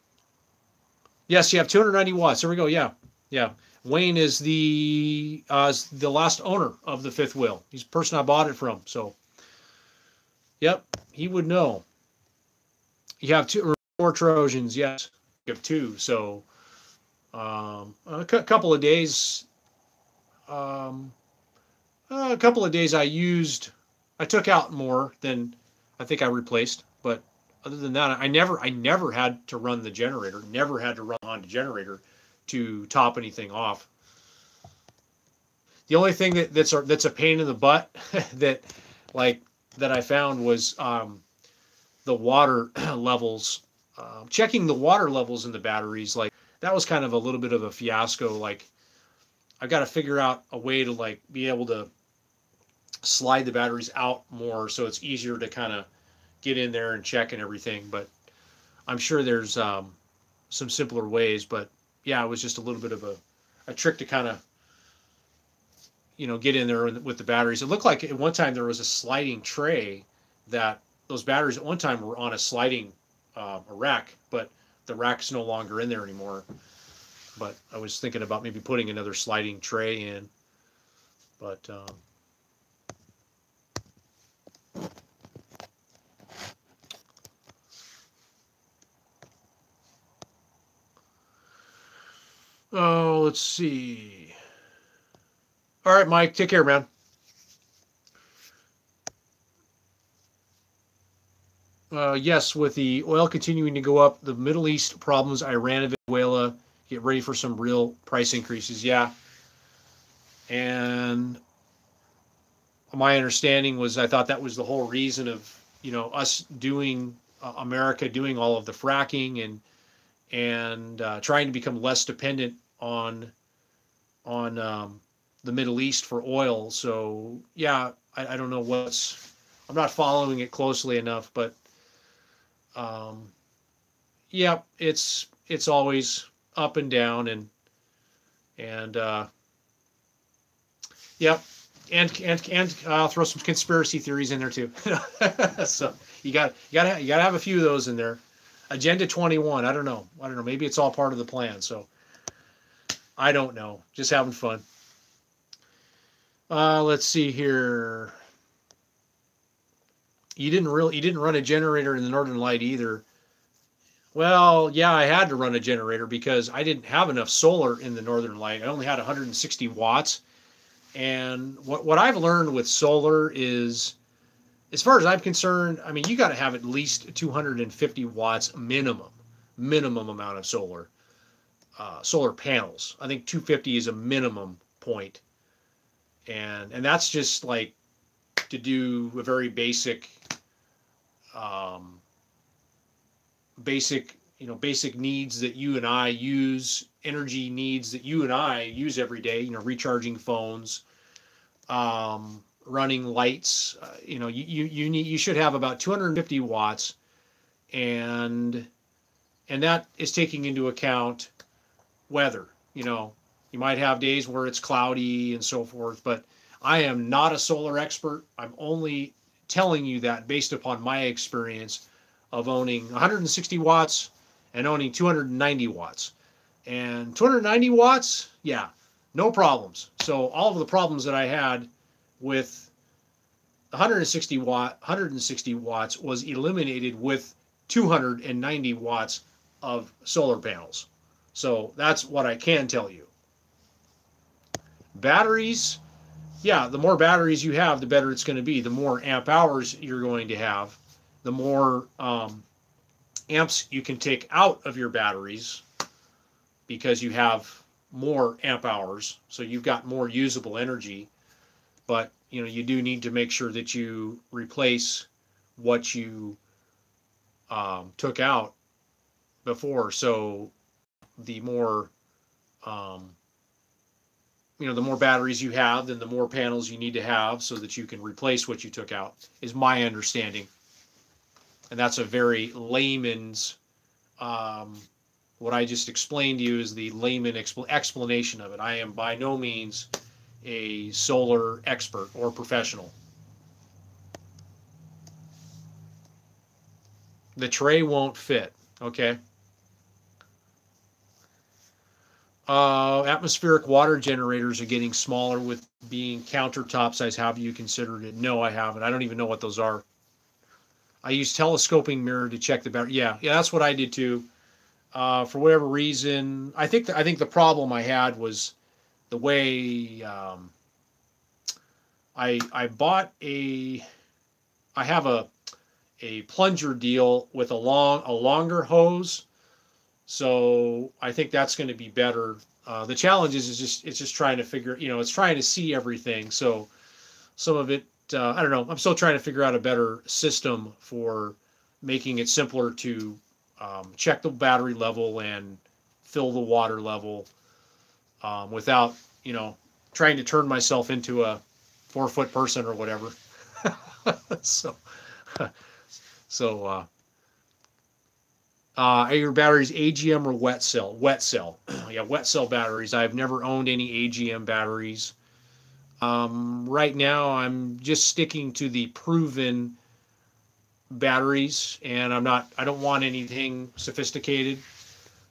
Yes, you have 290 watts. There we go. Yeah. Yeah. Wayne is the last owner of the fifth wheel. He's the person I bought it from. So, yep, he would know. You have two more Trojans. Yes, you have two. So, a couple of days. A couple of days I took out more than I think I replaced, but other than that, I never had to run the generator, never had to run on the generator to top anything off. The only thing that's a pain in the butt that I found was the water levels. Checking the water levels in the batteries, like that was kind of a little bit of a fiasco. Like I've got to figure out a way to like be able to slide the batteries out more so it's easier to kind of get in there and check and everything. But I'm sure there's some simpler ways. But yeah, it was just a little bit of a trick to kind of, you know, get in there with the batteries. It looked like at one time there was a sliding tray that those batteries at one time were on a sliding a rack, but the rack's no longer in there anymore. But I was thinking about maybe putting another sliding tray in. But oh, let's see. All right, Mike, take care, man. Yes, with the oil continuing to go up, the Middle East problems, Iran and Venezuela, get ready for some real price increases. Yeah. And my understanding was, I thought that was the whole reason of, you know, us doing, America doing all of the fracking and trying to become less dependent on the Middle East for oil. So yeah, I don't know I'm not following it closely enough, but yeah, it's always up and down and yep. And I'll throw some conspiracy theories in there too. So you gotta have a few of those in there. Agenda 21. I don't know. Maybe it's all part of the plan. So I don't know. Just having fun. Let's see here. You didn't run a generator in the Northern Light either. Well, yeah, I had to run a generator because I didn't have enough solar in the Northern Light. I only had 160 watts. And what I've learned with solar is, as far as I'm concerned, I mean, you got to have at least 250 watts minimum amount of solar panels. I think 250 is a minimum point. And that's just like to do a very basic needs that you and I use, energy needs that you and I use every day, you know, recharging phones, running lights, you should have about 250 watts, and that is taking into account weather. You know, you might have days where it's cloudy and so forth, but I am not a solar expert. I'm only telling you that based upon my experience of owning 160 watts and owning 290 watts. And 290 watts, yeah, no problems. So all of the problems that I had with 160 watts was eliminated with 290 watts of solar panels. So that's what I can tell you. Batteries, yeah, the more batteries you have, the better it's going to be. The more amp hours you're going to have, the more amps you can take out of your batteries because you have more amp hours. So you've got more usable energy. But, you know, you do need to make sure that you replace what you took out before. So the more the more batteries you have, then the more panels you need to have so that you can replace what you took out, is my understanding. And that's a very layman's, what I just explained to you is the layman explanation of it. I am by no means a solar expert or professional. The tray won't fit. Okay. Atmospheric water generators are getting smaller with being countertop size. Have you considered it? No, I haven't. I don't even know what those are. I use telescoping mirror to check the battery. Yeah, yeah, that's what I did too. For whatever reason, I think the problem I had was the way I bought a I have a plunger deal with a longer hose, so I think that's going to be better. The challenge is just it's just trying to figure, it's trying to see everything. So some of it, I don't know. I'm still trying to figure out a better system for making it simpler to check the battery level and fill the water level without, trying to turn myself into a 4-foot person or whatever. so, so are your batteries AGM or wet cell? Wet cell. Yeah, wet cell batteries. I've never owned any AGM batteries. Right now, I'm just sticking to the proven batteries, and I don't want anything sophisticated.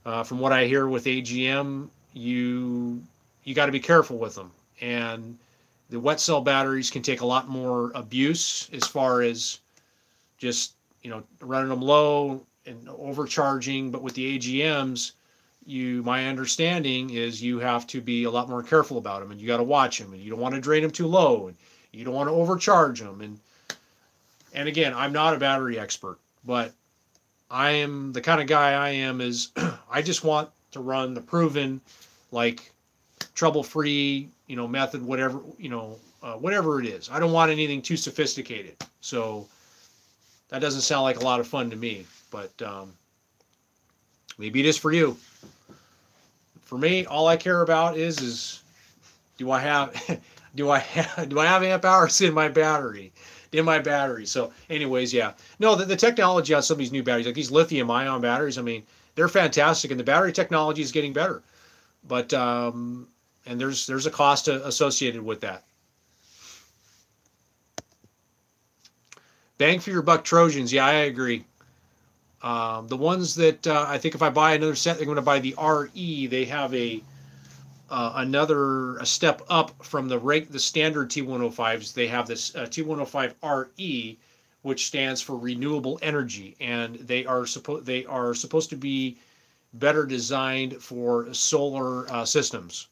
From what I hear with AGM, you got to be careful with them, and the wet cell batteries can take a lot more abuse as far as just running them low and overcharging. But with the AGMs, my understanding is you have to be a lot more careful about them, and you got to watch them, and you don't want to drain them too low, and you don't want to overcharge them. And again, I'm not a battery expert, but I am the kind of guy I am is I just want to run the proven, like trouble-free, method, whatever, whatever it is. I don't want anything too sophisticated. So that doesn't sound like a lot of fun to me, but maybe it is for you. For me, all I care about is do I have do I have amp hours in my battery? So anyways, yeah. No, the technology on some of these new batteries, like these lithium ion batteries, I mean, they're fantastic, and the battery technology is getting better. But and there's a cost associated with that. Bang for your buck Trojans. Yeah, I agree. The ones that I think if I buy another set, they're going to buy the RE. They have a step up from the standard T105s. They have this T105 RE, which stands for renewable energy, and they are supposed to be better designed for solar systems.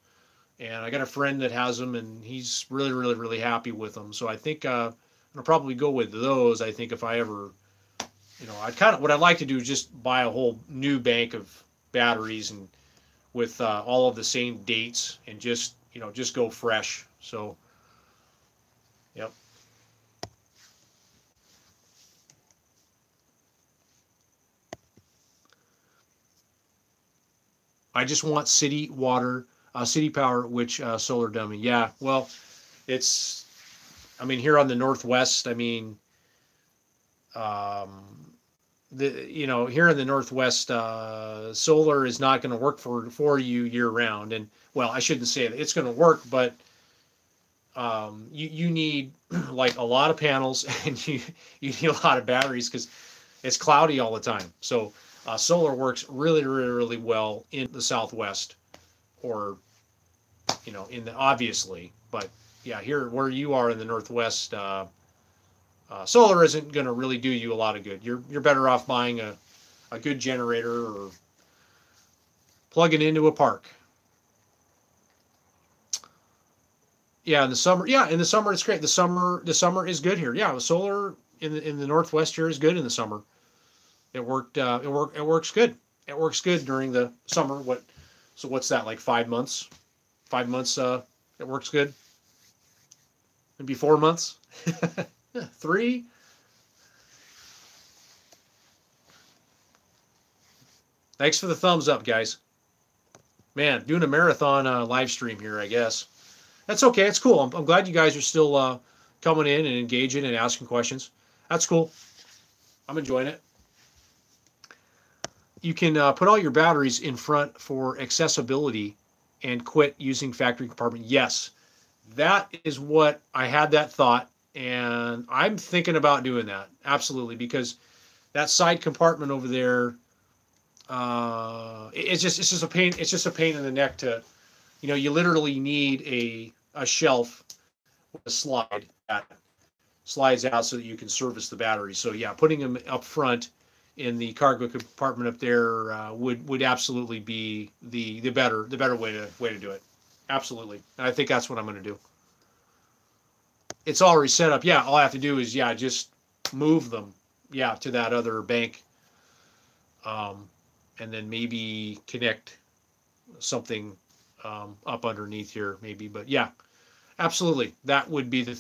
And I got a friend that has them, and he's really, really, really happy with them. So I think I'm gonna probably go with those. I think if I ever, what I'd like to do is just buy a whole new bank of batteries and with all of the same dates, and just go fresh. So, yep. I just want city water, city power, which solar dummy. Yeah, well, it's. I mean, here on the Northwest, I mean, here in the Northwest, solar is not going to work for you year round. And well, I shouldn't say that it's going to work, but you need like a lot of panels, and you need a lot of batteries because it's cloudy all the time. So solar works really, really, really well in the Southwest, or obviously, but yeah, here where you are in the Northwest, solar isn't going to really do you a lot of good. You're better off buying a good generator or plugging into a park. Yeah, in the summer. Yeah, in the summer it's great. The summer is good here. Yeah, the solar in the Northwest here is good in the summer. It worked. It works good. It works good during the summer. So what's that, like 5 months? 5 months. It works good. Maybe 4 months. 3. Thanks for the thumbs up, guys. Man, doing a marathon live stream here, I guess. That's okay. It's cool. I'm glad you guys are still coming in and engaging and asking questions. That's cool. I'm enjoying it. You can put all your batteries in front for accessibility and quit using factory compartment. Yes, that is what I had that thought, and I'm thinking about doing that. Absolutely, because that side compartment over there, it's just a pain. It's just a pain in the neck to, you literally need a shelf with a slide that slides out so that you can service the battery. So yeah, putting them up front in the cargo compartment up there would absolutely be the better way to do it. Absolutely, and I think that's what I'm going to do. It's already set up. Yeah, all I have to do is just move them to that other bank, and then maybe connect something up underneath here maybe. But yeah, absolutely, that would be the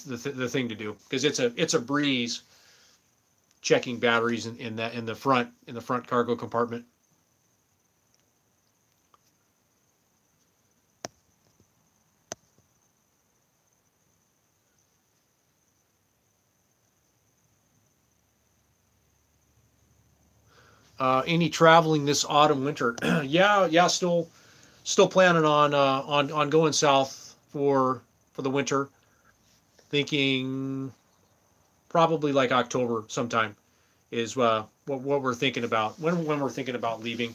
thing to do, because it's a breeze checking batteries in the front cargo compartment. Any traveling this autumn winter? Yeah, still planning on going south for the winter. Thinking probably like October sometime is what we're thinking about when we're thinking about leaving.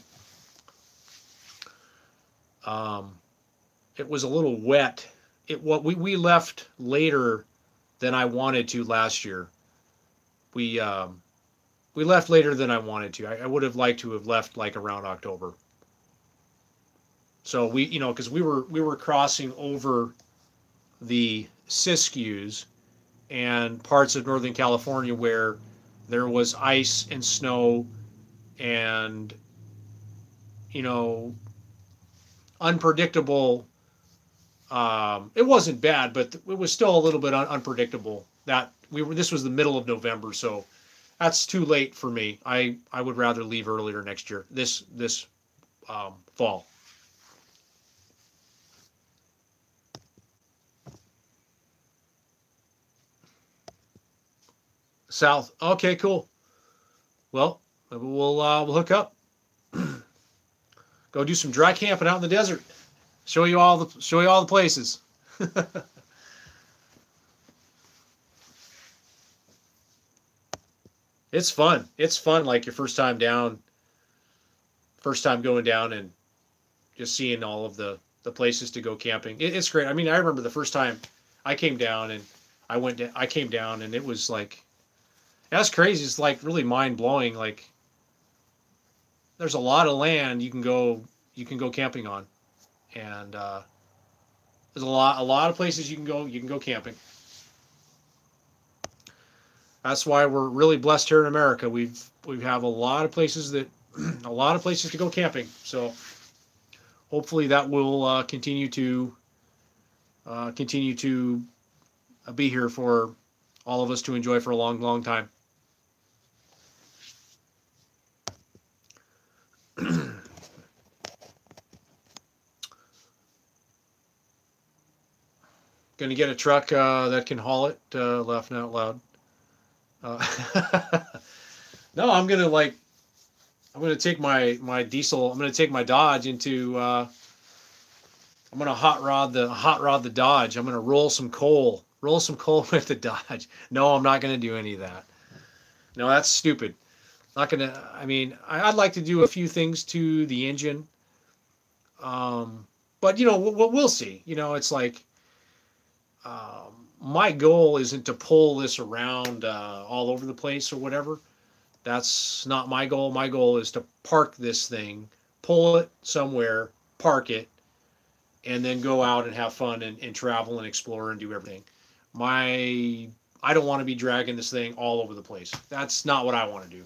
Um, it was a little wet. We left later than I wanted to last year. We we left later than I wanted to. I would have liked to have left like around October. So because we were crossing over the Siskiyous and parts of Northern California where there was ice and snow and you know unpredictable. It wasn't bad, but it was still a little bit unpredictable. That we were. This was the middle of November, so that's too late for me. I would rather leave earlier next year. This fall. South. Okay, cool. Well, we'll hook up. Go do some dry camping out in the desert. Show you all the places. It's fun. It's fun, like your first time going down and just seeing all of the places to go camping. It's great. I mean, I remember the first time I came down and I came down and it was like that's crazy. It's like really mind blowing. Like there's a lot of land you can go camping on, and there's a lot of places you can go camping. That's why we're really blessed here in America. We have a lot of places a lot of places to go camping. So hopefully that will continue to be here for all of us to enjoy for a long, long time. Going to get a truck that can haul it. Laughing out loud. Uh, no, I'm gonna take my diesel. I'm gonna take my Dodge into. I'm gonna hot rod the Dodge. I'm gonna roll some coal with the Dodge. No, I'm not gonna do any of that. No, that's stupid. Not gonna. I mean, I'd like to do a few things to the engine, but we'll see. It's like my goal isn't to pull this around all over the place or whatever. That's not my goal. My goal is to park this thing, pull it somewhere, park it, and then go out and have fun and travel and explore and do everything. My I don't want to be dragging this thing all over the place. That's not what I want to do.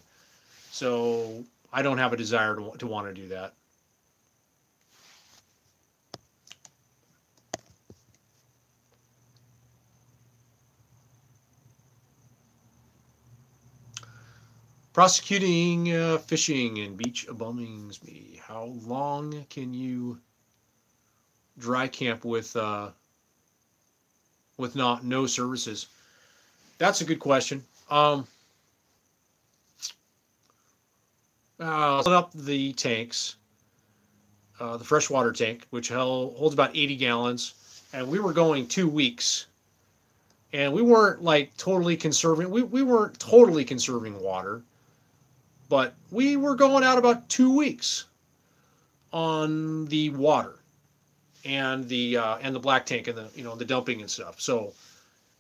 So I don't have a desire to want to do that. Prosecuting fishing and beach bummings me. How long can you dry camp with not no services? That's a good question. Fill up the tanks, the freshwater tank, which holds about 80 gallons, and we were going 2 weeks, and we weren't like totally conserving. We weren't totally conserving water, But we were going out about 2 weeks on the water and the black tank and the dumping and stuff. So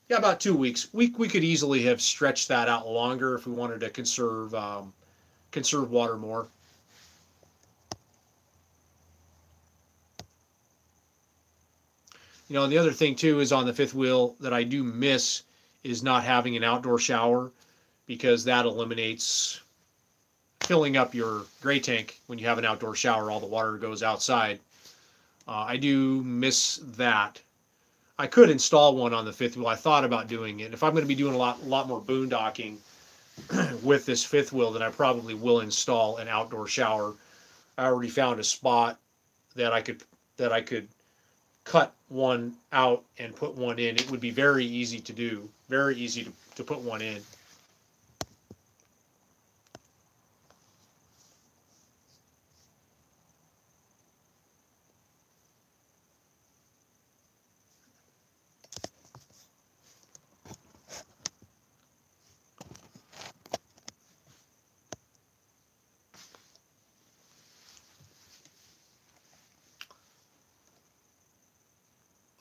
yeah, about 2 weeks. We could easily have stretched that out longer if we wanted to conserve water more. And the other thing too is on the fifth wheel that I do miss is not having an outdoor shower, because that eliminates filling up your gray tank. When you have an outdoor shower, all the water goes outside. I do miss that. I could install one on the fifth wheel. I thought about doing it. If I'm going to be doing a lot more boondocking with this fifth wheel, then I probably will install an outdoor shower. I already found a spot that I could cut one out and put one in. It would be very easy to do, very easy to put one in.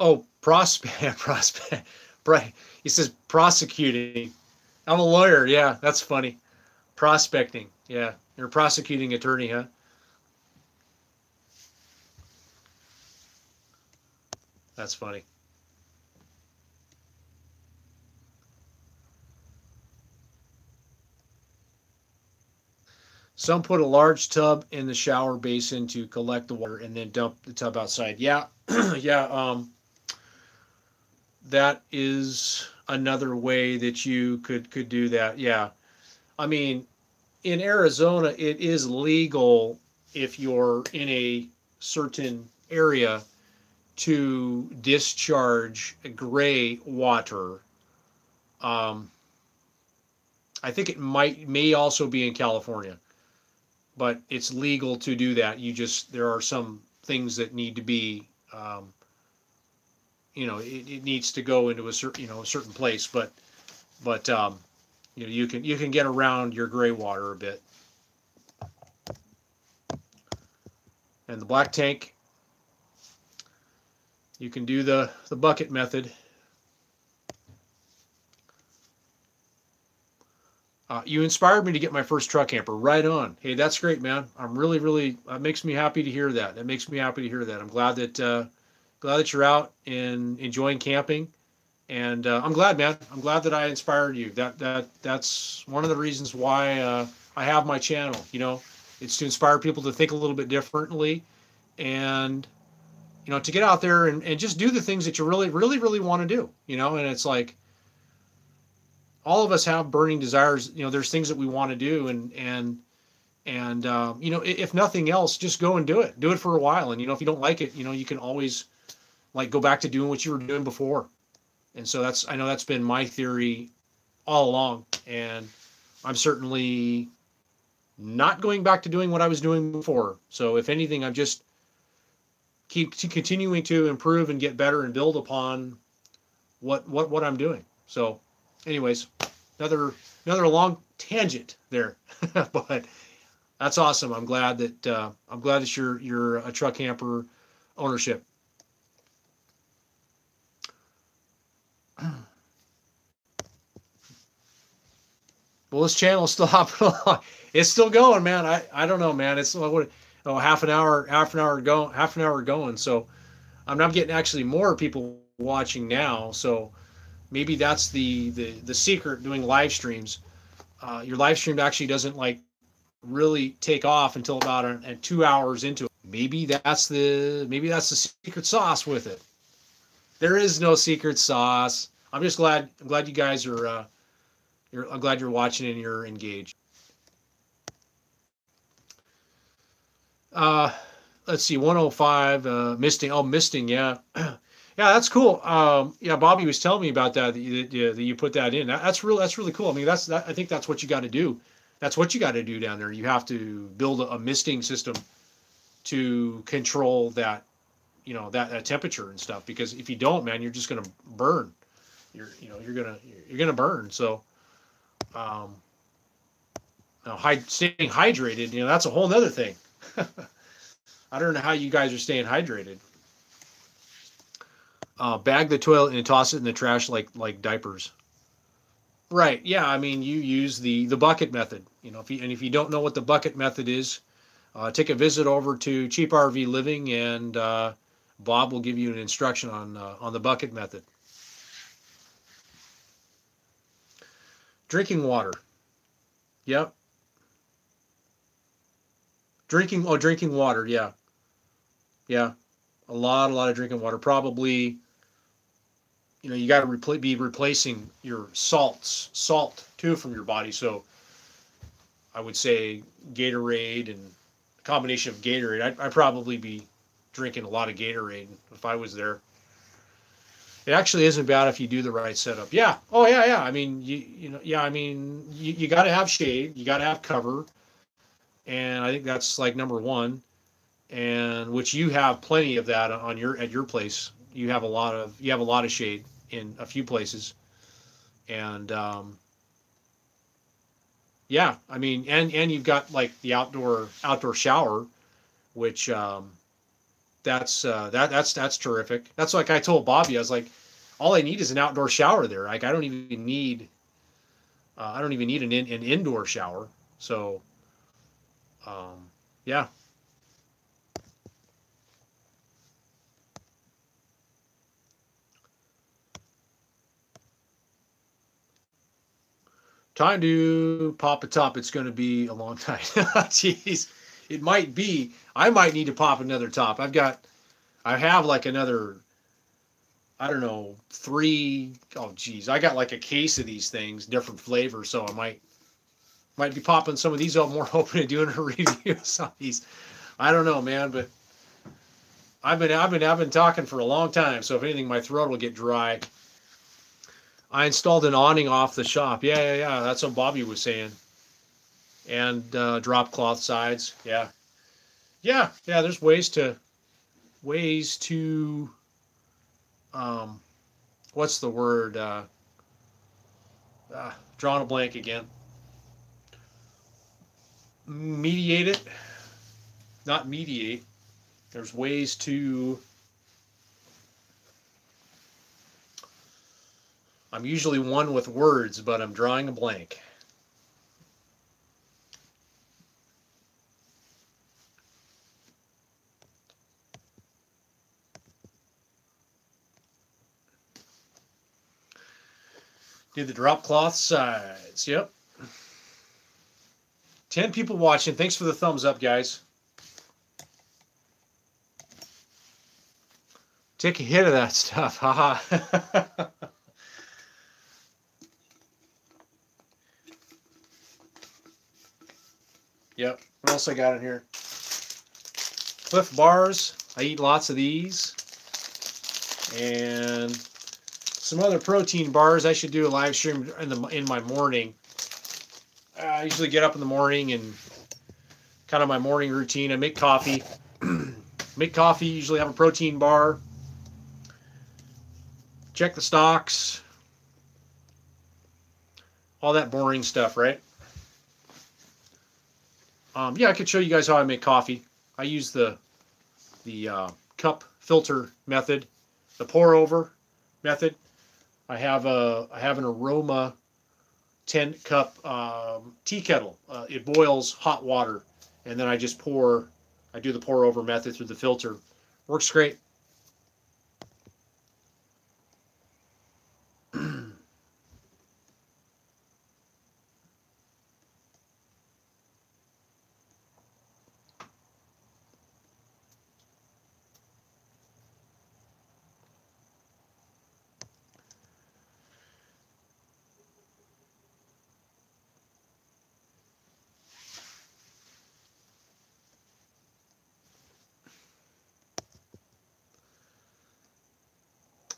Oh, prospect. He says prosecuting. I'm a lawyer. Yeah, that's funny. Prospecting. Yeah, you're a prosecuting attorney, huh? That's funny. Some put a large tub in the shower basin to collect the water and then dump the tub outside. Yeah, yeah. That is another way that you could do that. Yeah, I mean, in Arizona, it is legal if you're in a certain area to discharge gray water. Um, I think it may also be in California, but it's legal to do that. There are some things that need to be, it needs to go into a certain place, but you can get around your gray water a bit. And the black tank, you can do the bucket method. You inspired me to get my first truck camper. Right on. Hey, that's great, man. I'm really, that makes me happy to hear that. That makes me happy to hear that. I'm glad that you're out and enjoying camping. And I'm glad, man. I'm glad that I inspired you. That's one of the reasons why I have my channel. It's to inspire people to think a little bit differently, and to get out there and just do the things that you really want to do. And it's like, all of us have burning desires. There's things that we want to do, and if nothing else, just go and do it. Do it for a while, and if you don't like it, you can always go back to doing what you were doing before. And so I know that's been my theory all along, and I'm certainly not going back to doing what I was doing before. So if anything, I'm just continuing to improve and get better and build upon what I'm doing. So anyways, another long tangent there, but that's awesome. I'm glad that you're a truck camper ownership. Well, this channel is still hopping along. It's still going, man. I don't know, man. It's half an hour going. So I'm not getting actually more people watching now. So maybe that's the secret doing live streams. Your live stream actually doesn't really take off until about 2 hours into it. Maybe that's the secret sauce with it. There is no secret sauce. I'm just glad you guys are I'm glad you're watching and you're engaged. Let's see, 105 misting. Oh, misting, yeah. Yeah, that's cool. Yeah, Bobby was telling me about that you put that in. That's really cool. I mean, I think that's what you got to do. That's what you got to do down there. You have to build a misting system to control that, that temperature and stuff. Because if you don't, man, you're just gonna burn. You're gonna burn. So, staying hydrated, that's a whole nother thing. I don't know how you guys are staying hydrated. Bag the toilet and toss it in the trash like diapers. Right. Yeah. I mean, you use the bucket method. If you don't know what the bucket method is, take a visit over to Cheap RV Living, and Bob will give you an instruction on the bucket method. Drinking water. Yep. Drinking water. Yeah. Yeah. A lot of drinking water. Probably, you got to be replacing your salt too from your body. So I would say Gatorade, and a combination of Gatorade. I'd probably be drinking a lot of Gatorade if I was there. It actually isn't bad if you do the right setup. Yeah. Oh yeah, yeah. I mean, you got to have shade, you got to have cover, and I think that's like number one. And which you have plenty of that at your place. You have a lot of shade in a few places, and yeah, I mean, and you've got like the outdoor shower, which that's terrific. That's like I told Bobby. I was like, all I need is an outdoor shower there. Like I don't even need an indoor shower. So yeah. Time to pop a top. It's going to be a long time. Jeez, it might be. I might need to pop another top. I have like another, I don't know, three. Oh, geez, I got like a case of these things, different flavors. So I might be popping some of these up. More open to doing a review of some of these. I don't know, man, but I've been talking for a long time. So if anything, my throat will get dry. I installed an awning off the shop. Yeah. That's what Bobby was saying. And drop cloth sides. Yeah. There's ways to what's the word? Drawing a blank again. Mediate it. Not mediate. There's ways to. I'm usually one with words, but I'm drawing a blank. Do the drop cloth sides. Yep. 10 people watching. Thanks for the thumbs up, guys. Take a hit of that stuff. Haha. Yep. What else I got in here? Cliff bars. I eat lots of these. And some other protein bars. I should do a live stream in my morning. I usually get up in the morning and kind of my morning routine. I make coffee. Usually have a protein bar. Check the stocks. All that boring stuff, right? Yeah, I could show you guys how I make coffee. I use the cup filter method, the pour over method. I have an Aroma 10 cup tea kettle. It boils hot water, and then I just pour. I do the pour over method through the filter. Works great.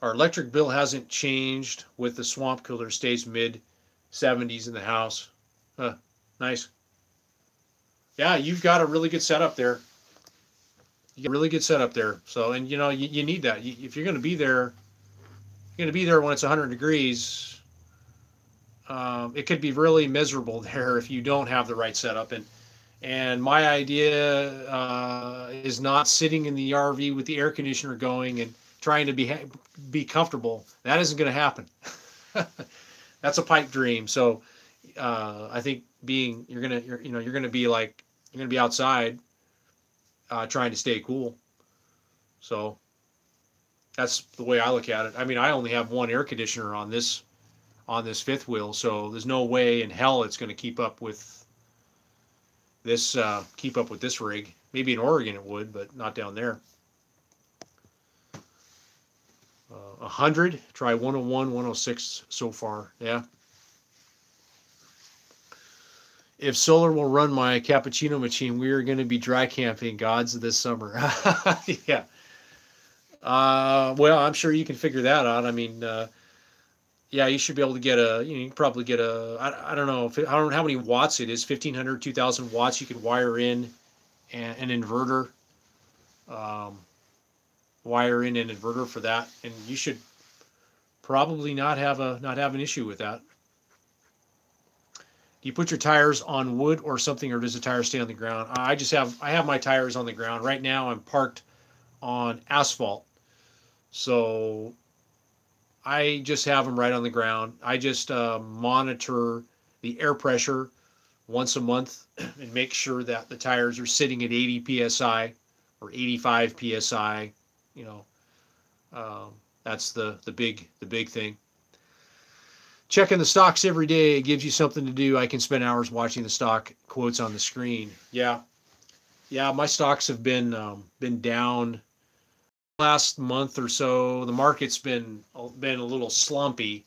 Our electric bill hasn't changed with the swamp cooler. Stays mid 70s in the house. Nice. Yeah, you've got a really good setup there. You got a really good setup there. So, and you need that. If you're going to be there, when it's 100 degrees. it could be really miserable there if you don't have the right setup. And my idea is not sitting in the RV with the air conditioner going and trying to be comfortable. That isn't going to happen. That's a pipe dream. So I think you're gonna be like you're gonna be outside trying to stay cool. So that's the way I look at it. I mean, I only have one air conditioner on this fifth wheel, so there's no way in hell it's going to keep up with this rig. Maybe in Oregon it would, but not down there. 100, try 101, 106 so far. Yeah. If solar will run my cappuccino machine, we are going to be dry camping gods this summer. Yeah. Well, I'm sure you can figure that out. I mean, yeah, you should be able to get you can probably get I don't know, I don't know how many watts it is, 1,500, 2,000 watts. You could wire in an inverter, um, wire in an inverter for that, and you should probably not have an issue with that. Do you put your tires on wood or something, or does the tire stay on the ground? I have my tires on the ground. Right now I'm parked on asphalt. So I just have them right on the ground. I just monitor the air pressure once a month and make sure that the tires are sitting at 80 psi or 85 psi. You know, that's the big thing. Checking the stocks every day gives you something to do. I can spend hours watching the stock quotes on the screen. Yeah, yeah. My stocks have been down last month or so. The market's been a little slumpy.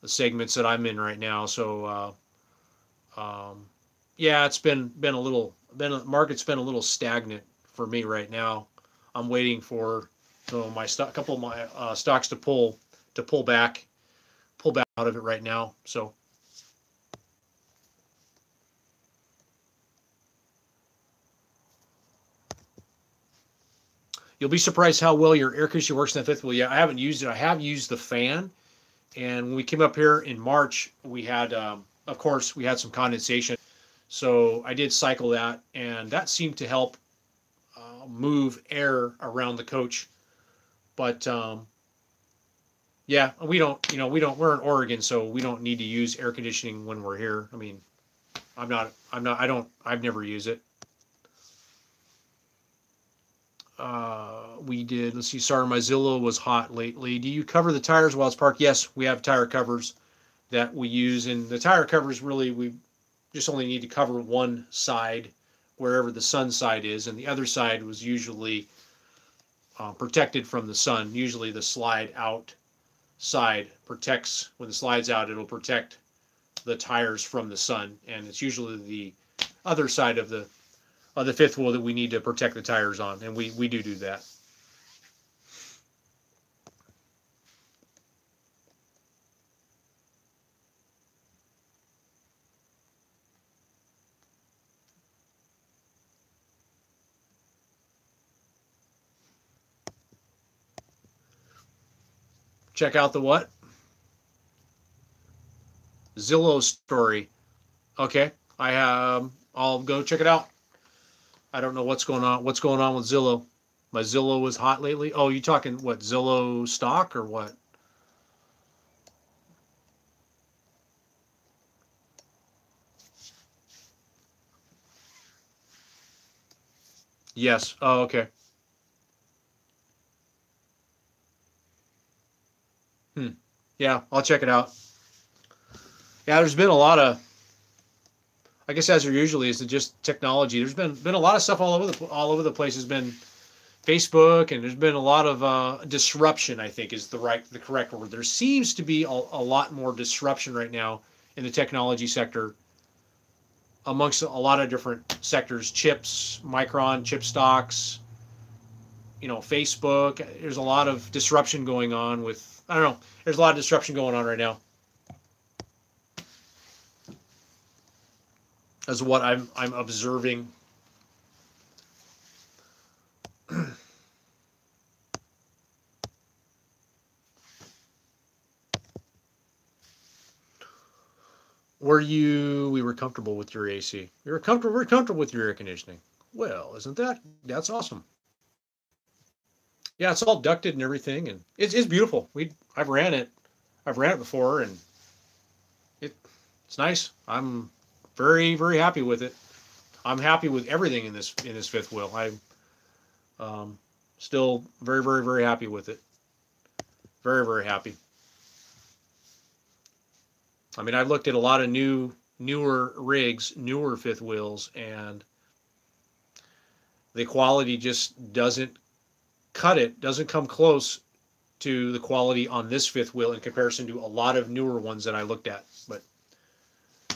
The segments that I'm in right now. So yeah, it's been a little market's been a little stagnant for me right now. I'm waiting for my couple of my stocks to pull back out of it right now. So you'll be surprised how well your air conditioner works in the fifth wheel. Yeah, I haven't used it. I have used the fan, and when we came up here in March, we had, of course, we had some condensation. So I did cycle that, and that seemed to help move air around the coach. But yeah, we're in Oregon, so we don't need to use air conditioning when we're here. I mean, I've never used it. We did, let's see, sorry, my Zillow was hot lately. Do you cover the tires while it's parked? Yes, we have tire covers that we use, and the tire covers really, we just only need to cover one side, wherever the sun side is, and the other side was usually protected from the sun. Usually the slide out side protects, when the slide's out, it'll protect the tires from the sun, and it's usually the other side of the fifth wheel that we need to protect the tires on, and we do that. Check out the what? Zillow story. Okay, I'll go check it out. I don't know what's going on. What's going on with Zillow? My Zillow was hot lately. Oh, you talking what? Zillow stock or what? Yes. Oh, okay. Hmm. Yeah, I'll check it out. Yeah, there's been a lot of, I guess as there usually is, just technology. There's been a lot of stuff all over the place. Has been Facebook, and there's been a lot of disruption. I think is the correct word. There seems to be a lot more disruption right now in the technology sector amongst a lot of different sectors. Chips, Micron, chip stocks. Facebook. There's a lot of disruption going on with. I don't know. There's a lot of disruption going on right now. As what I'm observing. we were comfortable with your AC. We're comfortable with your air conditioning. Well, isn't that's awesome? Yeah, it's all ducted and everything, and it's beautiful. I've ran it before, and it it's nice. I'm very happy with it. I'm happy with everything in this fifth wheel. I'm still very happy with it. Very happy. I mean, I've looked at a lot of newer rigs, newer fifth wheels, and the quality just doesn't come close to the quality on this fifth wheel in comparison to a lot of newer ones that I looked at. But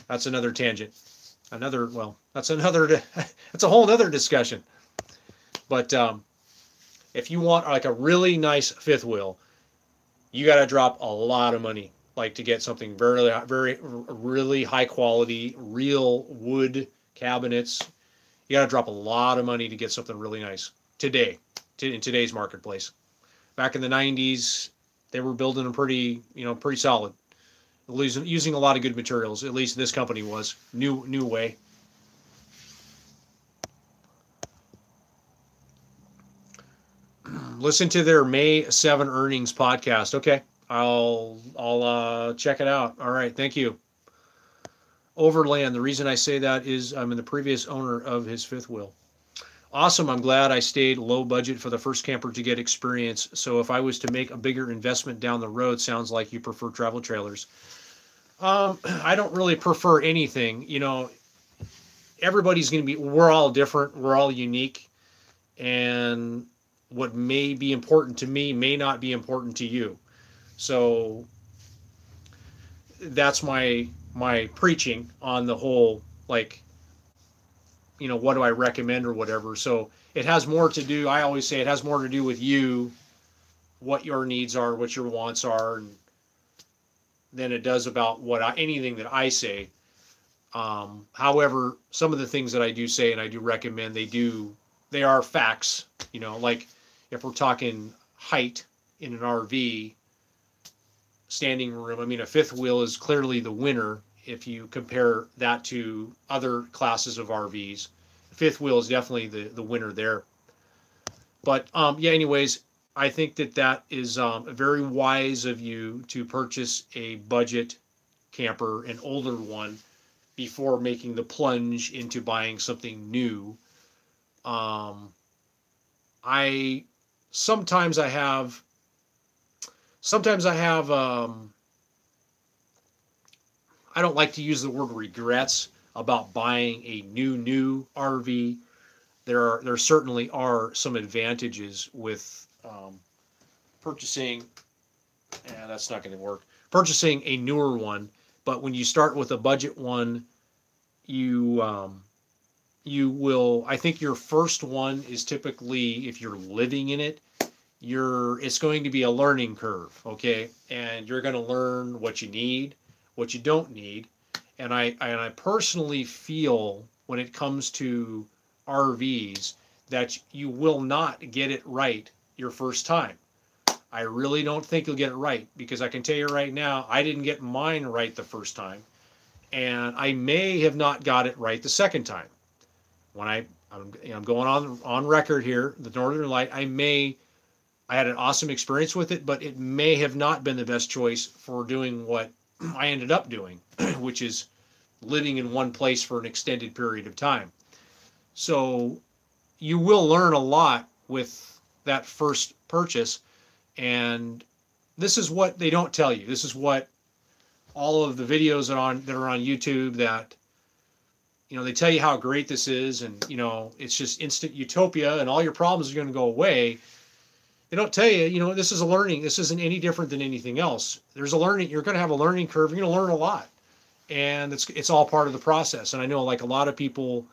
that's another tangent. That's that's a whole other discussion. But if you want like a really nice fifth wheel, you got to drop a lot of money, like to get something very really high quality, real wood cabinets. You got to drop a lot of money to get something really nice today, in today's marketplace. Back in the 90s, they were building them pretty solid, using a lot of good materials. At least this company was new way. Listen to their May 7 earnings podcast. Okay, I'll check it out. All right, thank you. Overland. The reason I say that is I'm the previous owner of his fifth wheel. Awesome. I'm glad I stayed low budget for the first camper to get experience. So if I was to make a bigger investment down the road, sounds like you prefer travel trailers. I don't really prefer anything. You know, everybody's going to be, we're all different. We're all unique. And what may be important to me may not be important to you. So that's my preaching on the whole, like, you know, what do I recommend or whatever. So it has more to do, I always say it has more to do with you, what your needs are, what your wants are, than it does about anything that I say. However, some of the things that I do say and I do recommend, they are facts, you know, like if we're talking height in an RV, standing room, I mean, a fifth wheel is clearly the winner if you compare that to other classes of RVs. The fifth wheel is definitely the winner there. But yeah, anyways, I think that is very wise of you to purchase a budget camper, an older one, before making the plunge into buying something new. Sometimes I have I don't like to use the word regrets about buying a new RV. There certainly are some advantages with purchasing, that's not going to work, purchasing a newer one. But when you start with a budget one, you will, I think your first one is typically, if you're living in it, it's going to be a learning curve, okay? And you're going to learn what you need, what you don't need. And I personally feel when it comes to RVs that you will not get it right your first time. I really don't think you'll get it right, because I can tell you right now, I didn't get mine right the first time, and I may have not got it right the second time. When I'm going on record here, the Northern Light, I had an awesome experience with it, but it may have not been the best choice for doing what I ended up doing, which is living in one place for an extended period of time. So you will learn a lot with that first purchase, and this is what they don't tell you. This is what all of the videos that are on YouTube, that, you know, they tell you how great this is, and, you know, it's just instant utopia and all your problems are going to go away. They don't tell you, you know, this isn't any different than anything else. You're going to have a learning curve. You're going to learn a lot, and it's all part of the process. And I know, like, a lot of people,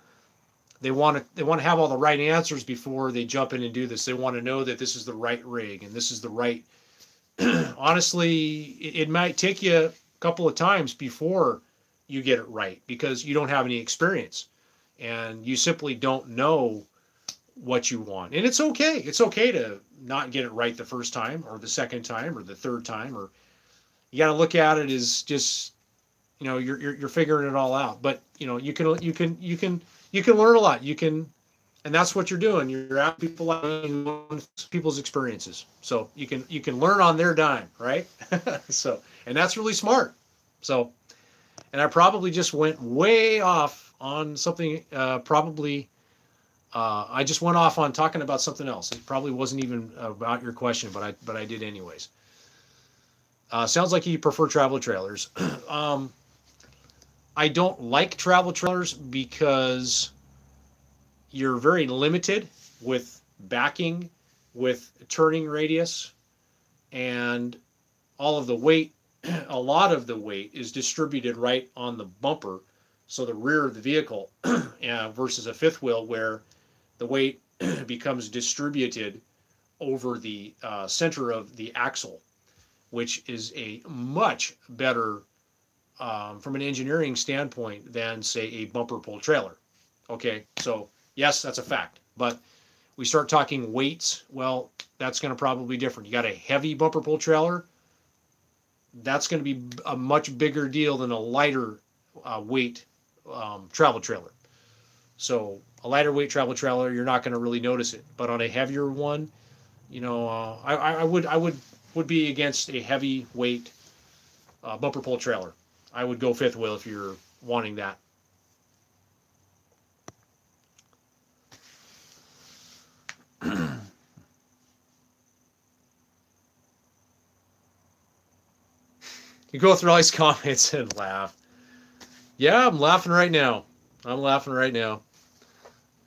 they want to have all the right answers before they jump in and do this. They want to know that this is the right rig and this is the right. Honestly, it might take you a couple of times before you get it right, because you don't have any experience and you simply don't know what you want. And it's okay. It's okay to not get it right the first time or the second time or the third time, or you got to look at it as just, you know, you're figuring it all out. But you know, you can learn a lot. You can, and that's what you're doing. You're out people like me who learn people's experiences. So you can learn on their dime, right? So, and that's really smart. So, and I probably just went way off on something. Probably I just went off on talking about something else. It probably wasn't even about your question, but I did anyways. Sounds like you prefer travel trailers. I don't like travel trailers because you're very limited with backing, with turning radius, and all of the weight. A lot of the weight is distributed right on the bumper, so the rear of the vehicle, versus a fifth wheel where the weight becomes distributed over the center of the axle, which is a much better, from an engineering standpoint, than, say, a bumper pull trailer. Okay, so yes, that's a fact. But we start talking weights, well, that's going to probably be different. You got a heavy bumper pull trailer, that's going to be a much bigger deal than a lighter weight travel trailer. So a lighter weight travel trailer, you're not going to really notice it. But on a heavier one, you know, I would be against a heavy weight bumper pull trailer. I would go fifth wheel if you're wanting that. You go through all these comments and laugh. Yeah, I'm laughing right now. I'm laughing right now.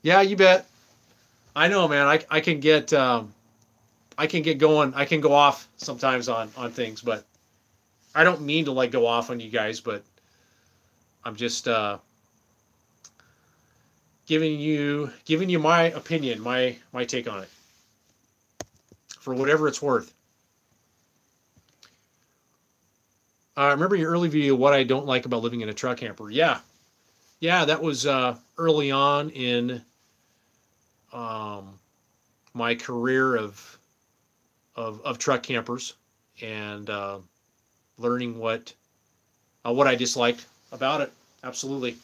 Yeah, you bet. I know, man. I can get going. I can go off sometimes on things, but I don't mean to like go off on you guys, but I'm just giving you my opinion, my take on it, for whatever it's worth. Remember your early video, what I don't like about living in a truck camper. Yeah, that was early on in my career of truck campers, and learning what I disliked about it. Absolutely.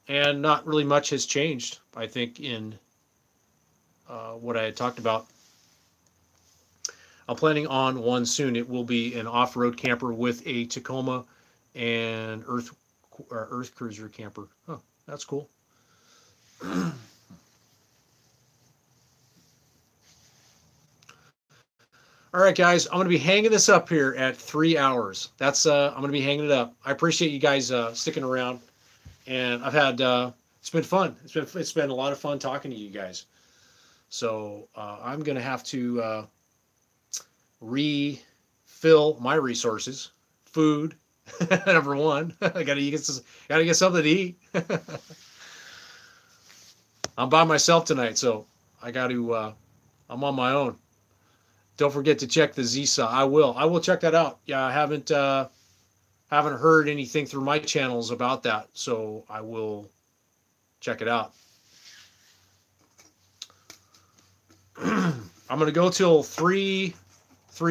And not really much has changed, I think, in what I had talked about. I'm planning on one soon. It will be an off-road camper with a Tacoma and Earth Cruiser camper. Oh, that's cool. All right, guys, I'm going to be hanging this up here at 3 hours. That's I'm going to be hanging it up. I appreciate you guys sticking around, and I've had it's been fun. It's been a lot of fun talking to you guys. So I'm going to have to refill my resources, food. Number one, I gotta get something to eat. I'm by myself tonight, so I got to. I'm on my own. Don't forget to check the ZSAW. I will check that out. Yeah, I haven't heard anything through my channels about that, so I will check it out. I'm gonna go till 3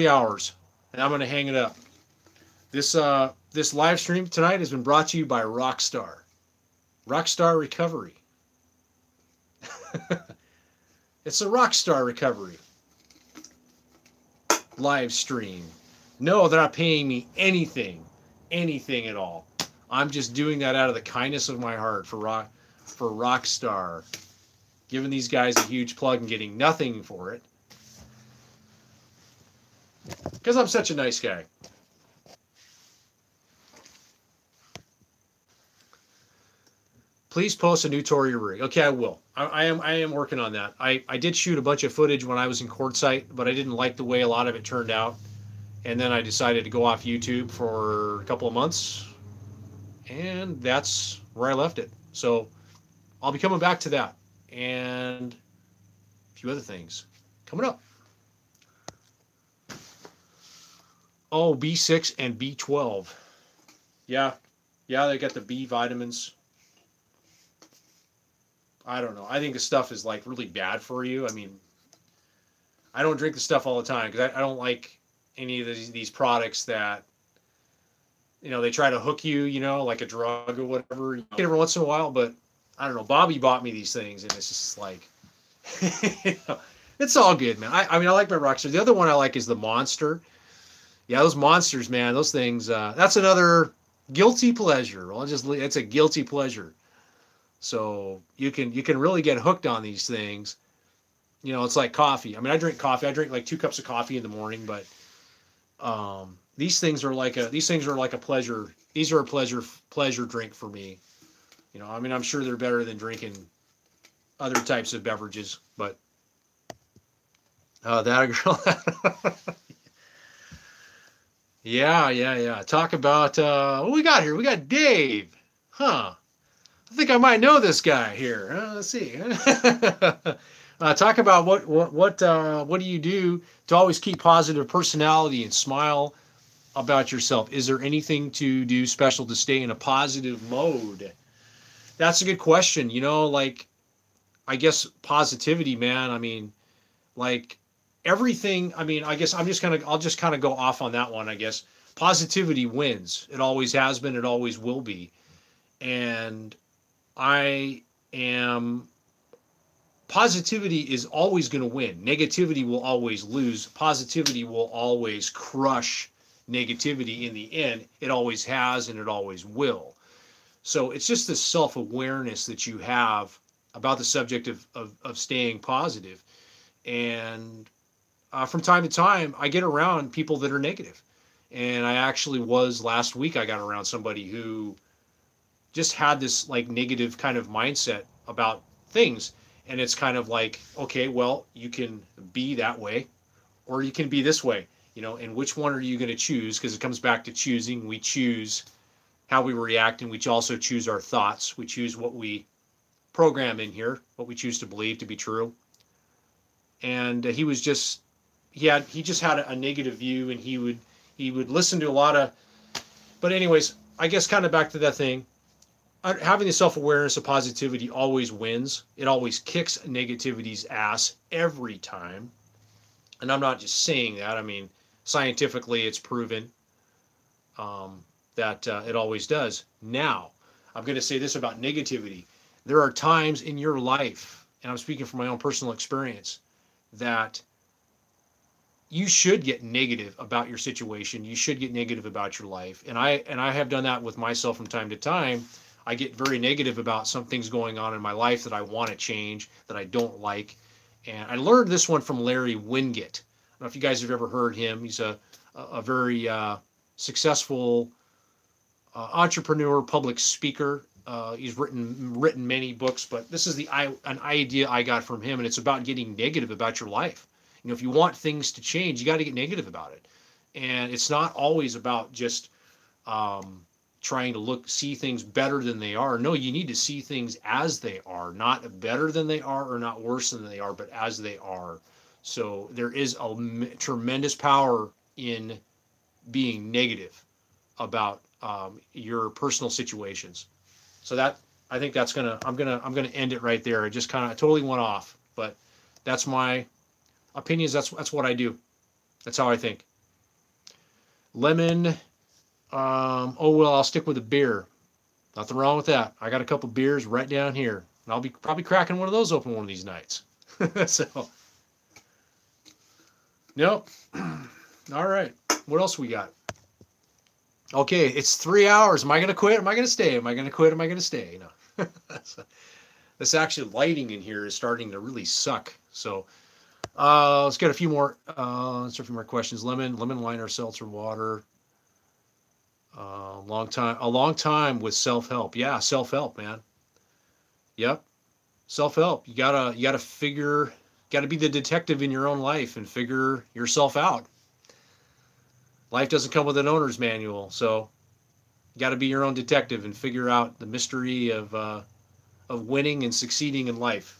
hours, and I'm gonna hang it up. This live stream tonight has been brought to you by Rockstar Recovery. It's a Rockstar Recovery live stream. No, they're not paying me anything at all. I'm just doing that out of the kindness of my heart for Rockstar, giving these guys a huge plug and getting nothing for it, because I'm such a nice guy. Please post a new Tory rig. Okay, I will. I am working on that. I did shoot a bunch of footage when I was in Quartzsite, but I didn't like the way a lot of it turned out. And then I decided to go off YouTube for a couple of months, and that's where I left it. So I'll be coming back to that and a few other things coming up. Oh, B6 and B12. Yeah, they got the B vitamins. I don't know. I think the stuff is like really bad for you. I mean, I don't drink the stuff all the time because I don't like any of these products that they try to hook you, like a drug or whatever, every once in a while. But I don't know. Bobby bought me these things, and it's just like, it's all good, man. I mean, I like my Rockstar. The other one I like is the Monster. Yeah, those Monsters, man. Those things. That's another guilty pleasure. It's a guilty pleasure. So you can really get hooked on these things. It's like coffee. I mean, I drink coffee. I drink like 2 cups of coffee in the morning, but these things are like a pleasure. These are a pleasure drink for me. I mean, I'm sure they're better than drinking other types of beverages, but that girl. Yeah. Talk about what we got here. We got Dave. Huh. I think I might know this guy here. Let's see. Talk about what do you do to always keep positive personality and smile about yourself? Is there anything to do special to stay in a positive mode? That's a good question. Like, I guess positivity, man. I mean, like everything. I mean, I guess I'll just kind of go off on that one. I guess positivity wins. It always has been. It always will be. And positivity is always going to win. Negativity will always lose. Positivity will always crush negativity in the end. It always has, and it always will. So it's just this self-awareness that you have about the subject of staying positive. And from time to time, I get around people that are negative. And I actually last week, I got around somebody who just had this like negative kind of mindset about things. And it's kind of like, okay, well, you can be that way or you can be this way, and which one are you going to choose? Because it comes back to choosing. We choose how we react, and we also choose our thoughts. We choose what we program in here, what we choose to believe to be true. And he just had a negative view, and he would listen to a lot of, but anyways, I guess kind of back to that thing. Having the self-awareness of positivity always wins. It always kicks negativity's ass every time. And I'm not just saying that. I mean, scientifically, it's proven that it always does. Now, I'm going to say this about negativity. There are times in your life, and I'm speaking from my own personal experience, that you should get negative about your situation. You should get negative about your life. And I have done that with myself from time to time. I get very negative about some things going on in my life that I want to change, that I don't like. And I learned this one from Larry Winget. I don't know if you guys have ever heard him. He's a very successful entrepreneur, public speaker. He's written many books, but this is an idea I got from him, and it's about getting negative about your life. If you want things to change, you got to get negative about it. And it's not always about just trying to see things better than they are. No, you need to see things as they are, not better than they are or not worse than they are, but as they are. So there is a tremendous power in being negative about your personal situations. So that, I think that's I'm gonna end it right there. I just kind of totally went off, but that's my opinions. That's what I do. That's how I think. Lemon. Oh, well, I'll stick with a beer. Nothing wrong with that. I got a couple beers right down here, and I'll be probably cracking one of those open one of these nights. So, nope. All right. What else we got? Okay, it's 3 hours. Am I going to quit? Am I going to stay? Am I going to quit? Am I going to stay? No. This actually lighting in here is starting to really suck. So, let's get a few more. Let's get a few more questions. Lemon, lime, or seltzer water. A long time with self-help. Yeah, self-help, man. Yep. Self-help. You gotta be the detective in your own life and figure yourself out. Life doesn't come with an owner's manual, so you gotta be your own detective and figure out the mystery of winning and succeeding in life.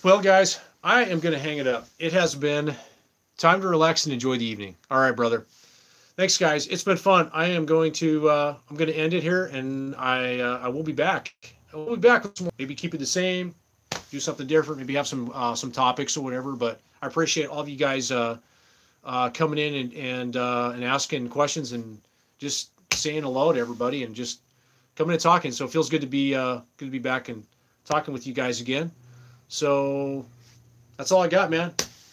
Well, guys, I am going to hang it up. It has been time to relax and enjoy the evening. All right, brother. Thanks, guys. It's been fun. I am going to I'm going to end it here, and I will be back. I will be back with some more. Maybe keep it the same. do something different, maybe have some topics or whatever. But I appreciate all of you guys coming in and asking questions and just saying hello to everybody and just coming and talking. So it feels good to be back and talking with you guys again. So that's all I got, man.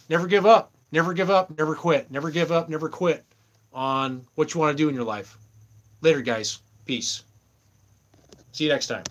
Never give up. Never give up. Never quit. Never give up. Never quit on what you want to do in your life. Later, guys. Peace. See you next time.